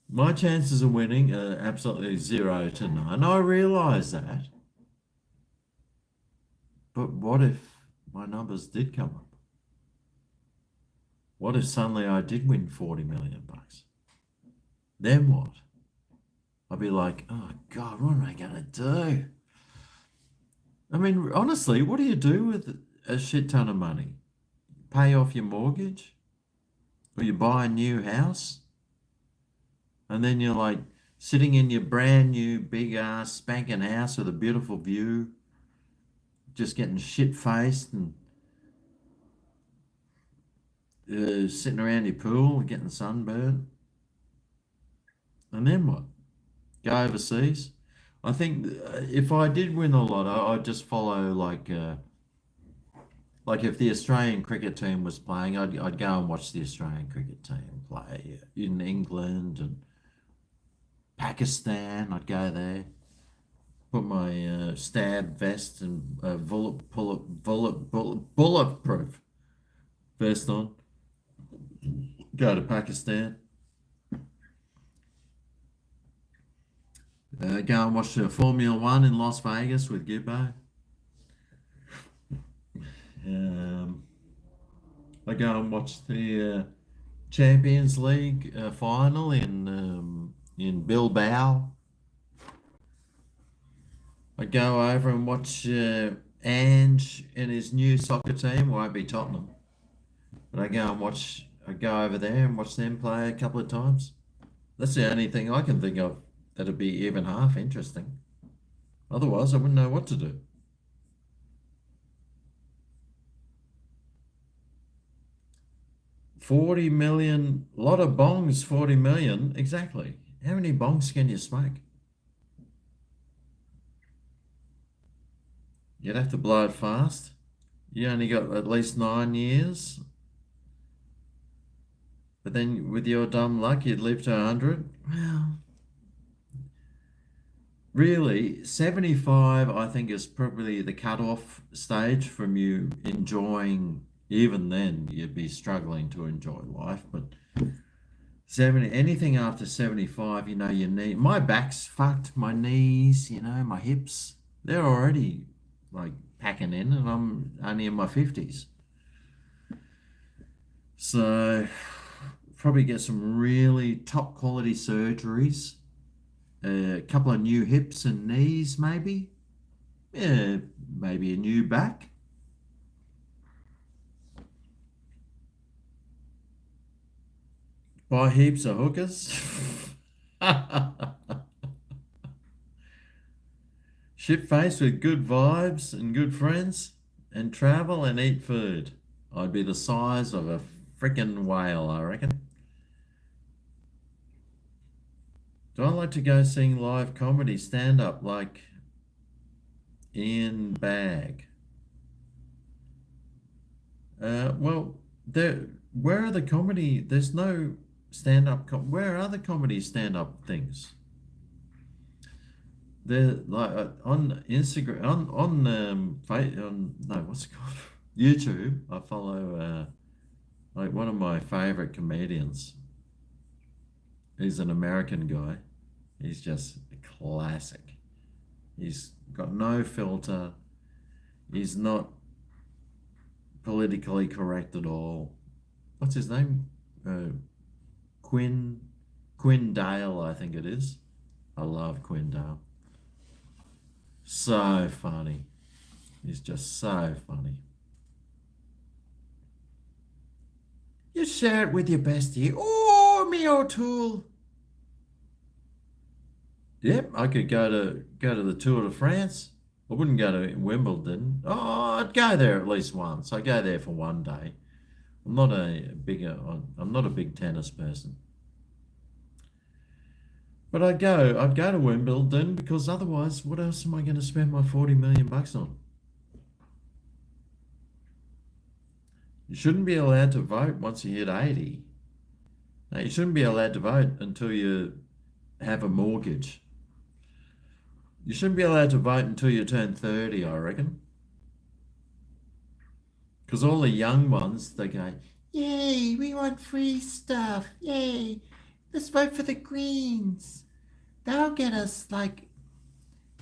Speaker 1: My chances of winning are absolutely 0 to 9. I realise that. But what if my numbers did come up? What if suddenly I did win 40 million bucks? Then what? I'd be like, oh God, what am I gonna do? I mean, honestly, what do you do with a shit ton of money? Pay off your mortgage? Or you buy a new house? And then you're like sitting in your brand new big ass spanking house with a beautiful view, just getting shit faced and sitting around your pool and getting sunburned. And then what? Go overseas? I think if I did win the lotto, I'd just follow like if the Australian cricket team was playing, I'd go and watch the Australian cricket team play in England and Pakistan. I'd go there, put my stab vest and bulletproof vest on, go to Pakistan, go and watch the Formula One in Las Vegas with Gibbo. I go and watch the Champions League final in Bilbao. I go over and watch Ange and his new soccer team. Won't be Tottenham, but I go over there and watch them play a couple of times. That's the only thing I can think of that'd be even half interesting. Otherwise, I wouldn't know what to do. 40 million, a lot of bongs, 40 million. Exactly. How many bongs can you smoke? You'd have to blow it fast. You only got at least 9 years. But then with your dumb luck, you'd live to 100. Well, really, 75, I think, is probably the cutoff stage from you enjoying. Even then, you'd be struggling to enjoy life. But 70, anything after 75, your knee, my back's fucked, my knees, my hips, they're already like packing in, and I'm only in my 50s. So, probably get some really top quality surgeries, a couple of new hips and knees, maybe. Yeah, maybe a new back. Buy heaps of hookers. Ship faced with good vibes and good friends, and travel and eat food. I'd be the size of a freaking whale, I reckon. Do I like to go seeing live comedy stand up like Ian Bag? Well, where are the comedy? There's no stand up. Where are the comedy stand up things? They're like on Instagram, on no, what's it called? YouTube. I follow like one of my favorite comedians. He's an American guy. He's just a classic. He's got no filter. He's not politically correct at all. What's his name? Quinn Quindale, I think it is. I love Quindale. So funny. He's just so funny. You share it with your bestie. Oh, me O'Toole. Yep, I could go to the Tour de France. I wouldn't go to Wimbledon. Oh, I'd go there at least once. I go there for one day. I'm not a big tennis person. But I'd go to Wimbledon because otherwise, what else am I going to spend my 40 million bucks on? You shouldn't be allowed to vote once you hit 80. No, you shouldn't be allowed to vote until you have a mortgage. You shouldn't be allowed to vote until you turn 30, I reckon. Because all the young ones, they go, yay, we want free stuff. Yay, let's vote for the Greens. They'll get us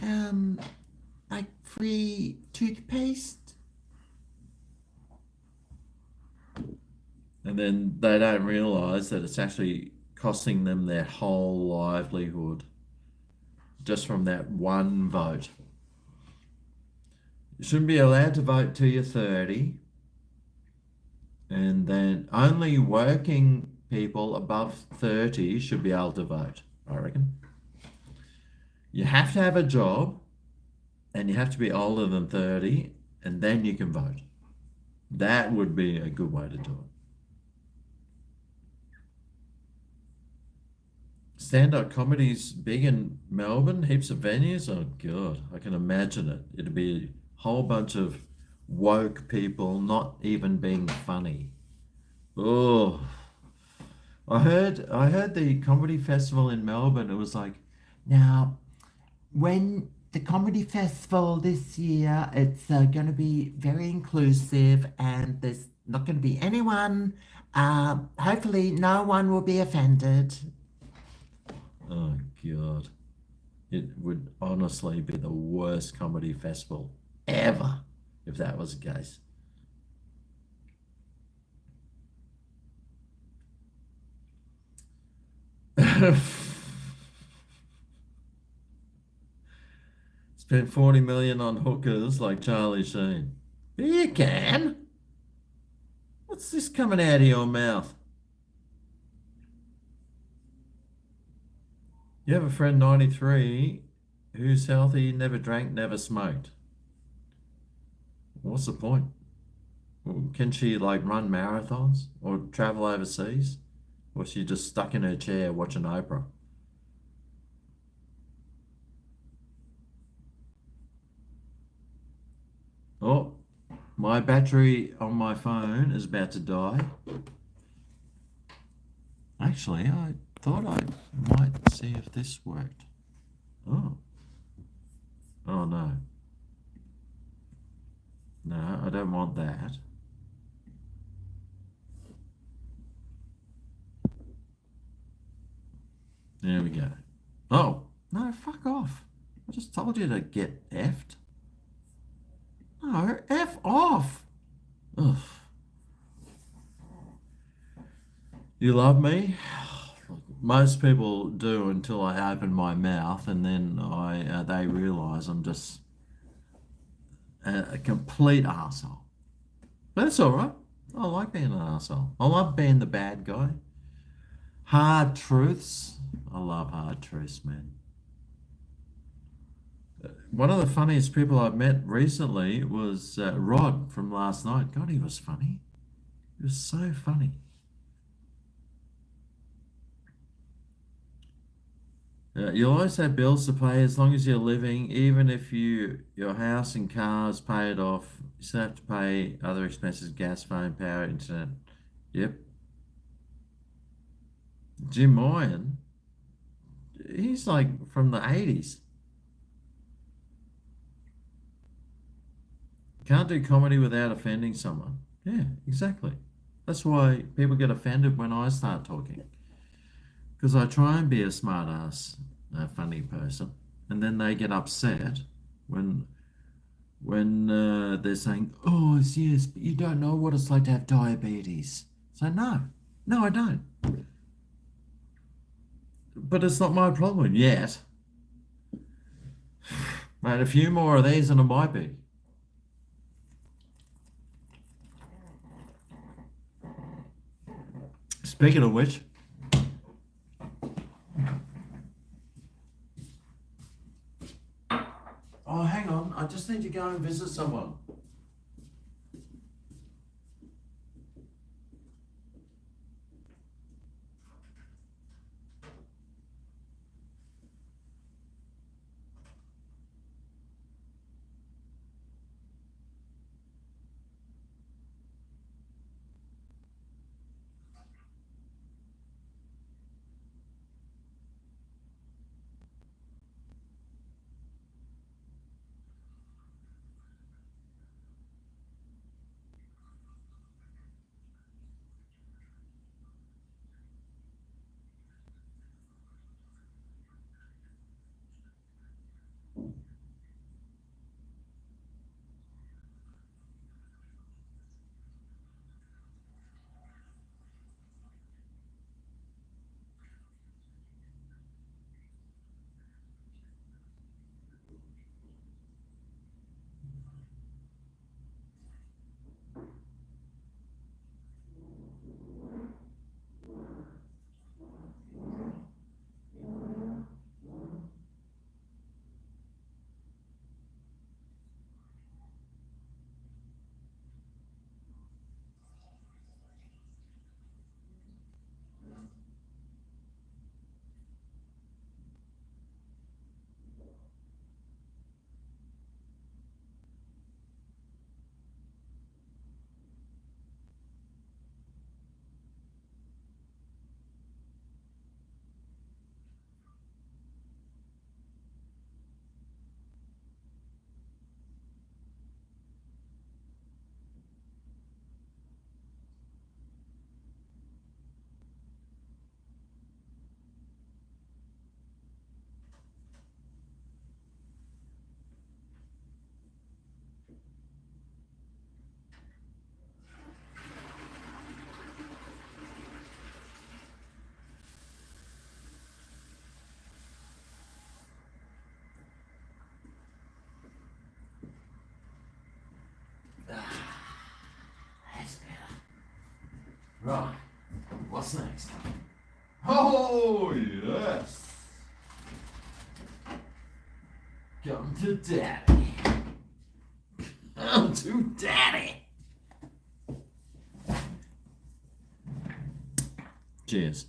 Speaker 1: um, like free toothpaste. And then they don't realise that it's actually costing them their whole livelihood just from that one vote. You shouldn't be allowed to vote till you're 30. And then only working people above 30 should be able to vote, I reckon. You have to have a job and you have to be older than 30, and then you can vote. That would be a good way to do it. Stand-up comedy's big in Melbourne, heaps of venues. Oh God, I can imagine it. It'd be a whole bunch of woke people not even being funny. Oh, I heard the comedy festival in Melbourne. It was like, now, when the comedy festival this year, it's going to be very inclusive, and there's not going to be anyone. Hopefully, no one will be offended. Oh God, it would honestly be the worst comedy festival ever if that was the case. Spent 40 million on hookers like Charlie Sheen. You can. What's this coming out of your mouth? You have a friend 93 who's healthy, never drank, never smoked. What's the point? Can she like run marathons or travel overseas? Or is she just stuck in her chair watching Oprah? Oh, my battery on my phone is about to die. Actually, I thought I might see if this worked. Oh, oh no. No, I don't want that. There we go. Oh, no, fuck off. I just told you to get effed. No, F off. Ugh. You love me? Most people do until I open my mouth, and then they realise I'm just a complete arsehole. But it's all right. I like being an arsehole. I love being the bad guy. Hard truths. I love hard truths, man. One of the funniest people I've met recently was Rod from last night. God, he was funny. He was so funny. You'll always have bills to pay as long as you're living, even if your house and car is paid off. You still have to pay other expenses, gas, phone, power, internet. Yep. Jim Moyen, he's like from the 80s. Can't do comedy without offending someone. Yeah, exactly. That's why people get offended when I start talking. Because I try and be a smart ass, funny person. And then they get upset when they're saying, oh, yes, but you don't know what it's like to have diabetes. So no, I don't. but it's not my problem yet. Mate, a few more of these and it might be. Speaking of which, oh, hang on. I just need to go and visit someone. That's better. Right. What's next? Oh, yes. Come to daddy. Come to daddy. Cheers.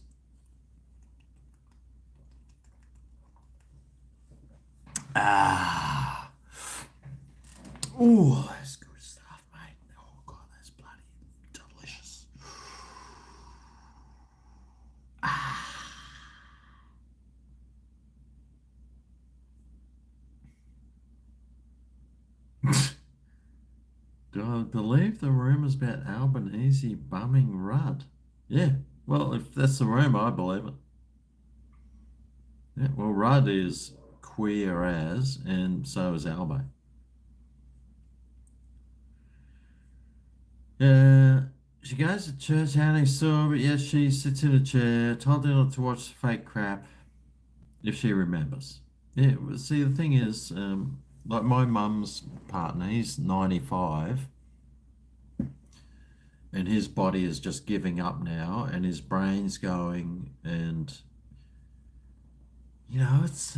Speaker 1: Ah. Oh, that's good stuff, mate. Oh, God, that's bloody delicious. Do I believe the rumours about Albanese bumming Rudd? Yeah, well, if that's the rumour, I believe it. Yeah, well, Rudd is queer as, and so is Albo. Yeah, she goes to church, Annie saw, but yes, she sits in a chair, told her not to watch fake crap, if she remembers. Yeah, well, see, the thing is, like my mum's partner, he's 95, and his body is just giving up now, and his brain's going, and it's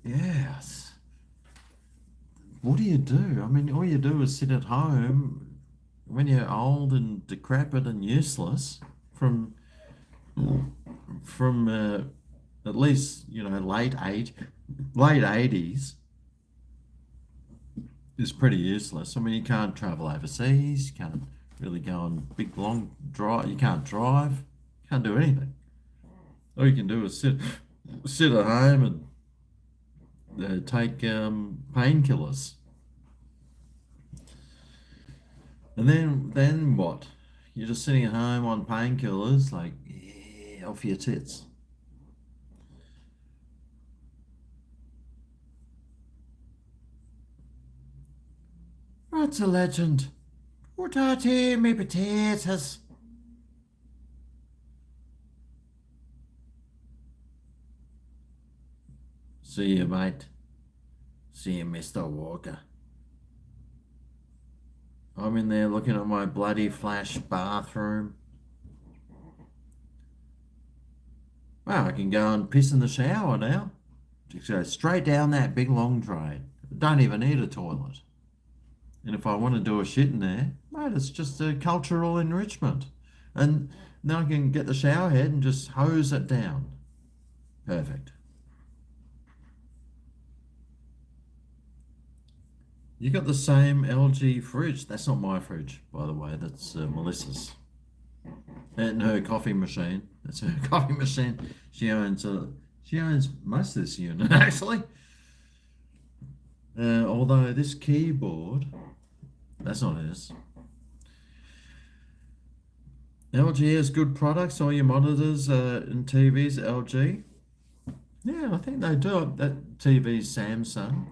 Speaker 1: yes. What do you do? I mean, all you do is sit at home when you're old and decrepit and useless from from at least late 80s is pretty useless. I mean, you can't travel overseas, you can't really go on big long drive, you can't drive, can't do anything. All you can do is sit at home and take painkillers. And then what? You're just sitting at home on painkillers, like, yeah, off your tits. What's a legend? What are me potatoes? See you, mate. See you, Mr. Walker. I'm in there looking at my bloody flash bathroom. Well, I can go and piss in the shower now. Just go straight down that big long drain. Don't even need a toilet. And if I want to do a shit in there, mate, it's just a cultural enrichment. And then I can get the shower head and just hose it down. Perfect. You got the same LG fridge. That's not my fridge, by the way. That's Melissa's. And her coffee machine. That's her coffee machine. She owns most of this unit actually. Although this keyboard, that's not hers. LG has good products. All your monitors and TVs, LG. Yeah, I think they do. That TV's Samsung,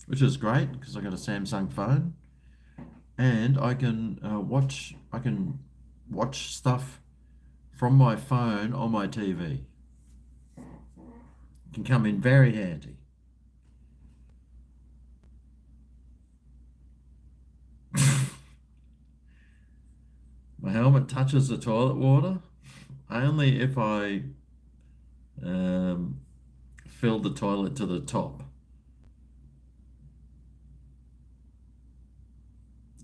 Speaker 1: which is great because I got a Samsung phone, and I can watch. I can watch stuff from my phone on my TV. Can come in very handy. My helmet touches the toilet water only if I fill the toilet to the top.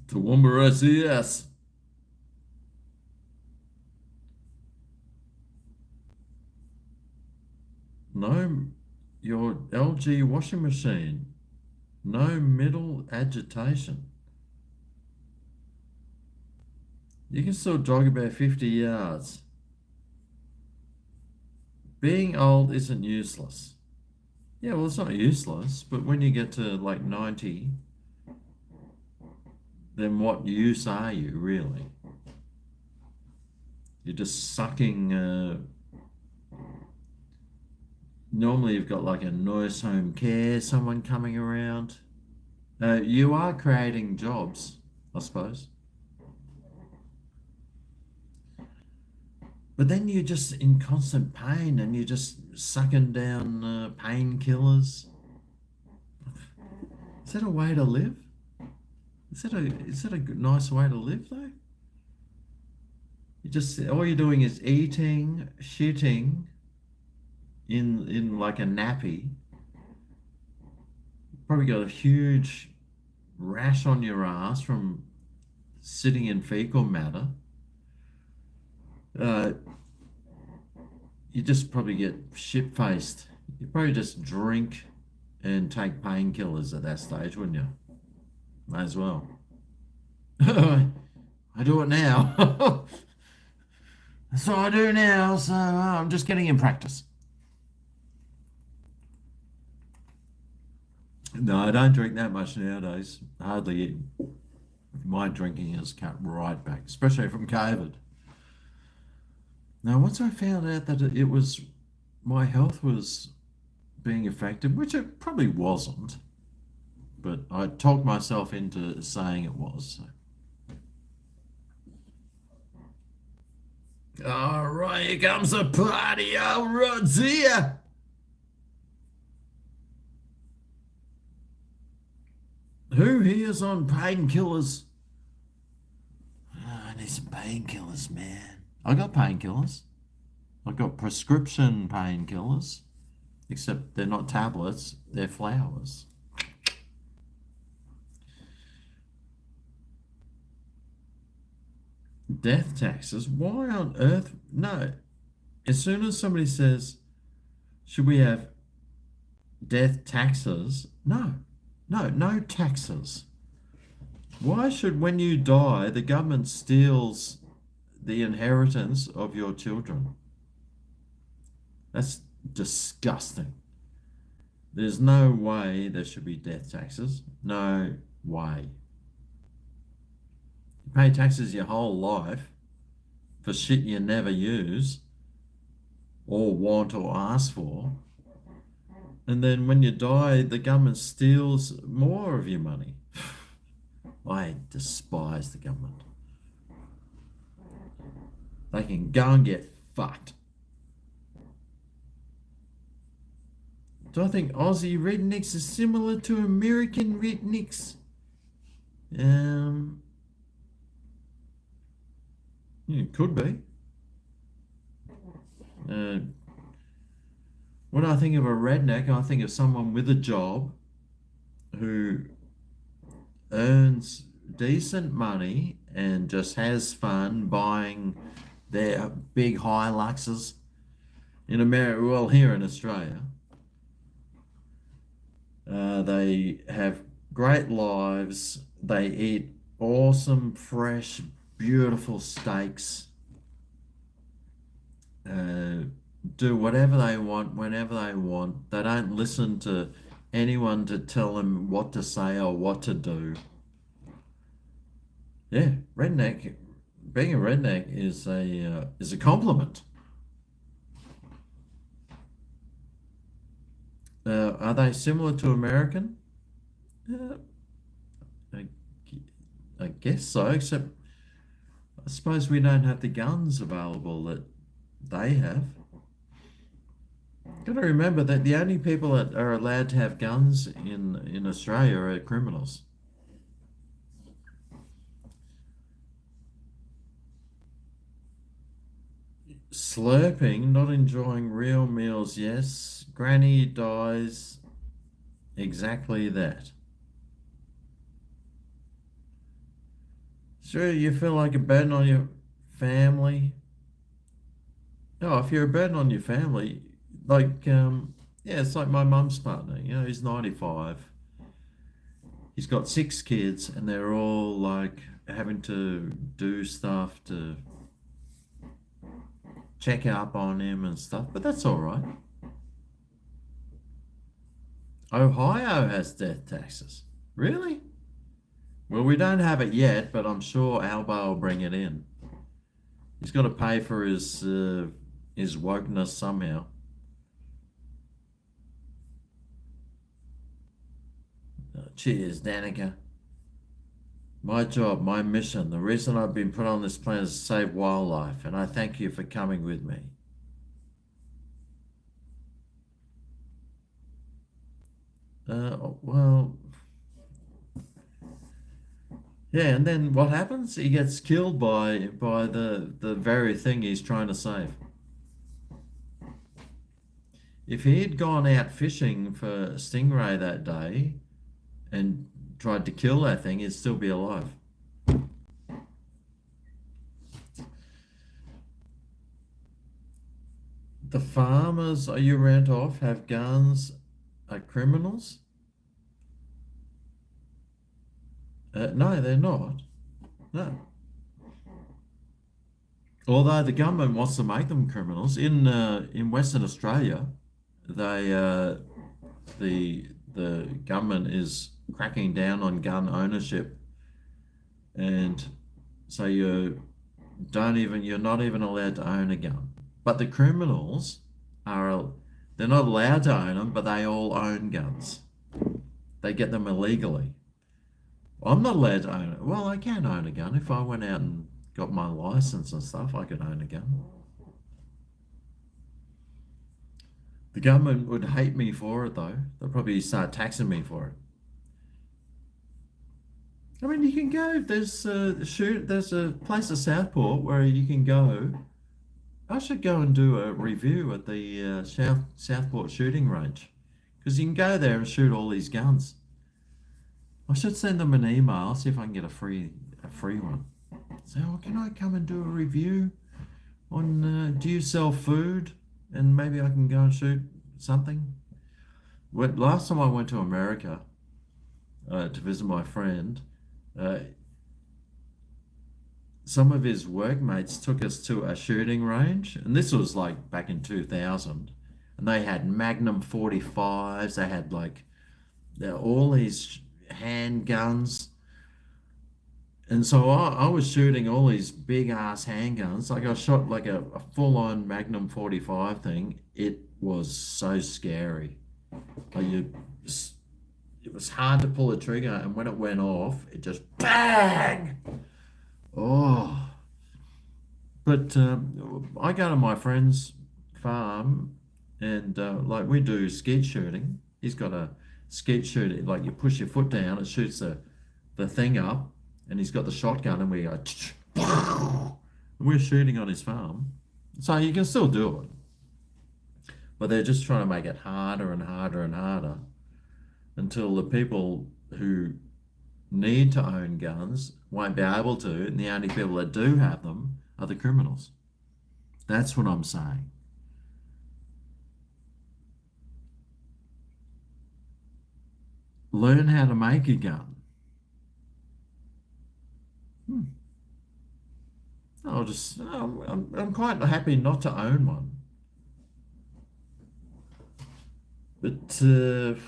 Speaker 1: Toowoomba SES. No, your LG washing machine. No middle agitation. You can still jog about 50 yards. Being old isn't useless. Yeah, well, it's not useless, but when you get to like 90, then what use are you really? You're just sucking. Normally, you've got like a nurse home care, someone coming around. You are creating jobs, I suppose. But then you're just in constant pain and you're just sucking down painkillers. Is that a way to live? Is that a nice way to live though? You just all you're doing is eating, shitting in like a nappy. Probably got a huge rash on your ass from sitting in fecal matter. You just probably get shit faced. You probably just drink and take painkillers at that stage, wouldn't you? May as well. I do it now. That's what I do now, so I'm just getting in practice. No, I don't drink that much nowadays. Hardly. My drinking has cut right back, especially from COVID. Now, once I found out that it was my health was being affected, which it probably wasn't, but I talked myself into saying it was. So. All right, here comes the party. All Rod's here. Who here's on painkillers? Oh, I need some painkillers, man. I got painkillers. I got prescription painkillers, except they're not tablets, they're flowers. Death taxes? Why on earth? No. As soon as somebody says, should we have death taxes? No. No taxes. Why should, when you die, the government steals the inheritance of your children? That's disgusting. There's no way there should be death taxes. No way. You pay taxes your whole life for shit you never use or want or ask for. And then when you die, the government steals more of your money. I despise the government. They can go and get fucked. Do I think Aussie rednecks are similar to American rednecks? Um, yeah, could be. Uh, when I think of a redneck, I think of someone with a job who earns decent money and just has fun buying their big Hiluxes in America. Well, here in Australia, they have great lives. They eat awesome, fresh, beautiful steaks. Uh, do whatever they want whenever they want. They don't listen to anyone to tell them what to say or what to do. Yeah, redneck. Being a redneck is a compliment. Are they similar to American? Uh, I, I guess so, except I suppose we don't have the guns available that they have. Got to remember that the only people that are allowed to have guns in Australia are criminals. Slurping, not enjoying real meals, yes. Granny dies, exactly that. Sure, you feel like a burden on your family. No, if you're a burden on your family, like, yeah, it's like my mum's partner, he's 95. He's got six kids, and they're all like having to do stuff to check up on him and stuff, but that's all right. Ohio has death taxes. Really? Well, we don't have it yet, but I'm sure Alba will bring it in. He's got to pay for his wokeness somehow. Cheers, Danica. My job, my mission, the reason I've been put on this planet is to save wildlife, and I thank you for coming with me. Well, yeah, and then what happens? He gets killed by the very thing he's trying to save. If he had gone out fishing for stingray that day and tried to kill that thing, he'd still be alive. The farmers you rent off have guns, are criminals? No, they're not. No. Although the government wants to make them criminals in Western Australia, they the government is cracking down on gun ownership, and so you're not even allowed to own a gun. But the criminals are they're not allowed to own them, but they all own guns. They get them illegally. I'm not allowed to own it. Well, I can own a gun if I went out and got my license and stuff. I could own a gun. The government would hate me for it, though. They'll probably start taxing me for it. I mean, you can go. There's a place at Southport where you can go. I should go and do a review at the Southport shooting range, because you can go there and shoot all these guns. I should send them an email, see if I can get a free one. Say, oh, can I come and do a review on do you sell food? And maybe I can go and shoot something. Last time I went to America to visit my friend, uh, some of his workmates took us to a shooting range, and this was like back in 2000, and they had Magnum 45s, they had like all these handguns. And so I was shooting all these big ass handguns. Like I shot like a full on Magnum 45 thing. It was so scary. Like it was hard to pull the trigger, and when it went off, it just bang. Oh, but I go to my friend's farm And like we do skeet shooting. He's got a skeet shooting, like you push your foot down, it shoots the thing up, and he's got the shotgun, and we go, we're shooting on his farm. So you can still do it, but they're just trying to make it harder and harder and harder until the people who need to own guns won't be able to, and the only people that do have them are the criminals. That's what I'm saying. Learn how to make a gun. Hmm. I'm quite happy not to own one, but it'd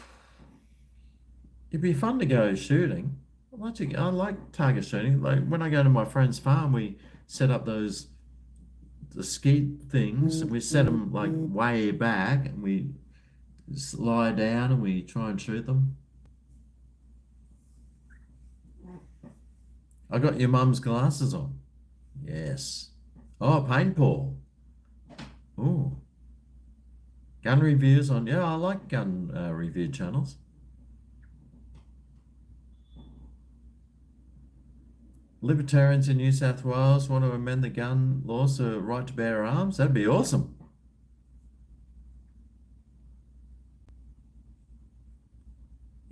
Speaker 1: be fun to go shooting. I like target shooting. Like when I go to my friend's farm, we set up the skeet things. We set them like way back, and we lie down and we try and shoot them. I got your mum's glasses on. Yes. Oh, paintball. Oh, gun reviews on. Yeah, I like gun review channels. Libertarians in New South Wales want to amend the gun laws to right to bear arms. That'd be awesome.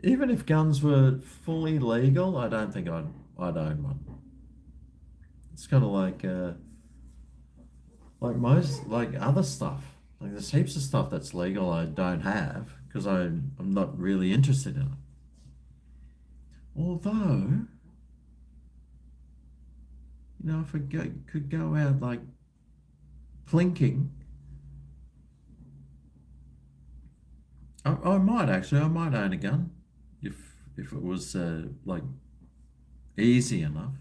Speaker 1: Even if guns were fully legal, I don't think I'd own one. It's kind of like most like other stuff. Like there's heaps of stuff that's legal I don't have because I'm not really interested in it. Although, if could go out like plinking, I might actually. I might own a gun if if it was like easy enough.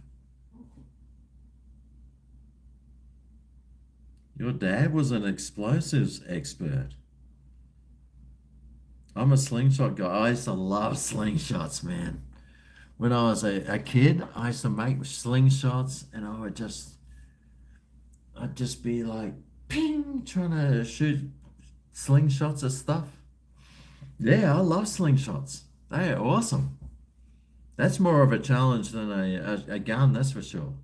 Speaker 1: Your dad was an explosives expert. I'm a slingshot guy. I used to love slingshots, man. When I was a kid, I used to make slingshots, and I'd just be like, ping, trying to shoot slingshots of stuff. Yeah, I love slingshots. They are awesome. That's more of a challenge than a gun, that's for sure.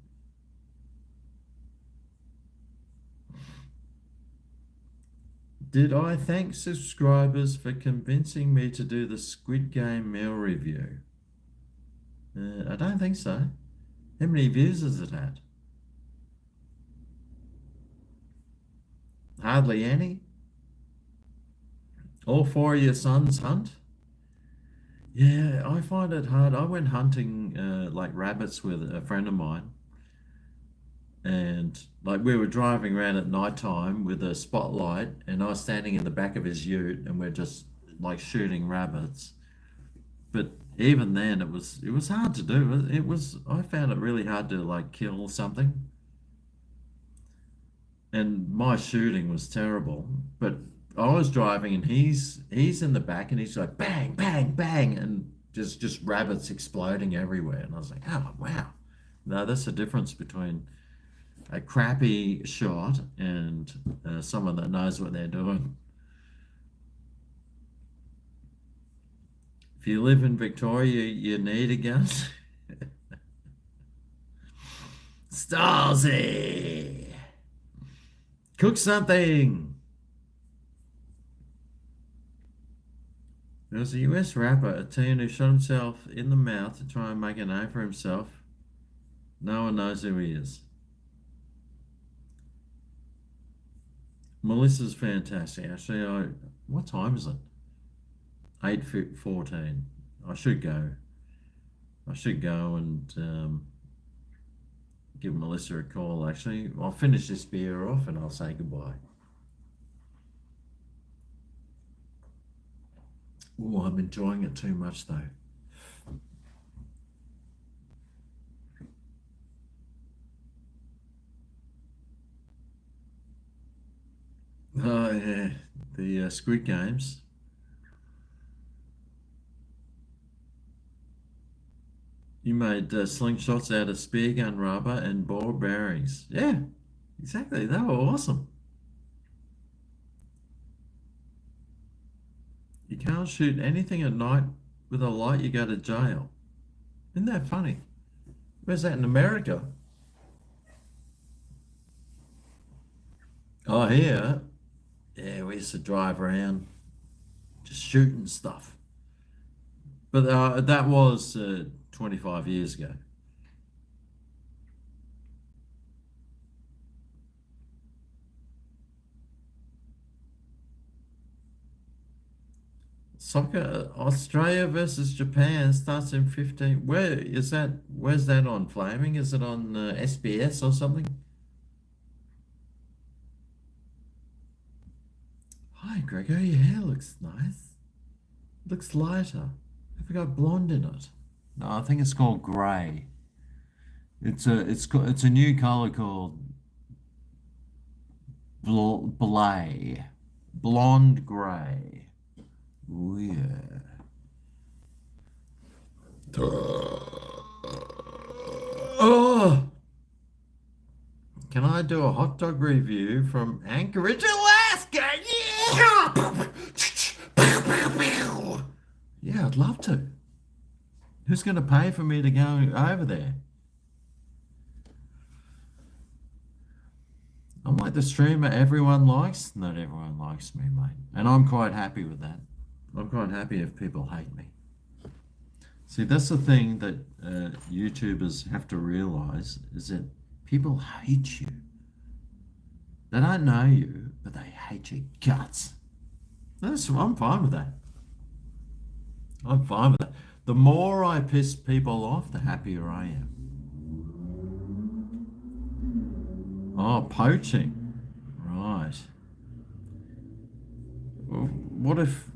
Speaker 1: Did I thank subscribers for convincing me to do the Squid Game meal review? I don't think so. How many views has it had? Hardly any. All four of your sons hunt? Yeah, I find it hard. I went hunting like rabbits with a friend of mine, and like we were driving around at night time with a spotlight, and I was standing in the back of his ute, and we're just like shooting rabbits. But even then, it was hard to do. I found it really hard to like kill something, and my shooting was terrible. But I was driving, and he's in the back, and he's like bang, bang, bang, and just rabbits exploding everywhere. And I was like, oh wow, no, that's the difference between a crappy shot and someone that knows what they're doing. If you live in Victoria, you need a gun. Stalsy, cook something. There was a US rapper, a teen who shot himself in the mouth to try and make a name for himself. No one knows who he is. Melissa's fantastic. Actually, what time is it? 8:14. I should go. I should go and give Melissa a call. Actually, I'll finish this beer off and I'll say goodbye. Oh, I'm enjoying it too much though. Oh yeah, the Squid Games. You made slingshots out of spear gun rubber and ball bearings. Yeah, exactly. They were awesome. You can't shoot anything at night with a light, you go to jail. Isn't that funny? Where's that in America? Oh, here. Yeah, we used to drive around just shooting stuff. But that was 25 years ago. Soccer, Australia versus Japan starts in 15. Where is that? Where's that on Flaming? Is it on SBS or something? Hi, GregO. Your hair looks nice. Looks lighter. Have you got blonde in it? No, I think it's called grey. It's a new color called blay, blonde grey. Oh yeah. Oh, can I do a hot dog review from Anchorage, Alaska? Yeah. Yeah, I'd love to. Who's going to pay for me to go over there? I'm like the streamer everyone likes. Not everyone likes me, mate. And I'm quite happy with that. I'm quite happy if people hate me. See, that's the thing that YouTubers have to realize is that people hate you. They don't know you, but they hate your guts. I'm fine with that. I'm fine with that. The more I piss people off, the happier I am. Oh, poaching. Right. Well, what if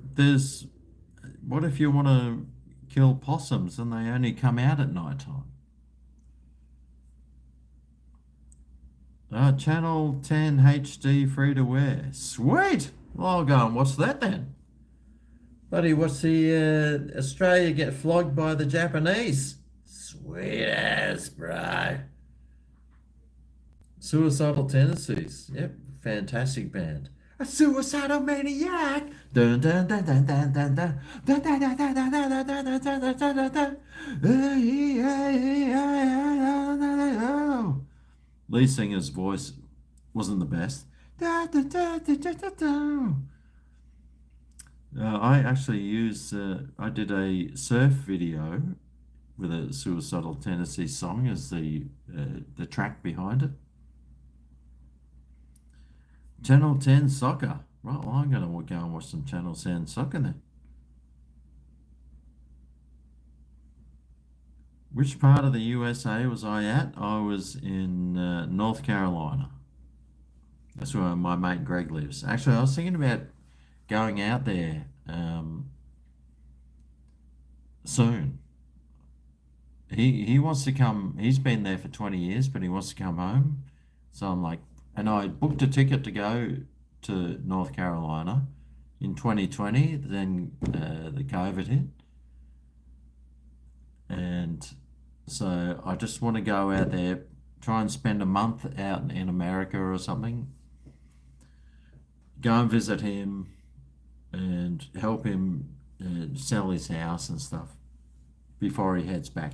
Speaker 1: you want to kill possums and they only come out at night time? Channel 10 HD free to wear. Sweet! Well, I'll go and watch that then. Buddy, what's the Australia get flogged by the Japanese? Sweet ass, bro. Suicidal Tendencies. Yep, fantastic band. A suicidal maniac. Dun dun dun dun dun dun dun dun dun dun dun dun dun dun dun dun dun dun dun. Lead singer's voice wasn't the best. I actually I did a surf video with a Suicidal Tendencies song as the track behind it. Channel 10 soccer. Right, well, I'm going to go and watch some Channel 10 soccer then. Which part of the USA was I at? I was in North Carolina. That's where my mate Greg lives. Actually, I was thinking about going out there soon. He wants to come. He's been there for 20 years, but he wants to come home. So I'm like, and I booked a ticket to go to North Carolina in 2020. Then the COVID hit, and so I just want to go out there, try and spend a month out in America or something. Go and visit him and help him sell his house and stuff before he heads back.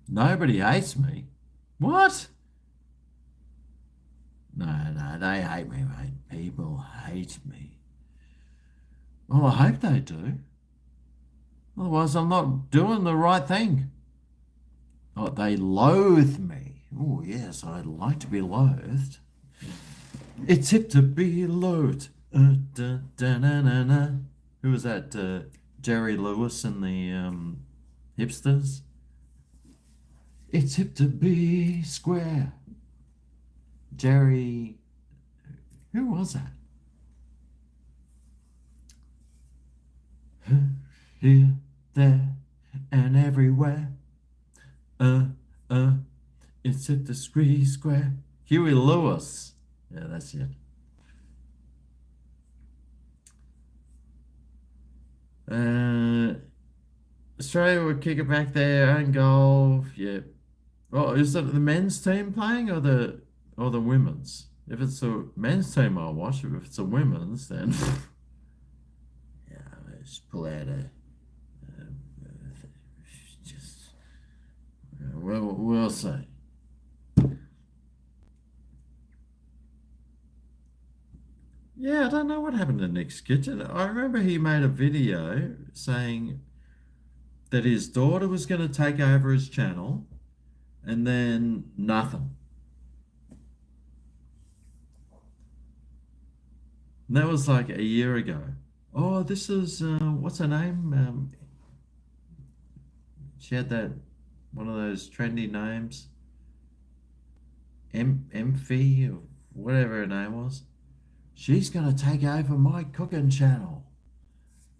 Speaker 1: Nobody hates me. What? No, they hate me, mate. People hate me. Well, I hope they do. Otherwise, I'm not doing the right thing. Oh, they loathe me. Oh, yes, I'd like to be loathed. It's hip to be loathed. Da, da, na, na, na. Who was that? Jerry Lewis and the hipsters? It's hip to be square. Jerry, who was that? Here, there, and everywhere. It's hip to be square. Huey Lewis. Yeah, that's it. Australia would kick it back there, own goal. Yeah. Oh, is it the men's team playing or the women's? If it's a men's team, I'll watch it. If it's a women's, then just pull out just we'll see. Yeah, I don't know what happened to Nick's Kitchen. I remember he made a video saying that his daughter was going to take over his channel, and then nothing. And that was like a year ago. Oh, this is what's her name? She had that one of those trendy names, Emphy or whatever her name was. She's gonna take over my cooking channel,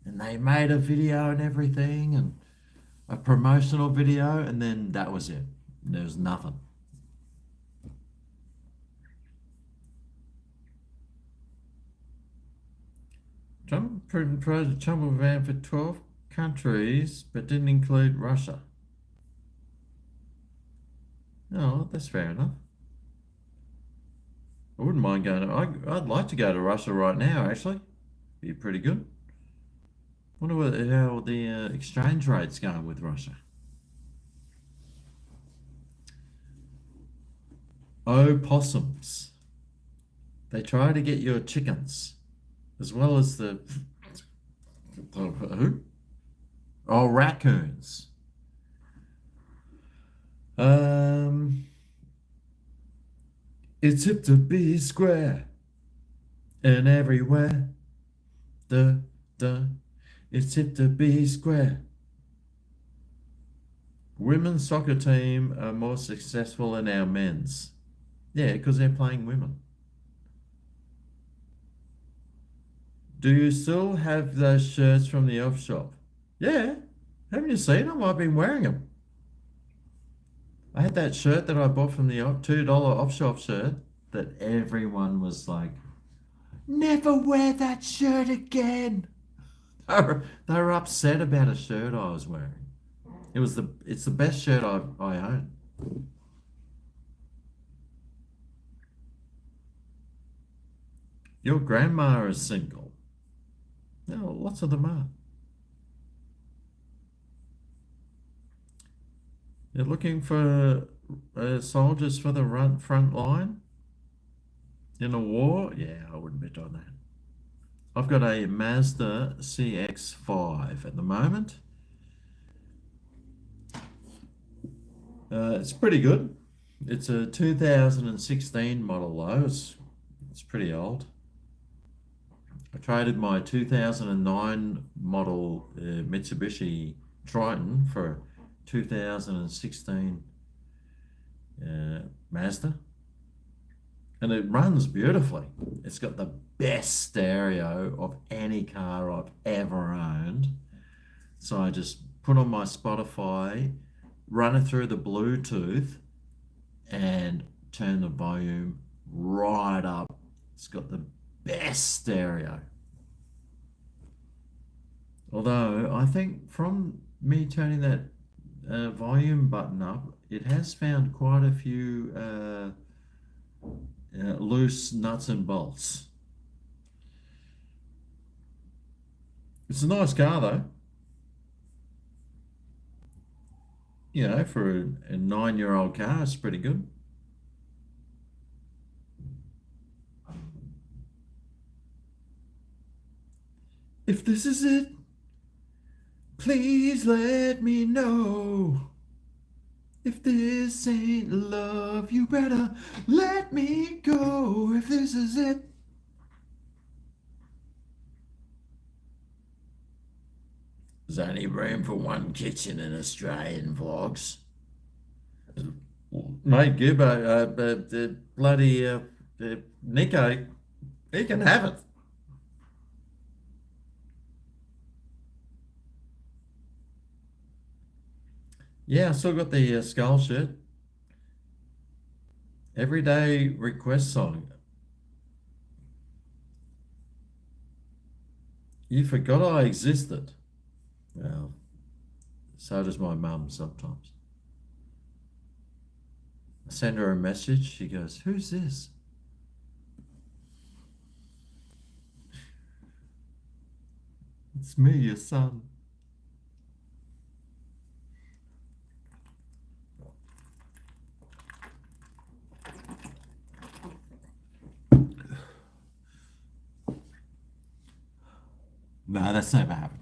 Speaker 1: and they made a video and everything, and a promotional video, and then that was it. There was nothing. Trump proposed a travel ban for 12 countries, but didn't include Russia. Oh, that's fair enough. I wouldn't mind going to, I'd like to go to Russia right now, actually. Be pretty good. Wonder how the exchange rate's going with Russia. Opossums. They try to get your chickens, as well as the who? Oh, raccoons. Um, it's hip to be square and everywhere. Duh, duh. It's hip to be square. Women's soccer team are more successful than our men's. Yeah, because they're playing women. Do you still have those shirts from the off shop? Yeah. Haven't you seen them? I've been wearing them. I had that shirt that I bought from the $2 off shop shirt that everyone was like, never wear that shirt again. They were upset about a shirt I was wearing. It's the best shirt I own. Your grandma is single. No, lots of them are. You're looking for soldiers for the front line in a war? Yeah, I wouldn't bet on that. I've got a Mazda CX-5 at the moment. It's pretty good. It's a 2016 model though. It's pretty old. I traded my 2009 model Mitsubishi Triton for 2016 Mazda, and it runs beautifully. It's got the best stereo of any car I've ever owned. So I just put on my Spotify, run it through the Bluetooth, and turn the volume right up. It's got the best stereo. Although I think from me turning that volume button up, it has found quite a few loose nuts and bolts. It's a nice car though. You know, for a 9-year-old car, it's pretty good. If this is it, please let me know. If this ain't love, you better let me go. If this is it. There's only room for one kitchen in Australian vlogs. Mate, Gibbo, bloody Nico, he can have it. Yeah, I still got the skull shirt. Everyday request song. You forgot I existed. Well, so does my mum sometimes. I send her a message. She goes, "Who's this?" It's me, your son. No, that's never happened.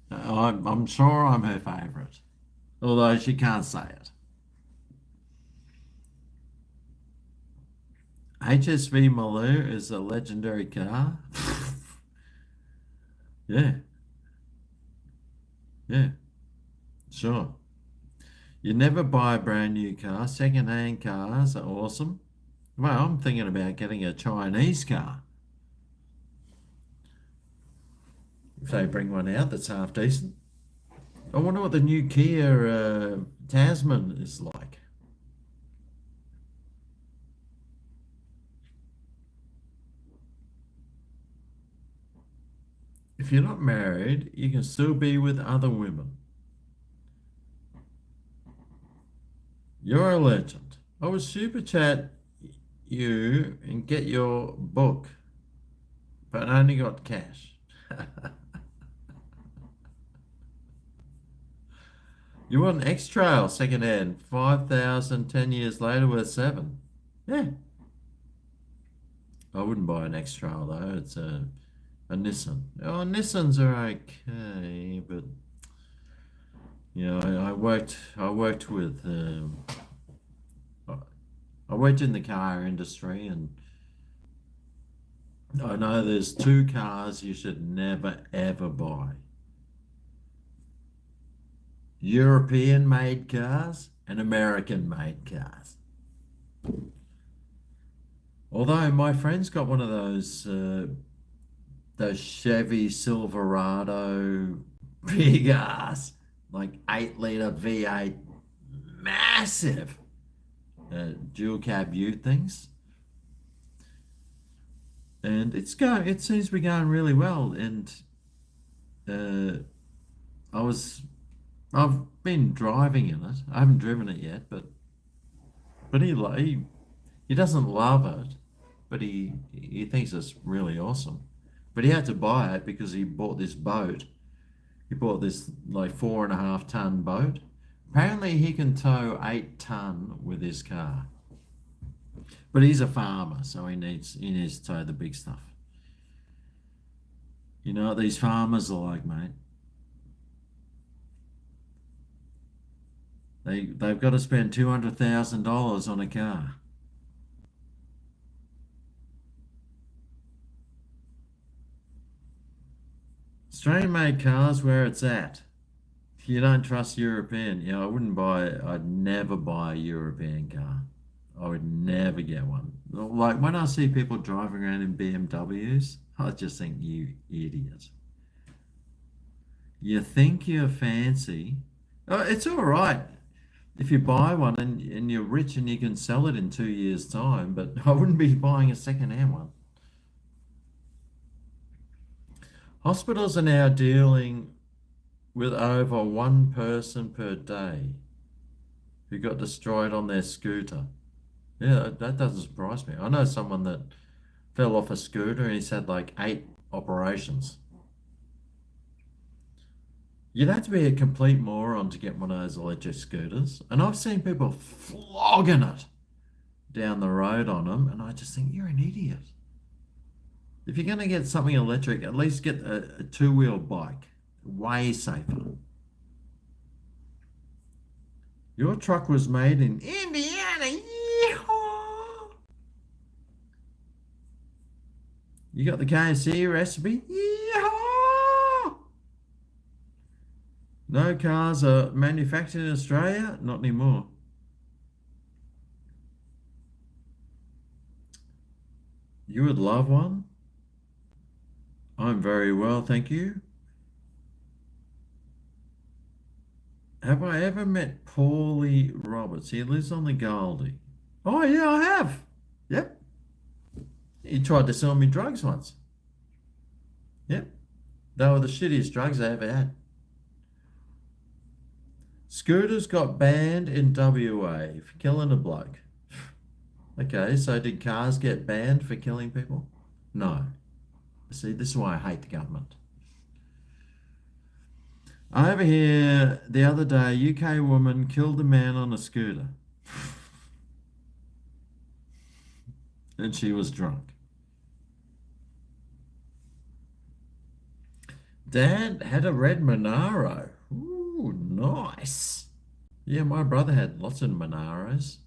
Speaker 1: I'm sure I'm her favourite, although she can't say it. HSV Maloo is a legendary car. Yeah, yeah, sure. You never buy a brand new car. Second-hand cars are awesome. Well, I'm thinking about getting a Chinese car. If they bring one out that's half decent. I wonder what the new Kia Tasman is like. If you're not married, you can still be with other women. You're a legend. I will super chat you and get your book, but I only got cash. You want an X-Trail second hand, 5,000, 10 years later worth seven. Yeah. I wouldn't buy an X-Trail though. It's a Nissan. Oh, Nissans are okay, but I worked with I worked in the car industry, and I know there's two cars you should never ever buy. European made cars and American made cars. Although my friend's got one of those Chevy Silverado big ass, like 8 litre V8, massive dual cab ute things. And it seems to be going really well. And uh, I was, I've been driving in it. I haven't driven it yet, but he doesn't love it, but he thinks it's really awesome. But he had to buy it because he bought this boat. He bought this like 4.5 ton boat. Apparently he can tow 8 ton with his car. But he's a farmer, so he needs to tow the big stuff. You know what these farmers are like, mate? They've got to spend $200,000 on a car. Australian made cars where it's at. You don't trust European. Yeah, I'd never buy a European car. I would never get one. Like when I see people driving around in BMWs, I just think, you idiot. You think you're fancy. Oh, it's all right if you buy one and you're rich and you can sell it in 2 years' time, but I wouldn't be buying a second-hand one. Hospitals are now dealing with over one person per day who got destroyed on their scooter. Yeah, that doesn't surprise me. I know someone that fell off a scooter and he's had like 8 operations. You'd have to be a complete moron to get one of those electric scooters. And I've seen people flogging it down the road on them, and I just think you're an idiot. If you're going to get something electric, at least get a two-wheel bike. Way safer. Your truck was made in Indiana. Yeehaw! You got the KFC recipe? Yeehaw! No cars are manufactured in Australia? Not anymore. You would love one? I'm very well, thank you. Have I ever met Paulie Roberts? He lives on the Goldie. Oh, yeah, I have. Yep. He tried to sell me drugs once. Yep. They were the shittiest drugs I ever had. Scooters got banned in WA for killing a bloke. Okay, so did cars get banned for killing people? No. See, this is why I hate the government. Over here the other day, UK woman killed a man on a scooter and she was drunk. Dad had a red Monaro. Ooh, nice. Yeah, my brother had lots of Monaros.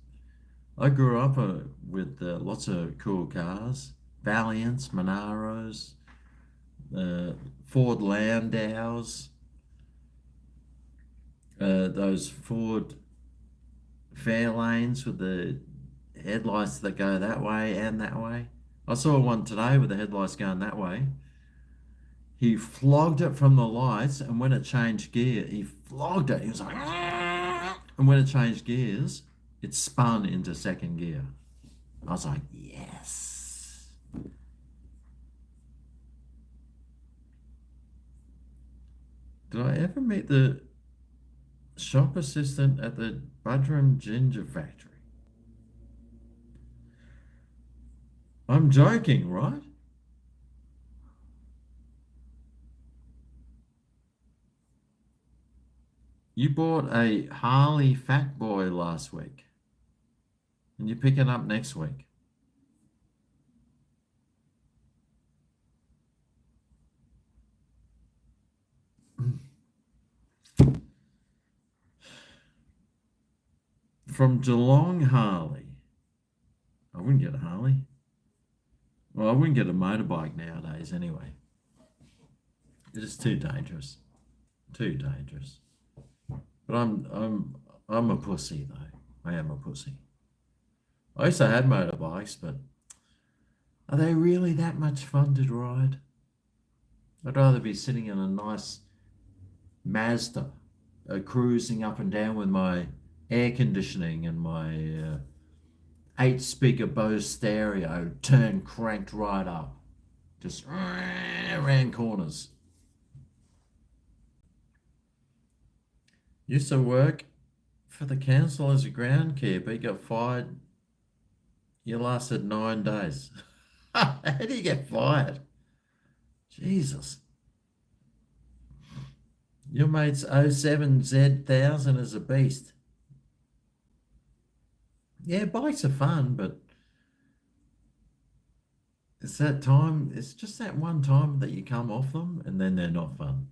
Speaker 1: I grew up with lots of cool cars. Valiants, Monaros, uh, Ford Landaus, those Ford Fairlanes with the headlights that go that way and that way. I saw one today with the headlights going that way. He flogged it from the lights, and when it changed gear, he flogged it. He was like, "Ah!" And when it changed gears, it spun into second gear. I was like, yes. Did I ever meet the shop assistant at the Budrum Ginger Factory? I'm joking, right? You bought a Harley Fat Boy last week, and you pick it up next week. From Geelong Harley. I wouldn't get a Harley. Well, I wouldn't get a motorbike nowadays anyway. It's just too dangerous. Too dangerous. But I'm a pussy though. I am a pussy. I used to have motorbikes, but are they really that much fun to ride? I'd rather be sitting in a nice Mazda, cruising up and down with my air conditioning and my eight speaker Bose stereo turned cranked right up, just around corners. Used to work for the council as a groundkeeper. He got fired. You lasted 9 days. How do you get fired? Jesus. Your mate's '07 Z1000 is a beast. Yeah, bikes are fun, but it's that time, it's just that one time that you come off them and then they're not fun.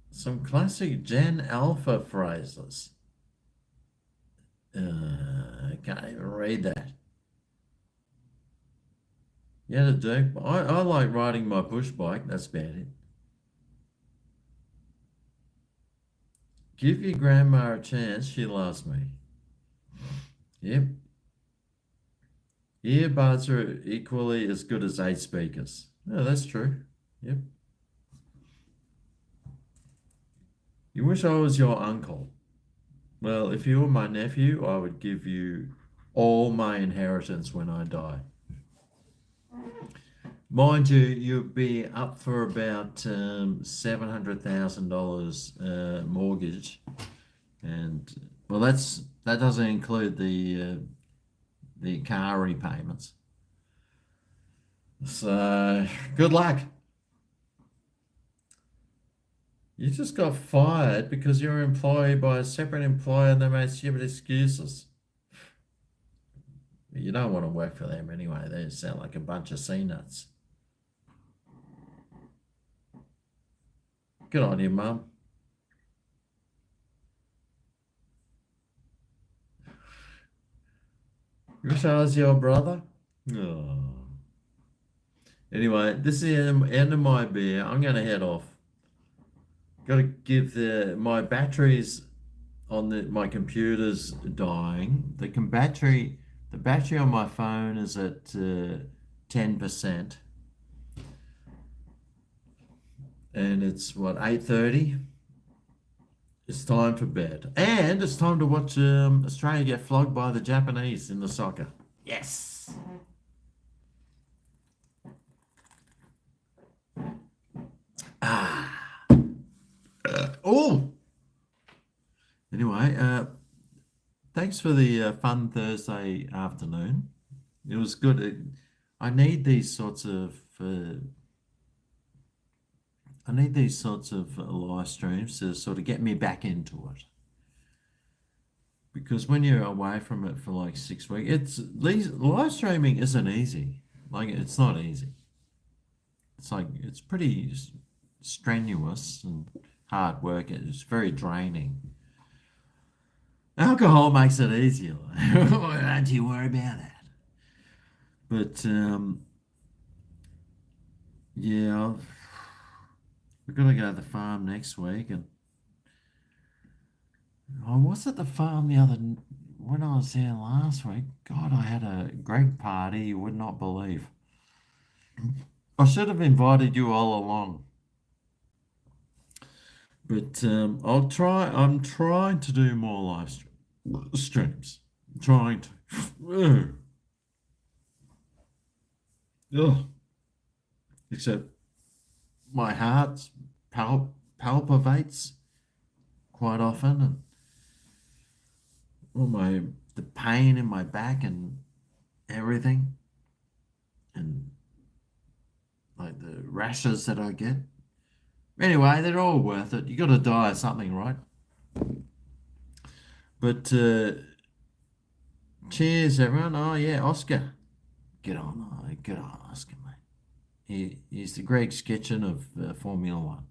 Speaker 1: Some classic Gen Alpha phrases. I can't even read that. Yeah, to do. I like riding my push bike. That's about it. Give your grandma a chance. She loves me. Yep. Earbuds are equally as good as eight speakers. No, that's true. Yep. You wish I was your uncle. Well, if you were my nephew, I would give you all my inheritance when I die. Mind you, you'd be up for about $700,000 mortgage, and well, that doesn't include the car repayments. So good luck. You just got fired because you're employed by a separate employer and they made stupid excuses. You don't want to work for them anyway. They sound like a bunch of sea nuts. Good on you, Mum. You wish I was your brother? Oh. Anyway, this is the end of my beer. I'm going to head off. Got to give my batteries on my computer's dying. The battery on my phone is at 10%, and it's what 8:30. It's time for bed, and it's time to watch Australia get flogged by the Japanese in the soccer. Yes. Ah. Oh. Anyway, Thanks for the fun Thursday afternoon. It was good. I need these sorts of live streams to sort of get me back into it. Because when you're away from it for like 6 weeks, it's these live streaming isn't easy. Like it's not easy. It's like it's pretty strenuous and hard work. It's very draining. Alcohol makes it easier. Don't you worry about that. But yeah, we've got to go to the farm next week, and I was at the farm when I was there last week. God, I had a Greg party you would not believe. I should have invited you all along, but I'll try. I'm trying to do more streams. Trying to. Ugh. Except my heart palpitates quite often, and all the pain in my back and everything, and like the rashes that I get. Anyway, they're all worth it. You got to die of something, right? But cheers, everyone. Oh yeah, Oscar, get on, Oscar, mate. He's the Greg Sketchin of Formula One.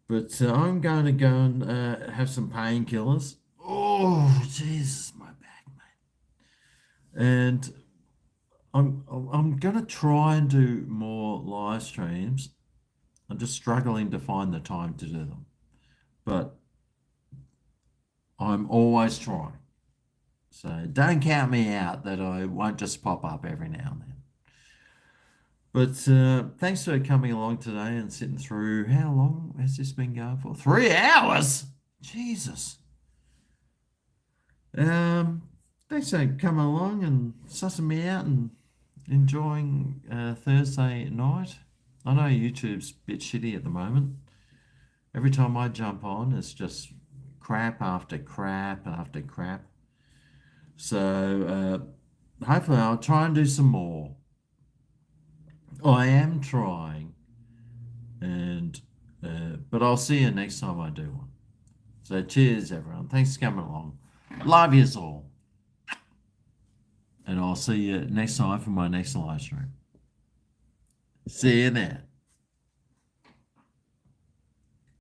Speaker 1: But I'm going to go and have some painkillers. Oh, Jesus, my back, mate. And I'm going to try and do more live streams. I'm just struggling to find the time to do them. But I'm always trying. So don't count me out that I won't just pop up every now and then. But thanks for coming along today and sitting through. How long has this been going for? 3 hours? Jesus. Thanks for coming along and sussing me out and enjoying Thursday night. I know YouTube's a bit shitty at the moment. Every time I jump on, it's just crap after crap after crap. So hopefully I'll try and do some more. I am trying, and but I'll see you next time I do one. So cheers, everyone. Thanks for coming along. Love yous all, and I'll see you next time for my next live stream. See you then.